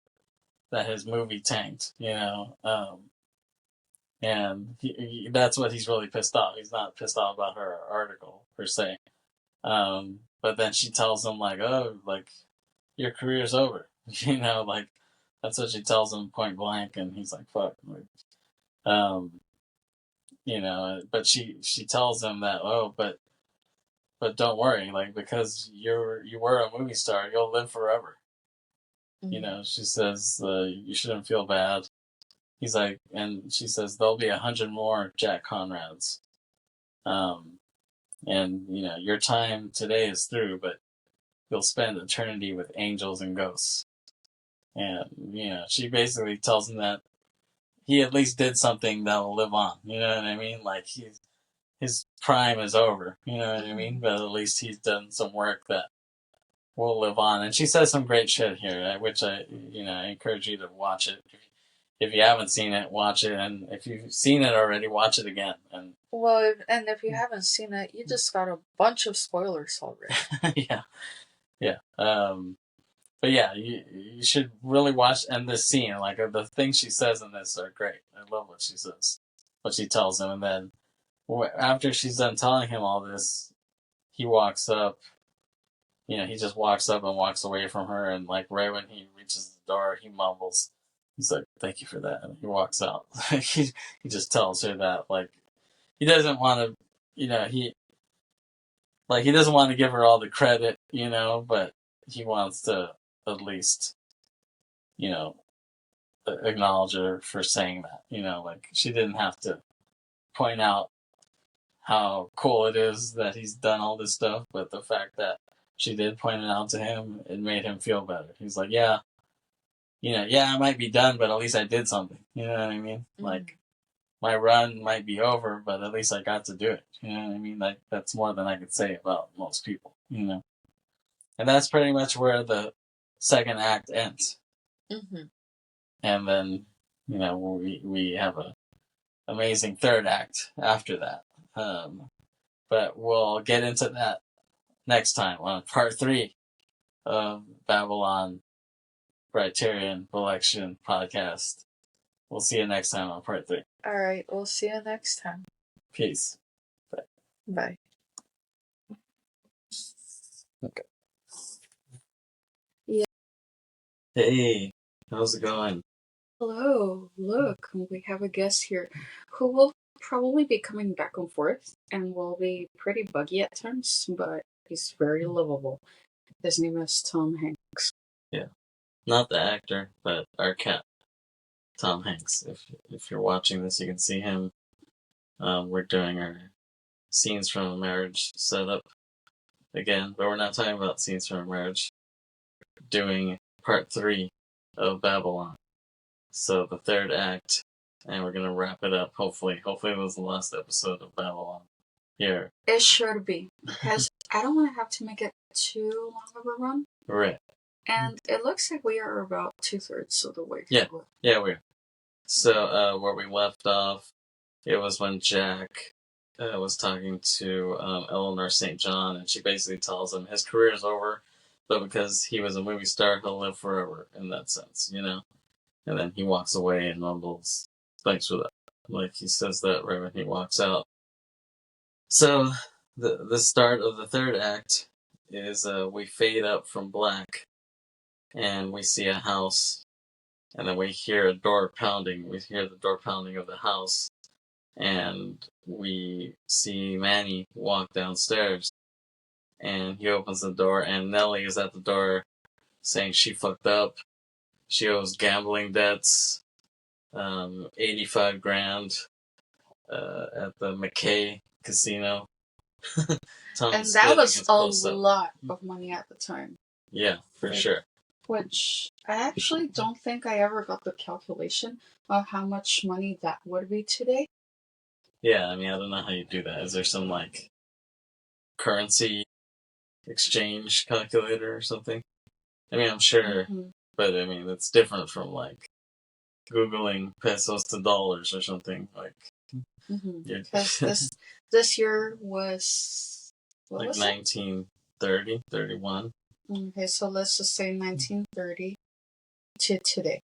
that his movie tanked, and that's what he's really pissed off. He's not pissed off about her article per se, but then she tells him like, "Oh, like your career's over," like that's what she tells him point blank, and he's like, "Fuck," like, But she tells him that, "Oh, but don't worry, like because you were a movie star, you'll live forever." She says you shouldn't feel bad. He's like, and she says there'll be 100 more Jack Conrads. And your time today is through, but you'll spend eternity with angels and ghosts. And she basically tells him that he at least did something that'll live on. You know what I mean? Like his prime is over. You know what I mean? But at least he's done some work that will live on. And she says some great shit here, which I encourage you to watch it. If you haven't seen it, watch it, and if you've seen it already, watch it again. And if you haven't seen it, you just got a bunch of spoilers already. yeah. But yeah, you should really watch. And this scene, like the things she says in this, are great. I love what she says, what she tells him, and then after she's done telling him all this, he walks up. He just walks up and walks away from her, and like right when he reaches the door, he mumbles. He's like, "Thank you for that," and he walks out. he just tells her that like he doesn't want to, he doesn't want to give her all the credit, but he wants to at least, acknowledge her for saying that. Like she didn't have to point out how cool it is that he's done all this stuff, but the fact that she did point it out to him, it made him feel better. He's like, yeah, I might be done, but at least I did something. You know what I mean? Mm-hmm. Like, my run might be over, but at least I got to do it. You know what I mean? Like, that's more than I could say about most people, And that's pretty much where the second act ends. Mm-hmm. And then, we have an amazing third act after that. But we'll get into that next time on part 3 of Babylon Briterion Bollection podcast. We'll see you next time on part 3. All right, we'll see you next time. Peace. Bye. Bye. Okay. Yeah. Hey, how's it going? Hello, look, we have a guest here who will probably be coming back and forth and will be pretty buggy at times, but he's very lovable. His name is Tom Hanks. Yeah, not the actor, but our cat, Tom Hanks. If you're watching this, you can see him. We're doing our scenes from a marriage setup again, but we're not talking about scenes from a marriage. We're doing part 3 of Babylon. So the third act, and we're gonna wrap it up. Hopefully it was the last episode of Babylon. Here. It should be, because I don't want to have to make it too long of a run. Right. And it looks like we are about 2/3 of the way through. Yeah, we are. So where we left off, it was when Jack was talking to Eleanor St. John, and she basically tells him his career is over, but because he was a movie star, he'll live forever in that sense, And then he walks away and mumbles, "Thanks for that." Like he says that right when he walks out. So the start of the third act is we fade up from black, and we see a house, and then we hear a door pounding. We hear the door pounding of the house, and we see Manny walk downstairs, and he opens the door, and Nellie is at the door saying she fucked up. She owes gambling debts, 85 grand at the McKay casino. And that was a lot of money at the time. Yeah, for sure. Which I actually don't think I ever got the calculation of how much money that would be today. Yeah, I mean, I don't know how you do that. Is there some, like, currency exchange calculator or something? I mean, I'm sure, but I mean, it's different from, like, Googling pesos to dollars or something. Like, because this year was, what was 1930, 31. Okay, so let's just say 1930 to today.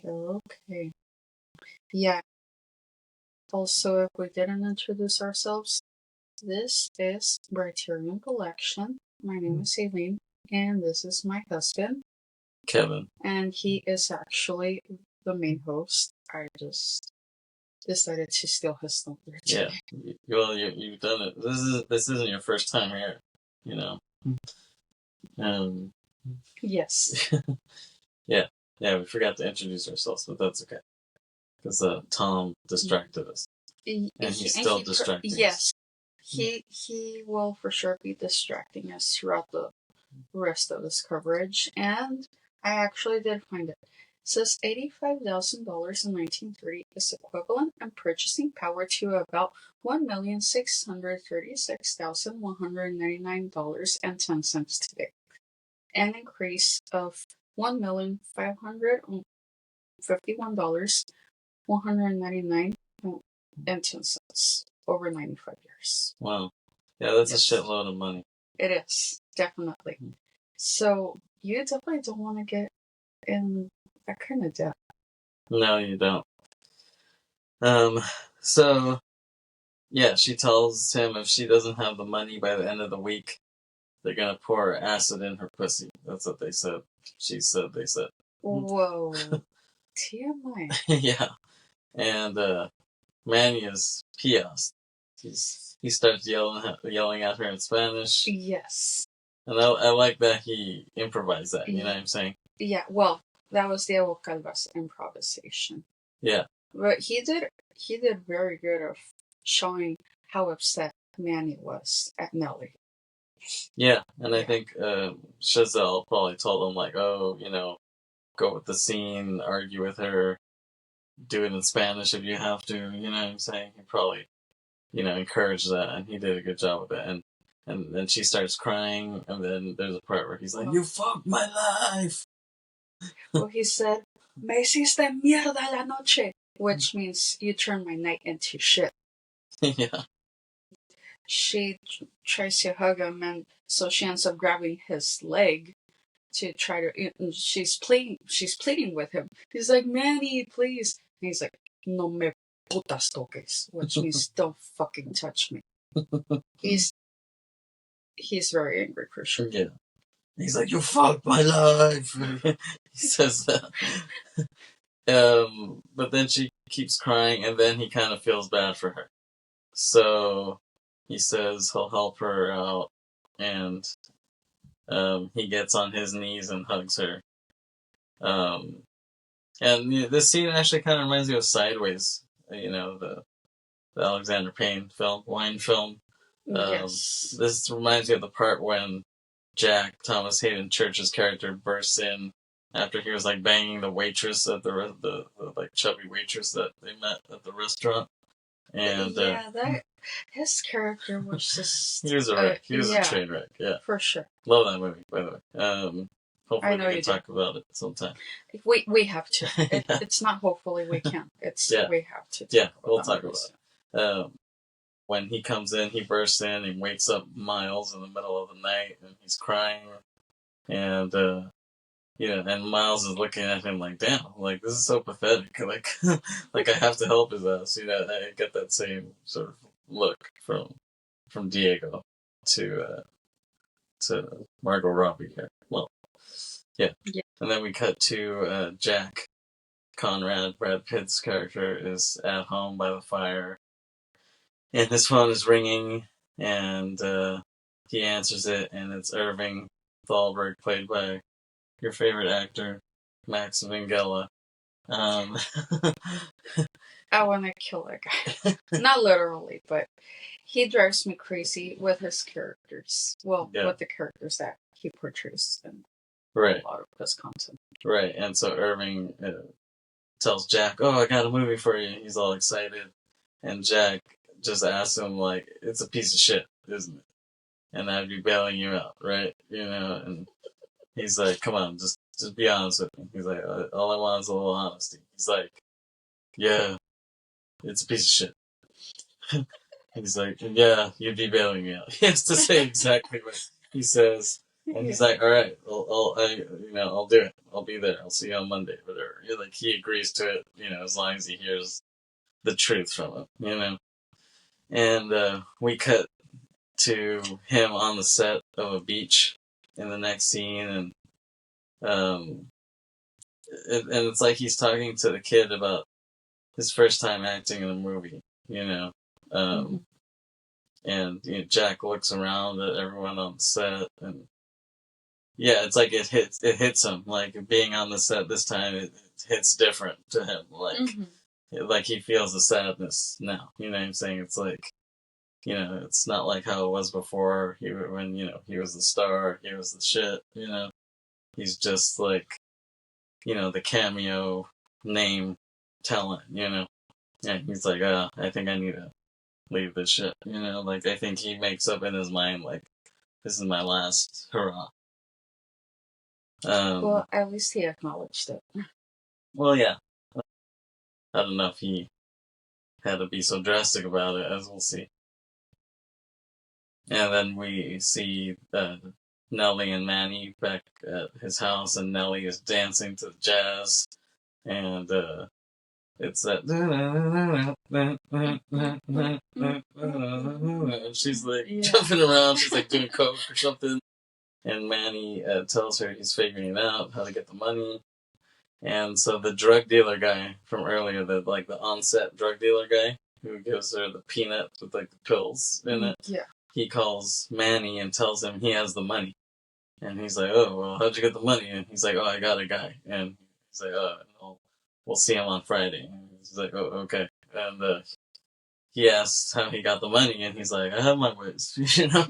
Okay. Yeah. Also, if we didn't introduce ourselves, this is Briterion Bollection. My name is Aileen, and this is my husband, Kevin. And he is actually the main host. I just decided to steal his thunder. Yeah. Well, you've done it. This isn't your first time here, you know. Yes. Yeah. Yeah, we forgot to introduce ourselves, but that's okay. Because Tom distracted us. And he's still distracting us. Yes. He will for sure be distracting us throughout the rest of this coverage. And I actually did find it. It says $85,000 in 1930 is equivalent in purchasing power to about $1,636,199.10 today. An increase of $1,551,199.10 over 95 years. Wow. Yeah, that's a shitload of money. It is, definitely. So, you definitely don't want to get in that kind of debt. No, you don't. So, yeah, she tells him if she doesn't have the money by the end of the week, they're gonna pour acid in her pussy. That's what they said. She said, they said. Whoa. TMI. Yeah. And, Manny is pissed. He starts yelling at her in Spanish. Yes. And I like that he improvised that, you know what I'm saying? Yeah, well, that was Diego Calva's improvisation. Yeah. But he did very good of showing how upset Manny was at Nellie. Yeah, and I think Chazelle probably told him, like, oh, you know, go with the scene, argue with her, do it in Spanish if you have to, you know what I'm saying? He probably, you know, encouraged that, and he did a good job with it. And then she starts crying, and then there's a part where he's like, you fucked my life! Well, he said, me hiciste mierda la noche, which means you turned my night into shit. Yeah. She tries to hug him, and so she ends up grabbing his leg to try to. She's pleading with him. He's like, Manny, please. And he's like, no me putas toques, which means don't fucking touch me. He's very angry for sure. Yeah. He's like, you fucked my life. He says that. But then she keeps crying, and then he kind of feels bad for her. So he says he'll help her out, and he gets on his knees and hugs her. And this scene actually kind of reminds me of Sideways, you know, the Alexander Payne film, wine film. Yes. This reminds me of the part when Jack, Thomas Hayden Church's character, bursts in after he was like banging the waitress at the like chubby waitress that they met at the restaurant. And his character was just he was a wreck. He was a train wreck. Yeah, for sure. Love that movie, by the way. Hopefully we can talk about it sometime. We have to. It's not hopefully we can. It's we have to. We'll talk about it. When he comes in, he bursts in and wakes up Miles in the middle of the night, and he's crying, and and Miles is looking at him like, damn, like, this is so pathetic, like, like, I have to help his ass, you know. I get that same sort of look from Diego to Margot Robbie here. Well, yeah. And then we cut to Jack Conrad, Brad Pitt's character, is at home by the fire, and his phone is ringing, and he answers it, and it's Irving Thalberg, played by your favorite actor, Max Minghella. I want to kill that guy. Not literally, but he drives me crazy with his characters. Well, with the characters that he portrays in a lot of his content. Right, and so Irving tells Jack, "Oh, I got a movie for you." He's all excited, and Jack just asks him, like, "It's a piece of shit, isn't it?" And I'd be bailing you out, right? And he's like, "Come on, just be honest with me." He's like, "All I want is a little honesty." He's like, "Yeah, it's a piece of shit." He's like, "Yeah, you'd be bailing me out." He has to say exactly what he says, and he's like, "All right, I'll do it. I'll be there. I'll see you on Monday, whatever." Like, he agrees to it, as long as he hears the truth from him, And we cut to him on the set of a beach in the next scene, and it's like he's talking to the kid about his first time acting in a movie, and Jack looks around at everyone on the set, and it's like it hits him, like, being on the set this time, it hits different to him, like he feels the sadness now. You know what I'm saying? It's like, it's not like how it was before. When he was the star, he was the shit. He's just like, the cameo name talent. Yeah, he's like, I think I need to leave this shit. Like, I think he makes up in his mind, like, this is my last hurrah. Well, at least he acknowledged it. Well, yeah. I don't know if he had to be so drastic about it, as we'll see. And then we see Nellie and Manny back at his house, and Nellie is dancing to the jazz, and it's that. She's like jumping around, she's like doing coke or something, and Manny tells her he's figuring out how to get the money. And so the drug dealer guy from earlier, the on-set drug dealer guy who gives her the peanut with like the pills in it, he calls Manny and tells him he has the money. And he's like, "Oh, well, how'd you get the money?" And he's like, "Oh, I got a guy." And he's like, "We'll see him on Friday." And he's like, "Oh, okay." And he asks how he got the money, and he's like, "I have my ways,"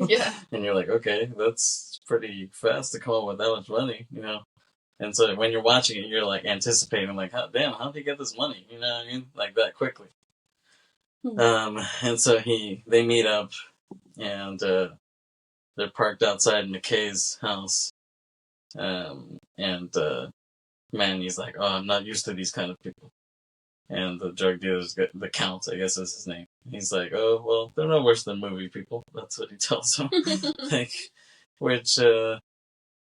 Yeah. And you're like, "Okay, that's pretty fast to come up with that much money, And so when you're watching it, you're like anticipating, like, how did he get this money? You know what I mean? Like, that quickly. And so they meet up, and they're parked outside McKay's house. And Manny's like, "Oh, I'm not used to these kind of people." And the drug dealer's the Count, I guess is his name. He's like, "Oh, well, they're no worse than movie people." That's what he tells him. Which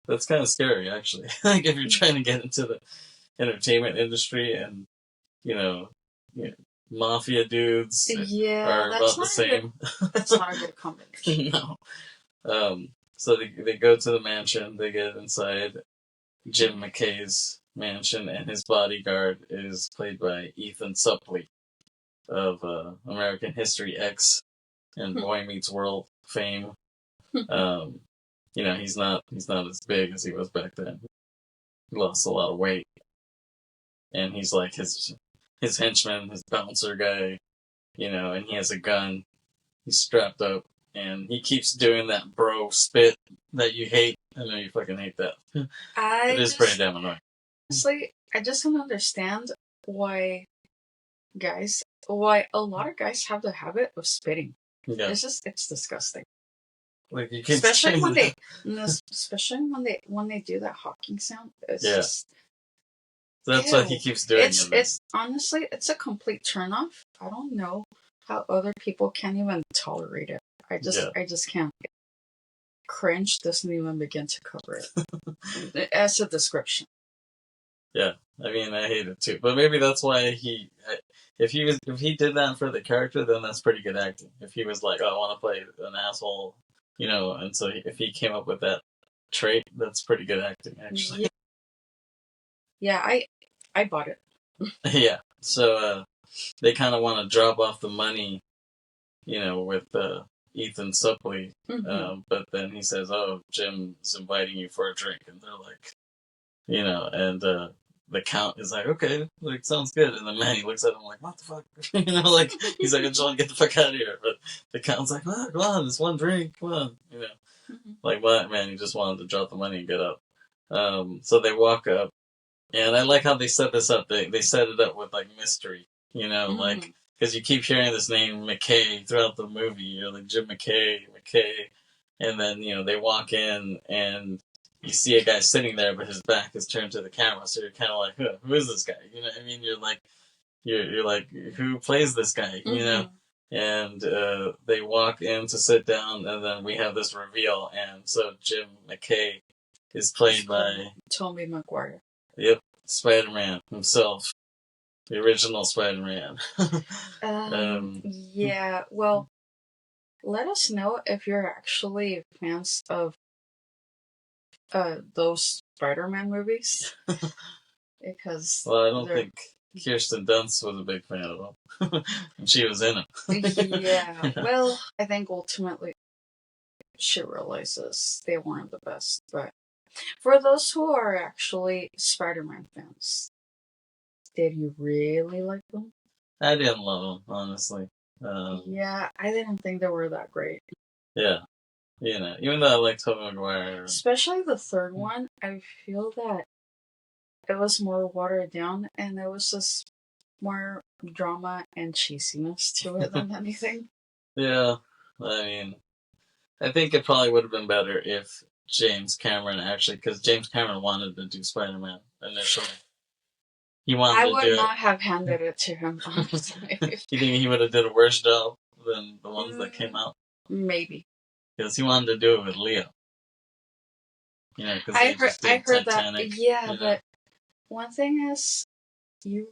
that's kind of scary, actually. Like, if you're trying to get into the entertainment industry, and mafia dudes are about the same. That's not a good combination. No. So they go to the mansion. They get inside Jim McKay's mansion, and his bodyguard is played by Ethan Suplee of American History X and Boy Meets World fame. He's not as big as he was back then. He lost a lot of weight, and he's like his henchman, his bouncer guy, and he has a gun. He's strapped up, and he keeps doing that bro spit that you hate. I know you fucking hate that. It is pretty damn annoying. Honestly, I just don't understand why a lot of guys have the habit of spitting. Yeah. It's disgusting. Like, you can especially when they do that hawking sound. It's just. That's why he keeps doing it. It's honestly, it's a complete turnoff. I don't know how other people can't even tolerate it. I just can't. Cringe doesn't even begin to cover it as a description. Yeah, I mean, I hate it too, but maybe that's why if he did that for the character, then that's pretty good acting. If he was like, "Oh, I want to play an asshole," and so if he came up with that trait, that's pretty good acting, actually. Yeah, I bought it. Yeah. So they kind of want to drop off the money, with Ethan Suplee. But then he says, "Oh, Jim's inviting you for a drink," and they're like, and the Count is like, "Okay, like sounds good." And then Manny looks at him like, "What the fuck?" Like he's like, "I just want to get the fuck out of here." But the Count's like, "Oh, come on, it's one drink, come on," Like what, man? He just wanted to drop the money and get up. So they walk up, and I like how they set this up. They set it up with like mystery, like because you keep hearing this name McKay throughout the movie. You're like Jim McKay, and then they walk in and you see a guy sitting there, but his back is turned to the camera. So you're kind of like, who is this guy? You know what I mean? You're like, who plays this guy? And they walk in to sit down, and then we have this reveal. And so Jim McKay is played by Tobey Maguire. Yep, Spider-Man himself, the original Spider-Man. Yeah, well, let us know if you're actually fans of those Spider-Man movies. Because well, I don't think Kirsten Dunst was a big fan of them. And she was in them. Yeah, well, I think ultimately she realizes they weren't the best. But for those who are actually Spider-Man fans, did you really like them? I didn't love them, honestly. Yeah, I didn't think they were that great. Yeah, even though I like Tobey Maguire. Especially the third one, I feel that it was more watered down, and there was just more drama and cheesiness to it than anything. Yeah, I mean, I think it probably would have been better if James Cameron actually, because James Cameron wanted to do Spider-Man initially. I would not have handed it to him, honestly. You think he would have did a worse job than the ones that came out? Maybe. Because he wanted to do it with Leo. Because I heard Titanic, that. Yeah, but one thing is, you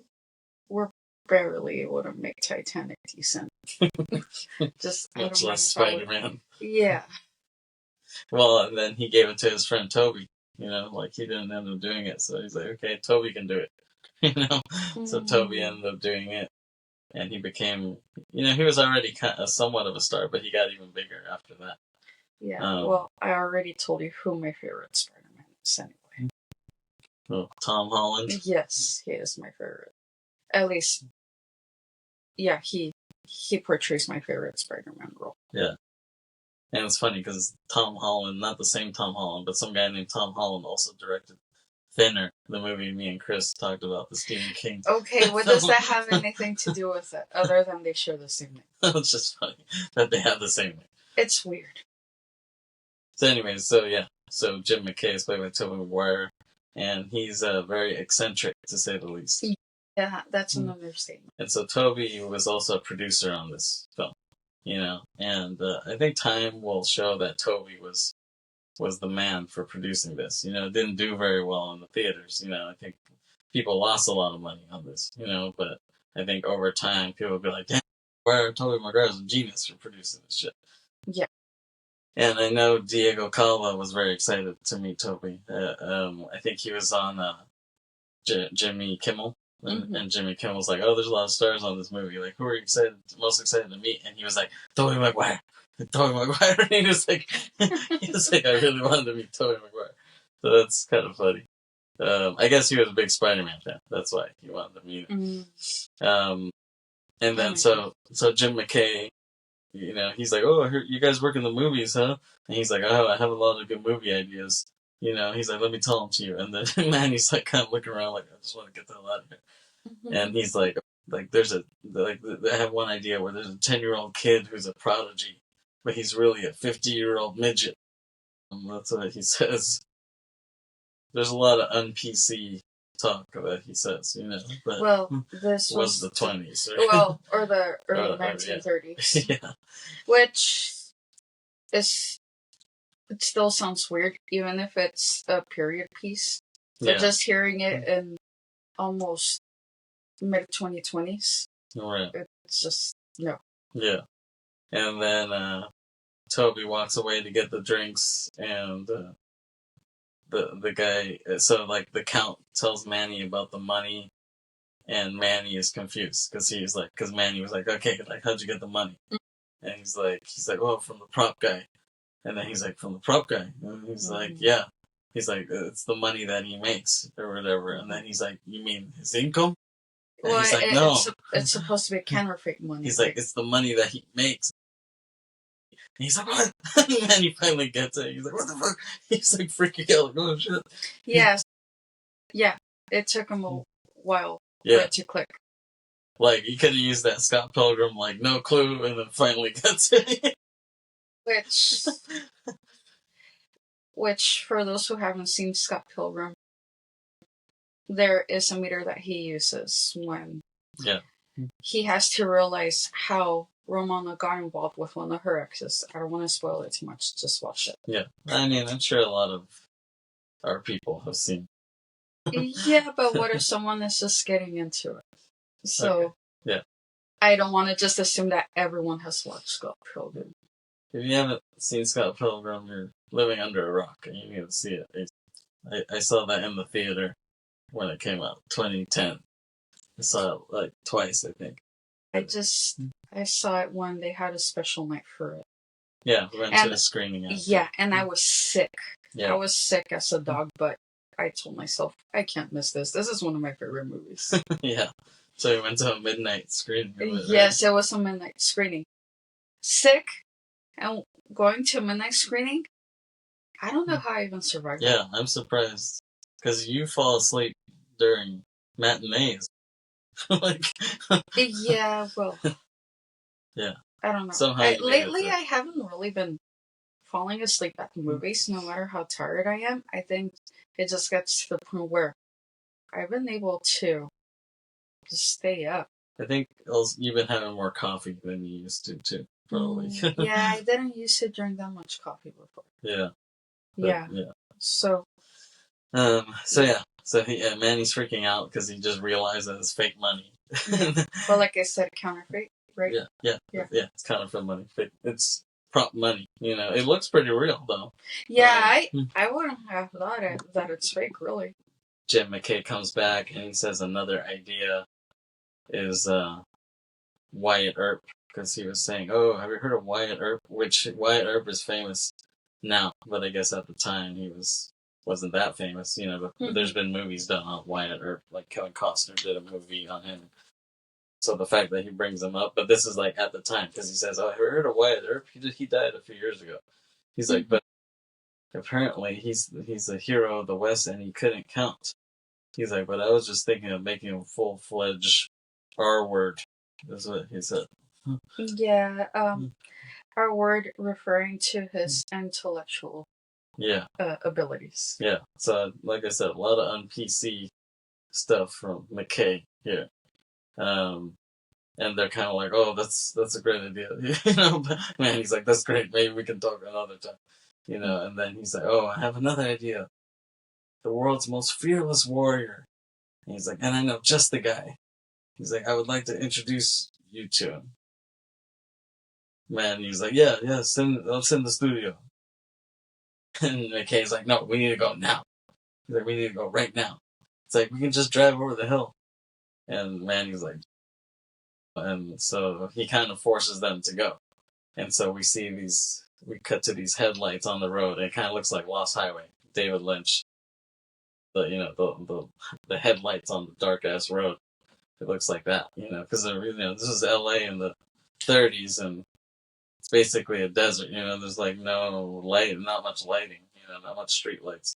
were barely able to make Titanic decent. Just much less Spider-Man. Yeah. Well, and then he gave it to his friend Toby. Like he didn't end up doing it, so he's like, "Okay, Toby can do it." So Toby ended up doing it, and he became, he was already somewhat of a star, but he got even bigger after that. Yeah, well, I already told you who my favorite Spider-Man is anyway. Well, Tom Holland? Yes, he is my favorite. At least, yeah, he portrays my favorite Spider-Man role. Yeah. And it's funny because Tom Holland, not the same Tom Holland, but some guy named Tom Holland also directed Thinner, the movie me and Chris talked about, the Stephen King. Okay, what does that have anything to do with it, other than they share the same name? It's just funny that they have the same name. It's weird. So anyways, so Jim McKay is played by Tobey Maguire, and he's very eccentric, to say the least. Yeah, that's an understatement. And so Toby was also a producer on this film, and I think time will show that Toby was the man for producing this. It didn't do very well in the theaters. I think people lost a lot of money on this, but I think over time people will be like, damn, Tobey Maguire is a genius for producing this shit. Yeah. And I know Diego Calva was very excited to meet Toby. I think he was on Jimmy Kimmel. And Jimmy Kimmel was like, "Oh, there's a lot of stars on this movie. Like, who are you most excited to meet?" And he was like, "Tobey Maguire, Tobey Maguire." And he was like, "I really wanted to meet Tobey Maguire." So that's kind of funny. I guess he was a big Spider-Man fan. That's why he wanted to meet him. And then so Jim McKay, he's like, "Oh, I heard you guys work in the movies, huh?" And he's like, "Oh, I have a lot of good movie ideas." He's like, "Let me tell them to you." And then Manny's like kind of looking around like, "I just want to get the hell out of here." And he's like, I have one idea where there's a 10-year-old kid who's a prodigy, but he's really a 50-year-old midget. That's what he says. There's a lot of un-PC talk that he says, but well, this was the 20s. Or the early 1930s. Yeah. Which is, it still sounds weird, even if it's a period piece. But just hearing it in almost mid-2020s, it's just, no. Yeah. And then Toby walks away to get the drinks, and the guy, so like the Count tells Manny about the money And Manny is confused because Manny was like, okay, like, how'd you get the money? And he's like, oh, from the prop guy. And then he's like, from the prop guy. And he's like, yeah. He's like, it's the money that he makes or whatever. And then he's like, you mean his income? And he's like, no. It's supposed to be counterfeit money. He's like, it's the money that he makes. And he's like, what? And then he finally gets it. He's like, what the fuck? He's like freaking out, like, oh shit. Yes. Yeah. It took him a while for it to click. Like, he could have used that Scott Pilgrim, like, no clue, and then finally gets it. Which, for those who haven't seen Scott Pilgrim, there is a meter that he uses when he has to realize how Romana got involved with one of her exes. I don't want to spoil it too much, just watch it. Yeah, I mean, I'm sure a lot of our people have seen. Yeah, but what if someone is just getting into it? So, yeah, I don't want to just assume that everyone has watched Scott Pilgrim. If you haven't seen Scott Pilgrim, you're living under a rock, and you need to see it. I saw that in the theater when it came out, 2010. I saw it like twice, I think. I saw it when they had a special night for it. Yeah, we went to a screening. Yeah, and I was sick. Yeah. I was sick as a dog, but I told myself, I can't miss this. This is one of my favorite movies. Yeah. So you went to a midnight screening? Yes, it was a midnight screening. Sick and going to a midnight screening? I don't know how I even survived. Yeah, I'm surprised. Because you fall asleep during matinees. Yeah, well. Yeah. I don't know. Somehow lately, I haven't really been falling asleep at the movies, no matter how tired I am. I think it just gets to the point where I've been able to just stay up. I think you've been having more coffee than you used to, too, probably. Yeah, I didn't used to drink that much coffee before. Yeah. Yeah. So Manny's freaking out because he just realized that it's fake money. Well, like I said, counterfeit, right? Yeah. It's counterfeit money. It's prop money. You know, it looks pretty real though. Yeah, I wouldn't have thought that it's fake, really. Jim McKay comes back and he says another idea is Wyatt Earp, because he was saying, "Oh, have you heard of Wyatt Earp?" Which Wyatt Earp is famous now, but I guess at the time he wasn't that famous, you know. But there's been movies done on Wyatt Earp, like Kevin Costner did a movie on him. So the fact that he brings him up, but this is like at the time, because he says, "Oh, have you heard of Wyatt Earp? He died a few years ago." He's like, but apparently he's a hero of the West, and he couldn't count. He's like, but I was just thinking of making him full-fledged R word. That's what he said. Yeah, R word referring to his intellectual abilities. Yeah, so like I said, a lot of un-PC stuff from McKay here. And they're kind of like, oh, that's a great idea. You know, but, man, he's like, that's great. Maybe we can talk another time. You know, and then he's like, oh, I have another idea. The world's most fearless warrior. And he's like, and I know just the guy. He's like, I would like to introduce you to him. Man, he's like, yeah, I'll send the studio. And McKay's like, no, we need to go now. He's like, we need to go right now. It's like, we can just drive over the hill. And Manny's like, and so he kind of forces them to go. And so we cut to these headlights on the road. It kind of looks like Lost Highway, David Lynch. The headlights on the dark ass road. It looks like that, you know, because this is LA in the 30s, and it's basically a desert. You know, there's like no light, not much lighting. You know, not much street lights.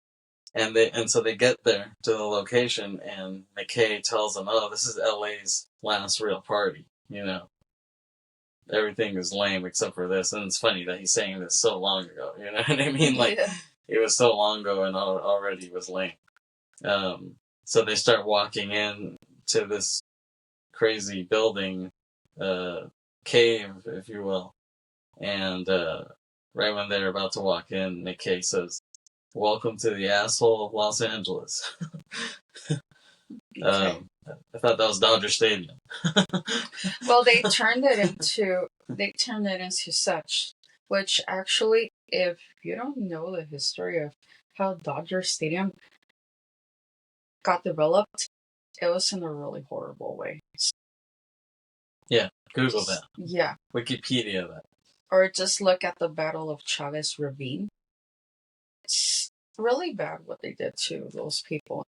And so they get there to the location, and McKay tells them, "Oh, this is LA's last real party." You know, everything is lame except for this. And it's funny that he's saying this so long ago. You know what I mean? Like it was so long ago, and already was lame. So they start walking in to this crazy building, cave, if you will, and right when they're about to walk in, McKay says, "Welcome to the asshole of Los Angeles." I thought that was Dodger Stadium. Well, they turned it into such, which actually, if you don't know the history of how Dodger Stadium got developed, It was in a really horrible way. Yeah, Google that. Yeah. Wikipedia that. Or just look at the Battle of Chavez Ravine. It's really bad what they did to those people.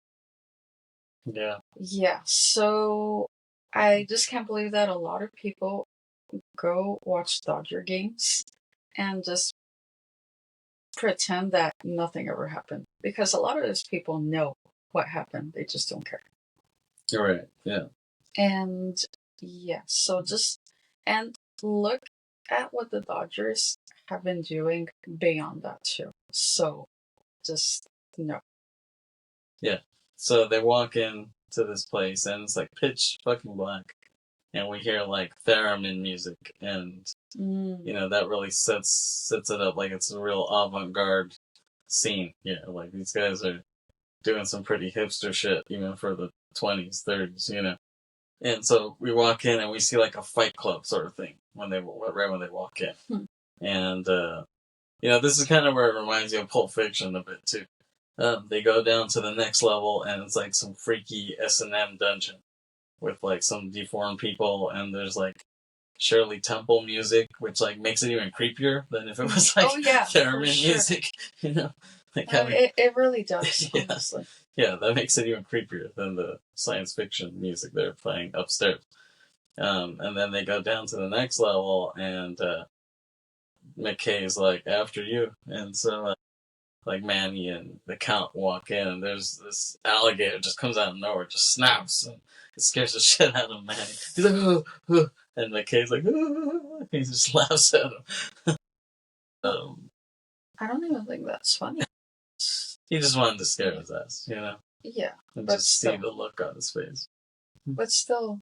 Yeah. Yeah, so I just can't believe that a lot of people go watch Dodger games and just pretend that nothing ever happened. Because a lot of those people know what happened, they just don't care. You're right, yeah. And yeah, so just, and look at what the Dodgers have been doing beyond that too. So just no. Yeah. So they walk in to this place and it's like pitch fucking black. And we hear like theremin music and you know, that really sets it up like it's a real avant-garde scene. Yeah, like these guys are doing some pretty hipster shit, you know, for the 20s, 30s, you know. And so we walk in and we see like a fight club sort of thing right when they walk in. And you know, this is kind of where it reminds you of Pulp Fiction a bit too. They go down to the next level and it's like some freaky S&M dungeon with like some deformed people and there's like Shirley Temple music, which like makes it even creepier than if it was like theremin music, you know. Like it really does, yeah, honestly. Yeah, that makes it even creepier than the science fiction music they're playing upstairs. And then they go down to the next level, and McKay's like, after you. And so, like, Manny and the Count walk in, and there's this alligator just comes out of nowhere, just snaps, and it scares the shit out of Manny. He's like, oh, oh. And McKay's like, oh. He just laughs at him. I don't even think that's funny. He just wanted to scare his ass, you know? Yeah. And just see the look on his face. But still,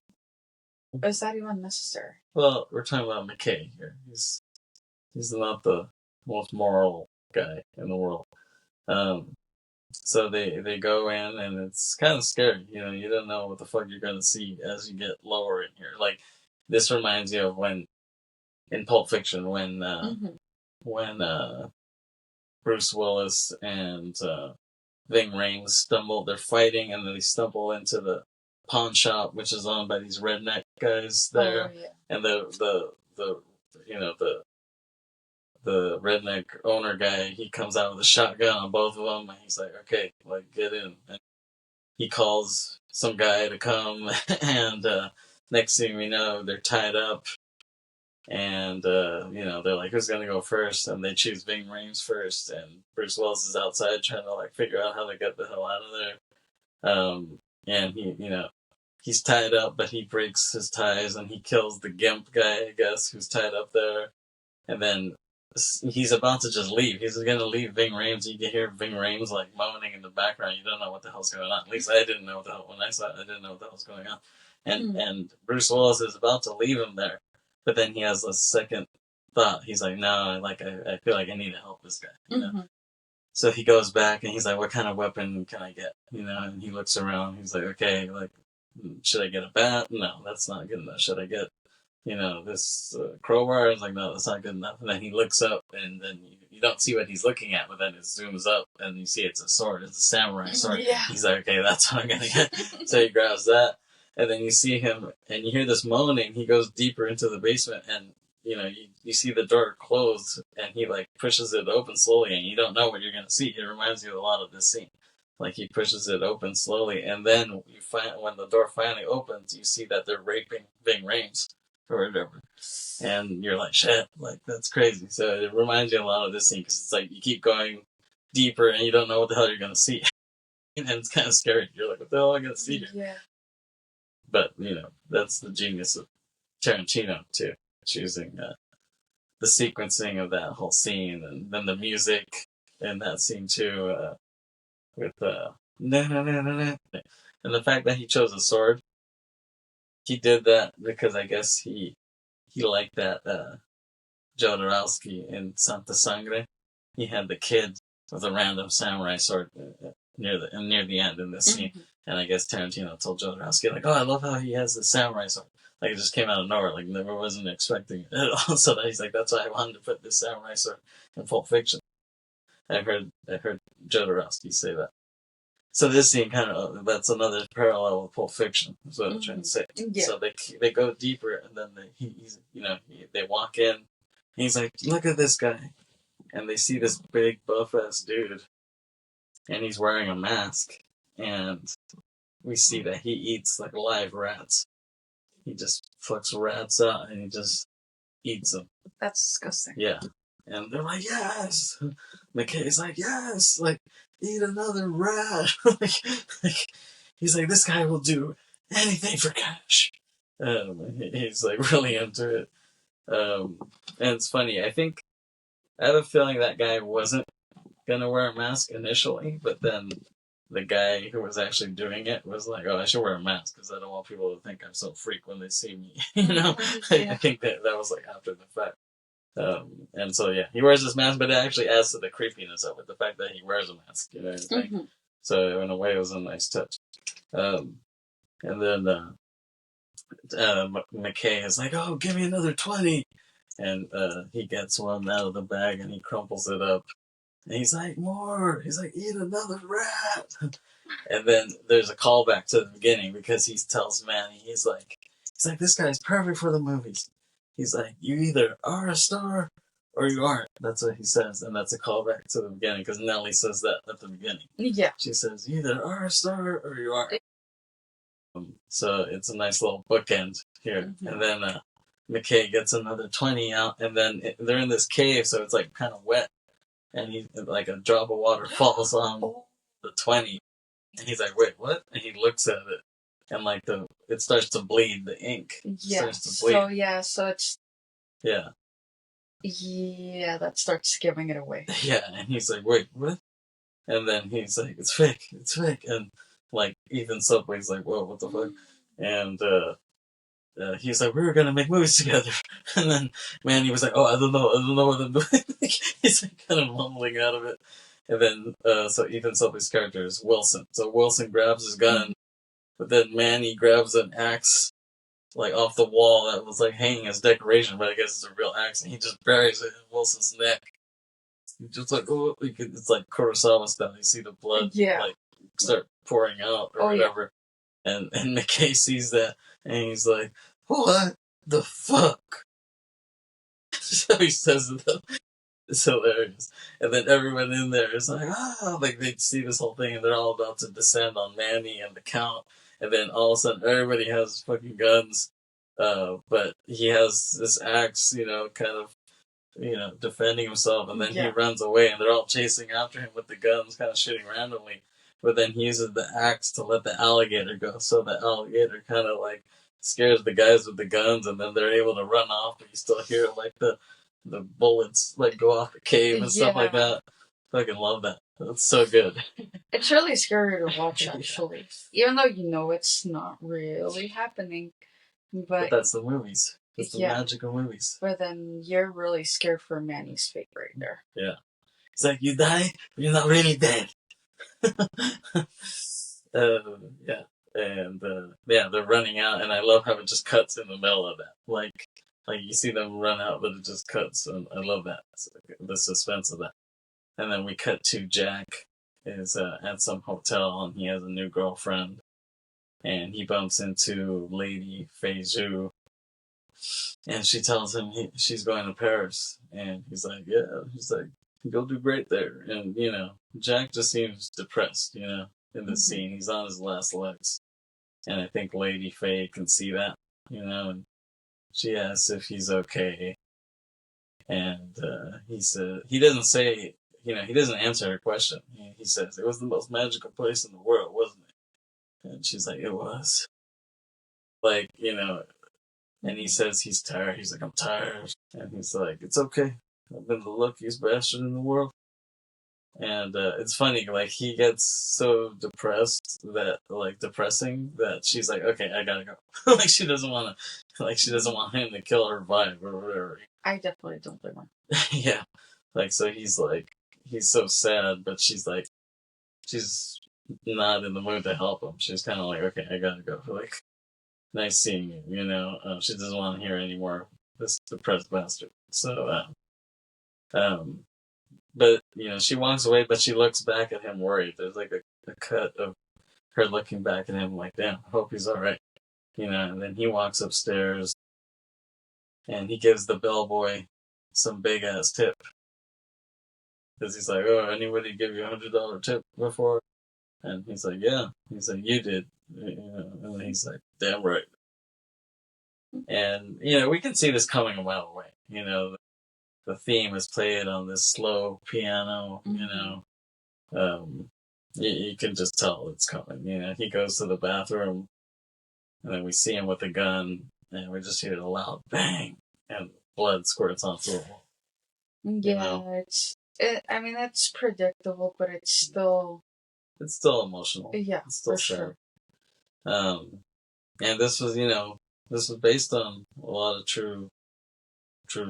is that even necessary? Well, we're talking about McKay here. He's not the most moral guy in the world. So they go in and it's kind of scary. You know, you don't know what the fuck you're gonna see as you get lower in here. Like this reminds you of when in Pulp Fiction when Bruce Willis and Ving Rhames stumble. They're fighting and then they stumble into the pawn shop, which is owned by these redneck guys there, and the you know the redneck owner guy, he comes out with a shotgun on both of them, and he's like, okay, like, get in. And he calls some guy to come, and next thing we know, they're tied up, and, you know, they're like, who's gonna go first? And they choose Ving Rhames first, and Bruce Willis is outside trying to, like, figure out how to get the hell out of there. And he, you know, he's tied up, but he breaks his ties, and he kills the gimp guy, I guess, who's tied up there. And then he's about to just leave. He's going to leave Ving Rhames. You can hear Ving Rhames like moaning in the background. You don't know what the hell's going on. At least I didn't know what the hell, when I saw it, I didn't know what the hell was going on. And Bruce Willis is about to leave him there. But then he has a second thought. He's like, no, I feel like I need to help this guy. You know? So he goes back and he's like, what kind of weapon can I get? You know, and he looks around. He's like, okay, like, should I get a bat? No, that's not good enough. Should I get, you know, this crowbar? Is like, no, that's not good enough. And then he looks up, and then you don't see what he's looking at, but then it zooms up, and you see it's a sword. It's a samurai sword. Yeah. He's like, okay, that's what I'm gonna get. So he grabs that, and then you see him, and you hear this moaning. He goes deeper into the basement, and you know, you see the door closed, and he like pushes it open slowly, and you don't know what you're gonna see. It reminds you a lot of this scene. Like he pushes it open slowly, and then you find when the door finally opens, you see that they're raping Ving Rhames or whatever, and you're like, shit, like that's crazy. So it reminds you a lot of this scene because it's like you keep going deeper, and you don't know what the hell you're gonna see, and it's kind of scary. You're like, what the hell am I gonna see here? Yeah. But you know, that's the genius of Tarantino too, choosing the sequencing of that whole scene, and then the music in that scene too. With na na na na na, and the fact that he chose a sword, he did that because I guess he liked that Jodorowsky in Santa Sangre. He had the kid with a random samurai sword near the end in this scene, and I guess Tarantino told Jodorowsky like, "Oh, I love how he has the samurai sword." Like it just came out of nowhere, like never wasn't expecting it at all. So he's like, "That's why I wanted to put this samurai sword in Pulp Fiction." I heard Jodorowsky say that. So this scene kind of that's another parallel with Pulp Fiction. Is what I'm trying to say. Yeah. So they go deeper, and then they walk in. And he's like, "Look at this guy," and they see this big buff ass dude, and he's wearing a mask, and we see that he eats like live rats. He just fucks rats out, and he just eats them. That's disgusting. Yeah. And they're like, yes. McKay's like, yes. Like, eat another rat. like, he's like, this guy will do anything for cash. He's like really into it. And it's funny. I have a feeling that guy wasn't gonna wear a mask initially, but then the guy who was actually doing it was like, "Oh, I should wear a mask because I don't want people to think I'm some freak when they see me." I think that was like after the fact. And so yeah, he wears this mask, but it actually adds to the creepiness of it, the fact that he wears a mask. You know what I mean? So in a way, it was a nice touch. And then McKay is like, "Oh, give me another 20," and he gets one out of the bag and he crumples it up. And he's like, more. He's like, eat another rat. And then there's a callback to the beginning because he tells Manny, he's like, this guy's perfect for the movies. He's like, you either are a star or you aren't. That's what he says. And that's a callback to the beginning because Nellie says that at the beginning. Yeah. She says, you either are a star or you aren't. So it's a nice little bookend here. And then McKay gets another 20 out, and then they're in this cave, so it's like kind of wet. And he like a drop of water falls on the 20, and he's like, "Wait, what?" And he looks at it, and like it starts to bleed. The ink starts to bleed. So it's that starts giving it away. Yeah, and he's like, "Wait, what?" And then he's like, "It's fake, it's fake," and like Ethan Suplee's like, "Whoa, what the fuck?" And he's like, "We were gonna make movies together," and then Manny was like, "Oh, I don't know what I'm doing." He's like kind of mumbling out of it, and then so Ethan Suplee's character is Wilson. So Wilson grabs his gun, but then Manny grabs an axe like off the wall that was like hanging as decoration, but I guess it's a real axe, and he just buries it in Wilson's neck. Just like, oh, it's like Kurosawa style. You see the blood like start pouring out or whatever. And McKay sees that, and he's like, what the fuck? So he says it. It's hilarious. And then everyone in there is like, like they see this whole thing, and they're all about to descend on Manny and the Count. And then all of a sudden, everybody has fucking guns. But he has this axe, kind of, defending himself. And then he runs away, and they're all chasing after him with the guns, kind of shooting randomly. But then he uses the axe to let the alligator go. So the alligator kind of like scares the guys with the guns, and then they're able to run off. But you still hear like the bullets like go off the cave and stuff like that. Fucking love that. That's so good. It's really scary to watch, actually. Even though it's not really happening. But that's the movies. It's the magic of movies. But then you're really scared for Manny's fate right there. Yeah. It's like, you die, but you're not really dead. Yeah. And they're running out, and I love how it just cuts in the middle of that. Like you see them run out, but it just cuts, and I love that. The suspense of that. And then we cut to Jack is at some hotel, and he has a new girlfriend, and he bumps into Lady Fei Zhu, and she tells him she's going to Paris, and he's like, yeah, he's like, you'll do great there. And Jack just seems depressed, in this scene. He's on his last legs, and I think Lady Fei can see that, and she asks if he's okay, and he said he doesn't say, he doesn't answer her question. He says it was the most magical place in the world, wasn't it? And she's like, it was. Like, and he says he's tired. He's like, I'm tired, and he's like, it's okay. I've been the luckiest bastard in the world. And it's funny, like he gets so depressing that she's like, okay, I gotta go. Like she doesn't want him to kill her vibe or whatever. I definitely don't blame her. Yeah, like so he's so sad, but she's not in the mood to help him. She's kind of like, okay, I gotta go. Like, nice seeing you. She doesn't want to hear anymore this depressed bastard. So, but she walks away, but she looks back at him worried. There's like a cut of her looking back at him like, damn, I hope he's all right. And then he walks upstairs and he gives the bellboy some big ass tip because he's like, oh, anybody give you $100 tip before? And he's like, yeah. He's like, you did. And he's like, damn right. And we can see this coming a mile away. The theme is played on this slow piano. You can just tell it's coming. He goes to the bathroom, and then we see him with a gun, and we just hear a loud bang, and blood squirts onto the wall. Yeah, it's predictable, but it's still emotional. Yeah, it's still for sad. sure. And this was based on a lot of true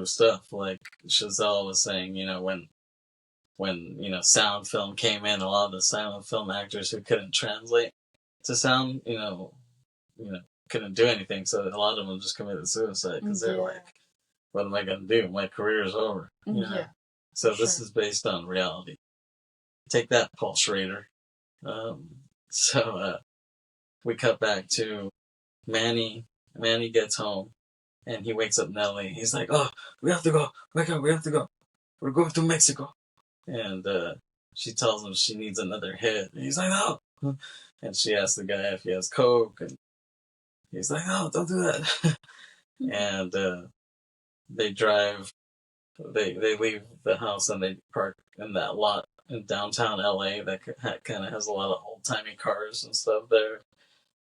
stuff. Like Chazelle was saying, when sound film came in, a lot of the silent film actors who couldn't translate to sound, couldn't do anything. So a lot of them just committed suicide because they're like, what am I going to do? My career is over. Yeah. So this is based on reality. Take that, Paul Schrader. So we cut back to Manny. Manny gets home and he wakes up Nellie. He's like, oh, we have to go. Wake up, we have to go. We're going to Mexico. And she tells him she needs another hit. And he's like, no. And she asks the guy if he has coke. And he's like, no, don't do that. And they drive. They leave the house and they park in that lot in downtown LA that kind of has a lot of old-timey cars and stuff there.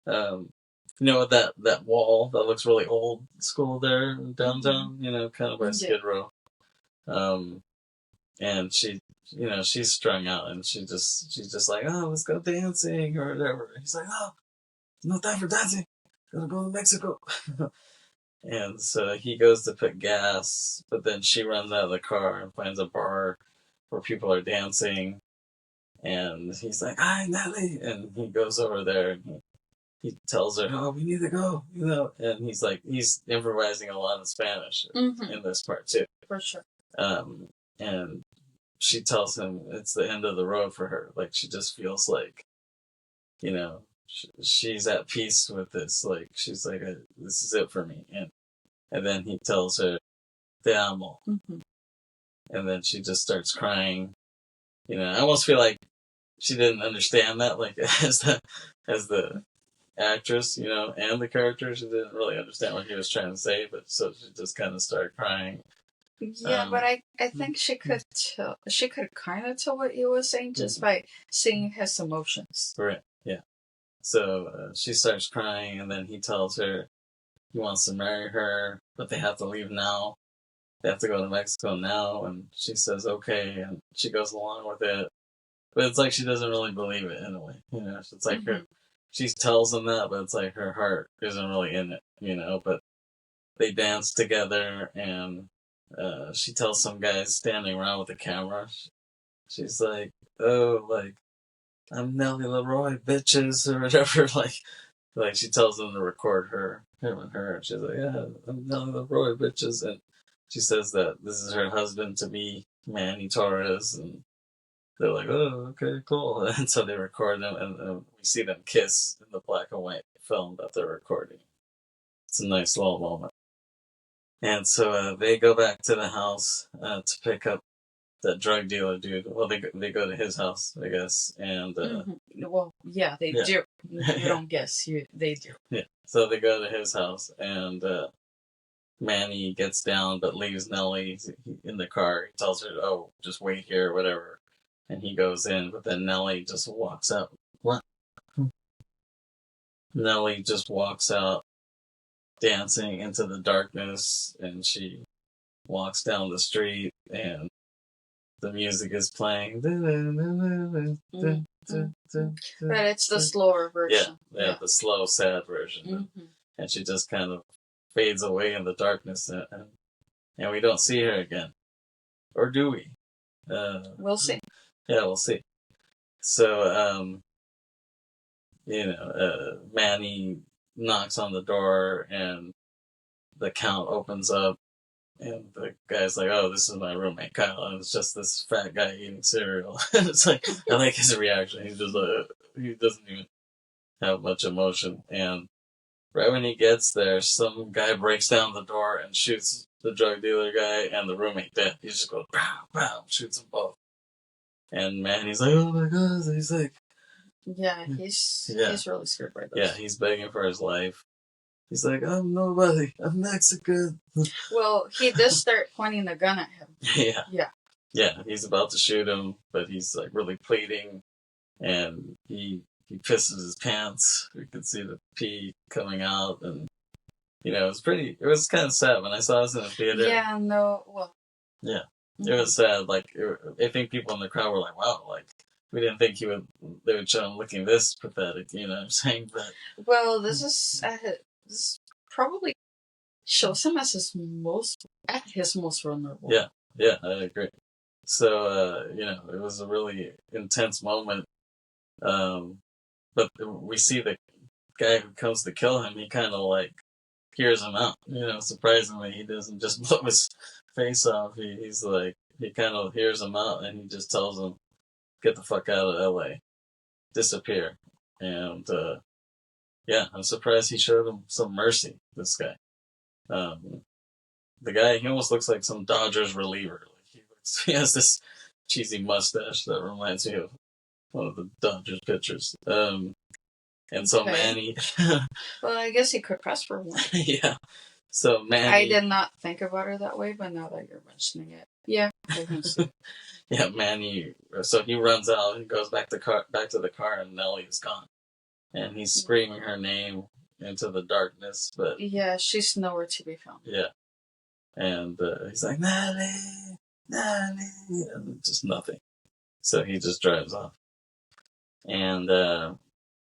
That wall that looks really old school there in downtown, kind of by Skid Row. And she's strung out and she's just like, oh, let's go dancing or whatever. He's like, oh, no time for dancing. Gotta go to Mexico. And so he goes to put gas, but then she runs out of the car and finds a bar where people are dancing. And he's like, hi, Nelly. And he goes over there and he tells her, oh, we need to go, And he's improvising a lot of Spanish in this part too. For sure. And she tells him it's the end of the road for her. Like, she just feels like, she's at peace with this. Like, she's like, this is it for me. And then he tells her, te amo. And then she just starts crying. I almost feel like she didn't understand that, like, as the actress, and the character, she didn't really understand what he was trying to say, but so she just kind of started crying. Yeah, but I think she could kind of tell what he was saying just by seeing his emotions. Right, yeah. So she starts crying, and then he tells her he wants to marry her, but they have to leave now. They have to go to Mexico now, and she says okay, and she goes along with it. But it's like she doesn't really believe it in a way, It's like she tells him that, but it's like her heart isn't really in it, But they dance together, and she tells some guys standing around with the camera, she's like, oh, like, I'm Nellie Leroy, bitches, or whatever, like she tells them to record him and her, and she's like, yeah, I'm Nellie Leroy, bitches, and she says that this is her husband-to-be, Manny Torres, and they're like, oh, okay, cool, and so they record them, and we see them kiss in the black and white film that they're recording. It's a nice little moment. And so they go back to the house to pick up that drug dealer dude. Well, they go to his house, I guess, and well, yeah, they do. You don't guess, they do. Yeah, so they go to his house, and Manny gets down but leaves Nellie in the car. He tells her, "Oh, just wait here, or whatever," and he goes in. But then Nellie just walks out. What? Nellie just walks out, dancing into the darkness, and she walks down the street, and the music is playing. But it's the slower version. Yeah, the slow, sad version. And she just kind of fades away in the darkness, and we don't see her again. Or do we? We'll see. Yeah, we'll see. So, Manny knocks on the door, and the Count opens up, And the guy's like, "Oh, this is my roommate Kyle," and it's just this fat guy eating cereal. And it's like, I like his reaction. He's just like, he doesn't even have much emotion. And right when he gets there, some guy breaks down the door and shoots the drug dealer guy and the roommate dead. He just goes, "Pow, pow," shoots them both. And man, he's like, "Oh my god!" He's like, Yeah, he's really scared by this. yeah, he's begging for his life. He's like, "I'm nobody. I'm Mexican." Well, he does start pointing the gun at him. Yeah. Yeah. Yeah, he's about to shoot him, but he's like really pleading, and he pisses his pants. We could see the pee coming out, and it was kind of sad when I saw this in the theater. Yeah, no, well. Yeah, it was sad. Like, I think people in the crowd were like, "Wow, like we didn't think they would show him looking this pathetic." You know what I'm saying? But well, this probably shows him as at his most vulnerable. Yeah, I agree. So, it was a really intense moment. But we see the guy who comes to kill him, he kind of like hears him out. Surprisingly, he doesn't just blow his face off. He's like, he kind of hears him out and he just tells him, "Get the fuck out of LA. Disappear." And, yeah, I'm surprised he showed him some mercy, this guy. The guy, he almost looks like some Dodgers reliever. Like he has this cheesy mustache that reminds me of one of the Dodgers pitchers. And so Manny. Well, I guess he could press for one. Yeah. So Manny. I did not think about it that way, but now that you're mentioning it, yeah, I can see. Yeah, Manny. So he runs out. He goes back to the car, and Nellie is gone, and he's screaming her name into the darkness. But yeah, she's nowhere to be found. Yeah, and he's like, "Nellie, Nellie," and just nothing. So he just drives off, and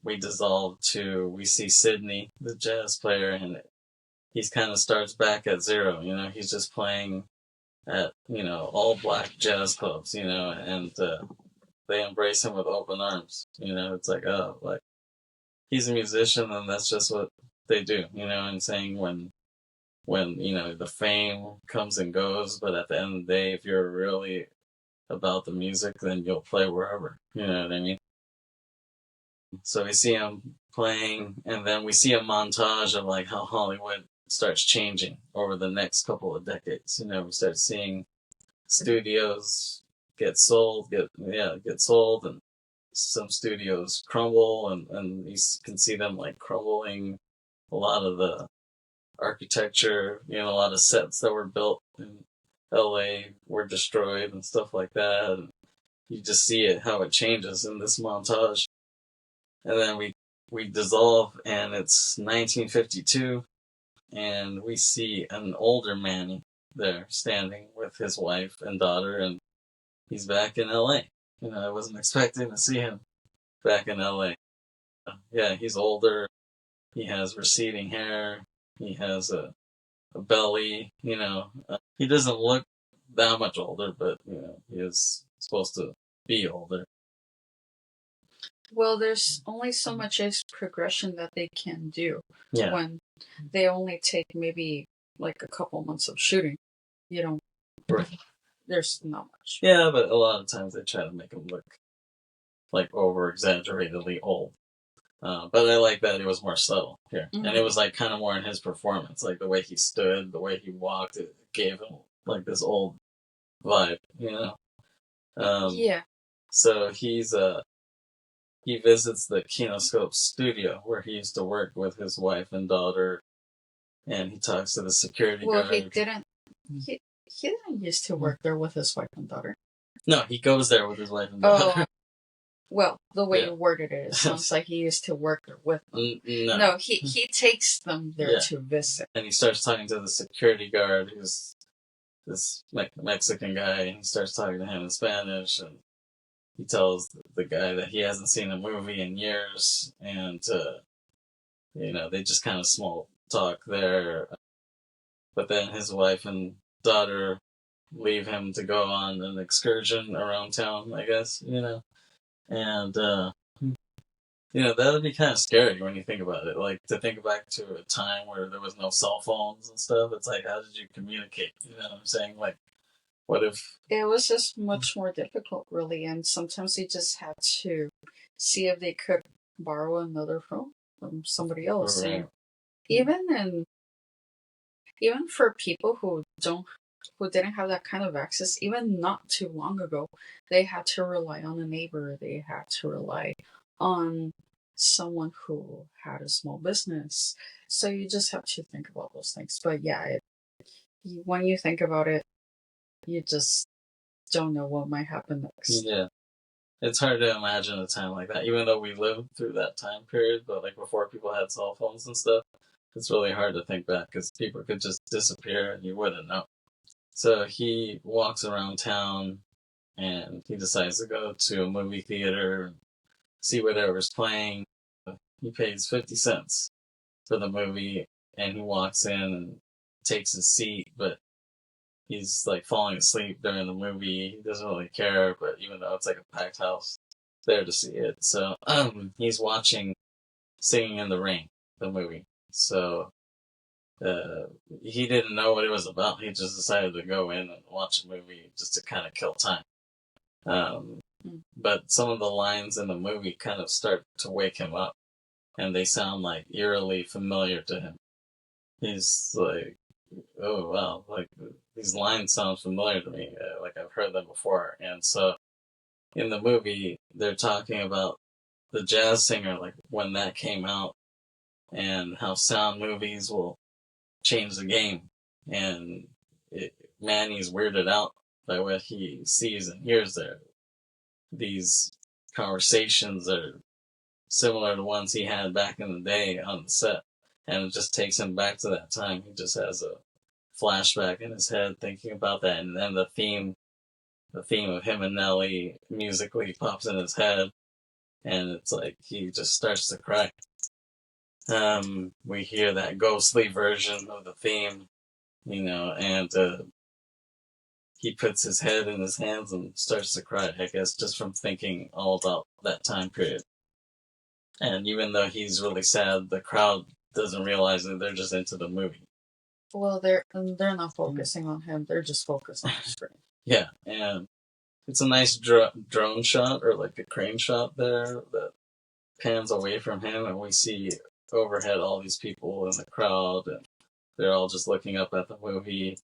we see Sydney, the jazz player, and he's kind of starts back at zero. He's just playing at all black jazz clubs. And they embrace him with open arms. It's like, oh, like he's a musician, and that's just what they do. And saying when the fame comes and goes, but at the end of the day, if you're really about the music, then you'll play wherever. You know what I mean? So we see him playing, and then we see a montage of like how Hollywood starts changing over the next couple of decades. We start seeing studios get sold, and some studios crumble, and you can see them like crumbling. A lot of the architecture, a lot of sets that were built in LA were destroyed and stuff like that. And you just see it, how it changes in this montage. And then we dissolve, and it's 1952, and we see an older Manny there standing with his wife and daughter, and he's back in LA. I wasn't expecting to see him back in LA. Yeah, he's older. He has receding hair. He has a belly. He doesn't look that much older, but he is supposed to be older. Well, there's only so much age progression that they can do when they only take maybe like a couple months of shooting. Right. There's not much. Yeah, but a lot of times they try to make him look like over-exaggeratedly old. But I like that it was more subtle here. Mm-hmm. And it was like kind of more in his performance, like the way he stood, the way he walked, it gave him like this old vibe, Yeah. So he visits the Kinoscope studio where he used to work with his wife and daughter, and he talks to the security guard. Well, he didn't used to work there with his wife and daughter. No, he goes there with his wife and daughter. Oh, well, the way you worded it sounds like he used to work there with them. No, he takes them there to visit. And he starts talking to the security guard, who's this Mexican guy, and he starts talking to him in Spanish, and he tells the guy that he hasn't seen a movie in years, and, they just kind of small talk there. But then his wife and daughter leave him to go on an excursion around town, I guess, And that would be kind of scary when you think about it. Like, to think back to a time where there was no cell phones and stuff, it's like, how did you communicate? You know what I'm saying? Like, what if... It was just much more difficult, really, and sometimes they just had to see if they could borrow another phone from somebody else. Right. Even for people who didn't have that kind of access, even not too long ago, they had to rely on a neighbor. They had to rely on someone who had a small business. So you just have to think about those things. But yeah, when you think about it, you just don't know what might happen next. Yeah. It's hard to imagine a time like that, even though we lived through that time period, but like before people had cell phones and stuff, it's really hard to think back because people could just disappear and you wouldn't know. So he walks around town and he decides to go to a movie theater and see whatever's playing. He pays 50 cents for the movie and he walks in and takes his seat, but he's like falling asleep during the movie. He doesn't really care, but even though it's like a packed house, there to see it. So he's watching Singing in the Rain, the movie. So he didn't know what it was about. He just decided to go in and watch a movie just to kind of kill time. But some of the lines in the movie kind of start to wake him up, and they sound like eerily familiar to him. He's like, oh wow, like these lines sound familiar to me, like I've heard them before. And so in the movie, they're talking about the Jazz Singer, like when that came out, and how sound movies will change the game. And Manny's weirded out by what he sees and hears there. These conversations are similar to ones he had back in the day on the set, and it just takes him back to that time. He just has a flashback in his head thinking about that, and then the theme of him and Nelly musically pops in his head, and it's like he just starts to cry. We hear that ghostly version of the theme, and he puts his head in his hands and starts to cry, I guess, just from thinking all about that time period. And even though he's really sad, the crowd doesn't realize that they're just into the movie. Well, they're not focusing on him. They're just focused on the screen. Yeah, and it's a nice drone shot, or like a crane shot there that pans away from him, and we see overhead all these people in the crowd, and they're all just looking up at the movie,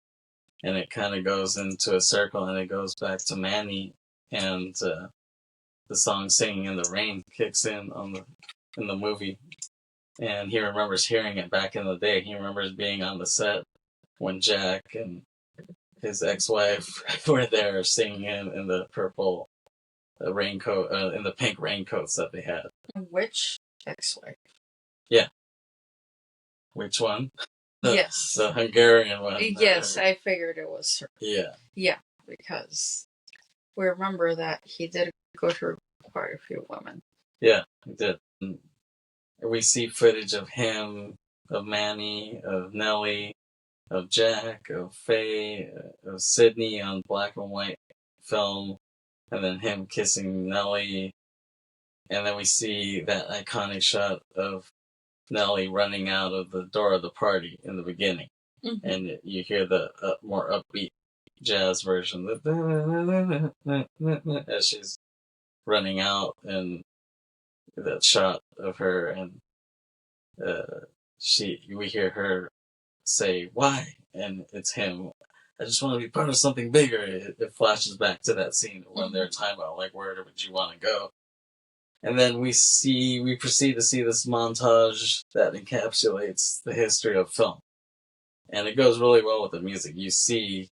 and it kind of goes into a circle, and it goes back to Manny, and the song "Singing in the Rain" kicks in in the movie, and he remembers hearing it back in the day. He remembers being on the set when Jack and his ex-wife were there singing in the purple raincoat, in the pink raincoats that they had. Which ex-wife? Yeah. Which one? Yes. The Hungarian one. Yes, I figured it was her. Yeah. Yeah, because we remember that he did go through quite a few women. Yeah, he did. We see footage of him, of Manny, of Nelly, of Jack, of Faye, of Sydney on black and white film, and then him kissing Nelly. And then we see that iconic shot of Nelly running out of the door of the party in the beginning. Mm-hmm. And you hear the more upbeat jazz version as she's running out, and that shot of her, and we hear her say, "Why?" And it's him. I just want to be part of something bigger. It flashes back to that scene when they're talking about, like, where would you want to go? And then we proceed to see this montage that encapsulates the history of film. And it goes really well with the music. You see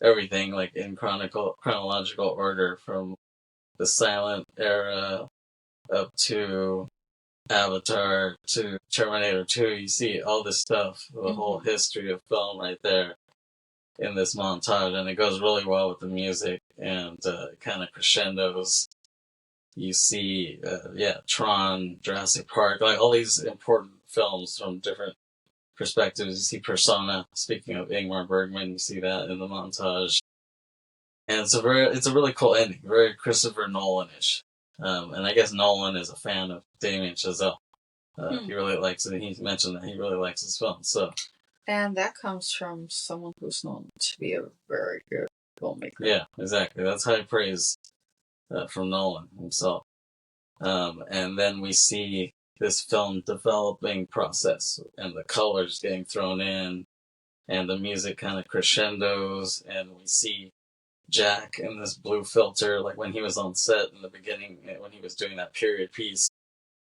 everything like in chronological order, from the silent era up to Avatar to Terminator 2. You see all this stuff, the whole history of film right there in this montage, and it goes really well with the music, and it kind of crescendos. You see, Tron, Jurassic Park, like all these important films from different perspectives. You see Persona, speaking of Ingmar Bergman, you see that in the montage. And it's a really cool ending, very Christopher Nolan-ish. And I guess Nolan is a fan of Damian Chazelle. He really likes it. He mentioned that he really likes his film. So, and that comes from someone who's known to be a very good filmmaker. Yeah, exactly. That's high praise from Nolan himself. And then we see this film developing process and the colors getting thrown in and the music kind of crescendos, and we see Jack in this blue filter, like when he was on set in the beginning, when he was doing that period piece.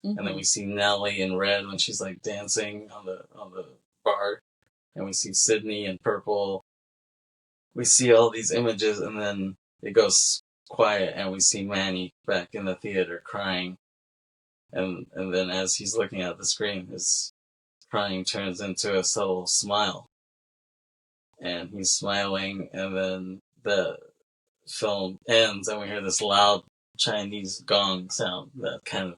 Mm-hmm. And then we see Nellie in red when she's like dancing on the bar, and we see Sydney in purple. We see all these images, and then it goes quiet, and we see Manny back in the theater crying. And then as he's looking at the screen, his crying turns into a subtle smile. And he's smiling, and then the film ends, and we hear this loud Chinese gong sound that kind of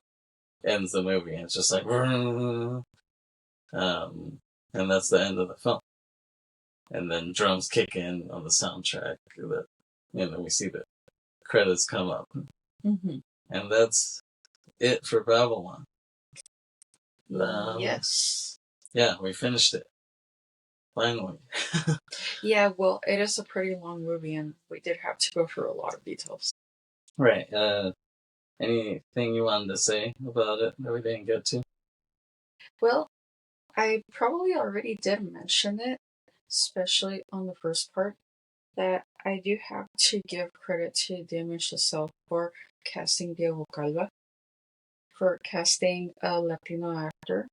ends the movie. And it's just like, and that's the end of the film. And then drums kick in on the soundtrack. And then we see the credits come up. Mm-hmm. And that's it for Babylon. Yes. Yeah, we finished it. Finally. Yeah, well, it is a pretty long movie, and we did have to go through a lot of details. Right. Anything you wanted to say about it that we didn't get to? Well, I probably already did mention it, especially on the first part, that I do have to give credit to Damian Chazelle for casting Diego Calva, for casting a Latino actor,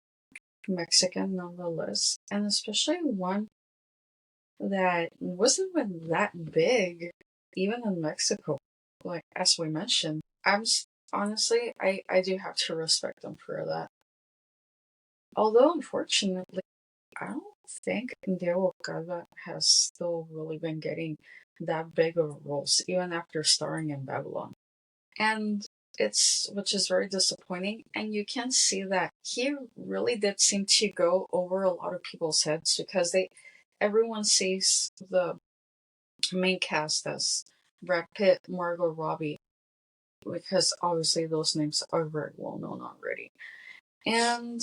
Mexican nonetheless, and especially one that wasn't even that big, even in Mexico. Like, as we mentioned, honestly, I do have to respect them for that. Although, unfortunately, I don't think Diego Calva has still really been getting that big of roles, even after starring in Babylon. And which is very disappointing, and you can see that he really did seem to go over a lot of people's heads, because everyone sees the main cast as Brad Pitt, Margot Robbie, because obviously those names are very well known already. And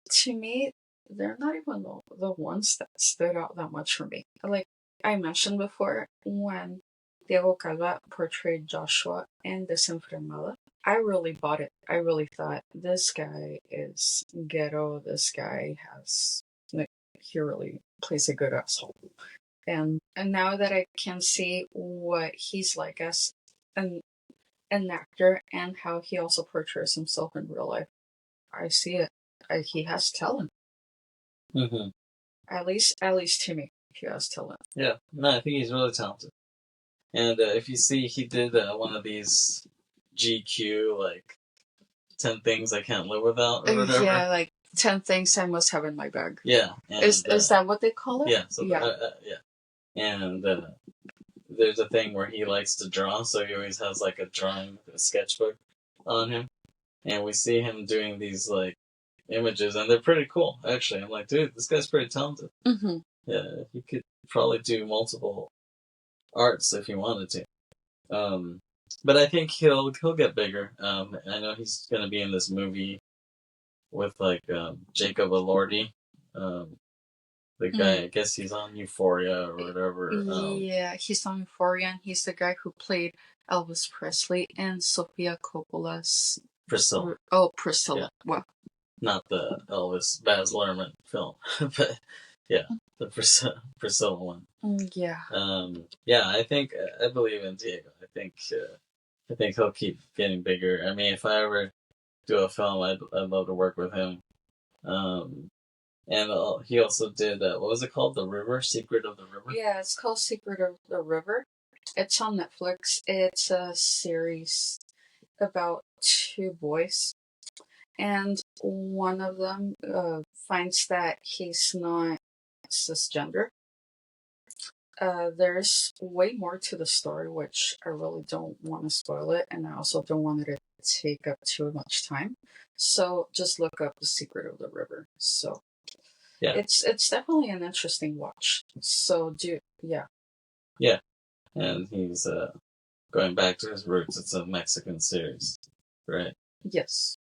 to me, they're not even the ones that stood out that much for me. Like I mentioned before, when Diego Calva portrayed Joshua in Desenfrenada, I really bought it. I really thought, this guy is ghetto. This guy he really plays a good asshole. And now that I can see what he's like as an actor, and how he also portrays himself in real life, I see it. He has talent. Mm-hmm. At least to me, he has talent. Yeah, no, I think he's really talented. And if you see, he did one of these GQ, like 10 things I can't live without, or whatever. Yeah, like 10 things I must have in my bag. Yeah. And, is that what they call it? Yeah. So yeah. And there's a thing where he likes to draw, so he always has like a sketchbook on him. And we see him doing these like images, and they're pretty cool, actually. I'm like, dude, this guy's pretty talented. Mm-hmm. Yeah, he could probably do multiple arts if he wanted to. But I think he'll get bigger. I know he's gonna be in this movie with like Jacob Elordi. The guy, I guess he's on Euphoria or whatever. Yeah, he's on Euphoria, and he's the guy who played Elvis Presley and Sofia Coppola's Priscilla. Oh, Priscilla. Yeah. Well, not the Elvis Baz Luhrmann film, but yeah, the Priscilla one. Yeah. Yeah, I believe in Diego. I think he'll keep getting bigger. I mean, if I ever do a film, I'd love to work with him. And he also did, what was it called? The River? Secret of the River? Yeah, it's called Secret of the River. It's on Netflix. It's a series about two boys. And one of them finds that he's not cisgender. There's way more to the story, which I really don't want to spoil it, and I also don't want it to take up too much time. So just look up The Secret of the River. So yeah, it's definitely an interesting watch. So yeah, and he's going back to his roots. It's a Mexican series. Right. Yes.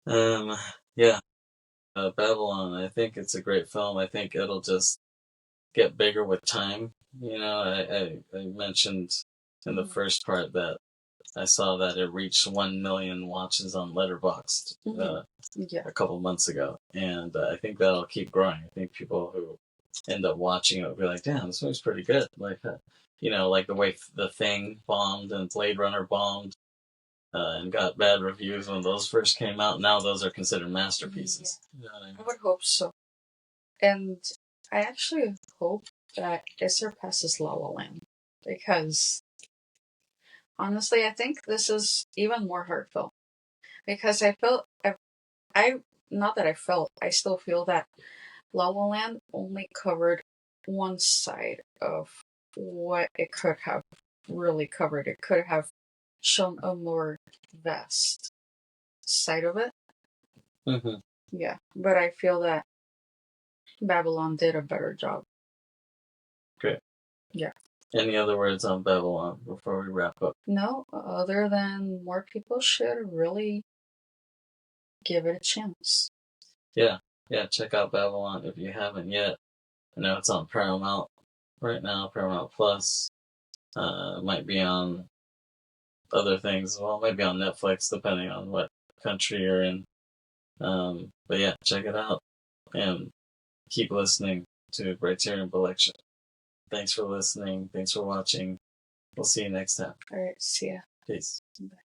Yeah. Babylon. I think it's a great film. I think it'll just get bigger with time. I mentioned in the first part that I saw that it reached 1 million watches on Letterboxd a couple months ago, and I think that'll keep growing. I think people who end up watching it will be like, "Damn, this movie's pretty good." Like, like the way The Thing bombed and Blade Runner bombed, and got bad reviews when those first came out. Now those are considered masterpieces. Yeah. You know what I mean? I would hope so. And I actually hope that it surpasses La La Land. Because, honestly, I think this is even more heartfelt. Because I felt, not that I felt, I still feel that La La Land only covered one side of what it could have really covered. It could have shown a more vast side of it. Mm-hmm. Yeah, but I feel that Babylon did a better job. Great. Yeah. Any other words on Babylon before we wrap up? No, other than more people should really give it a chance. Yeah, check out Babylon if you haven't yet. I know it's on Paramount right now, Paramount Plus. It might be on other things. Well, it might be on Netflix, depending on what country you're in. But yeah, check it out and keep listening to Briterion Bollection. Thanks for listening. Thanks for watching. We'll see you next time. All right, see ya. Peace. Bye.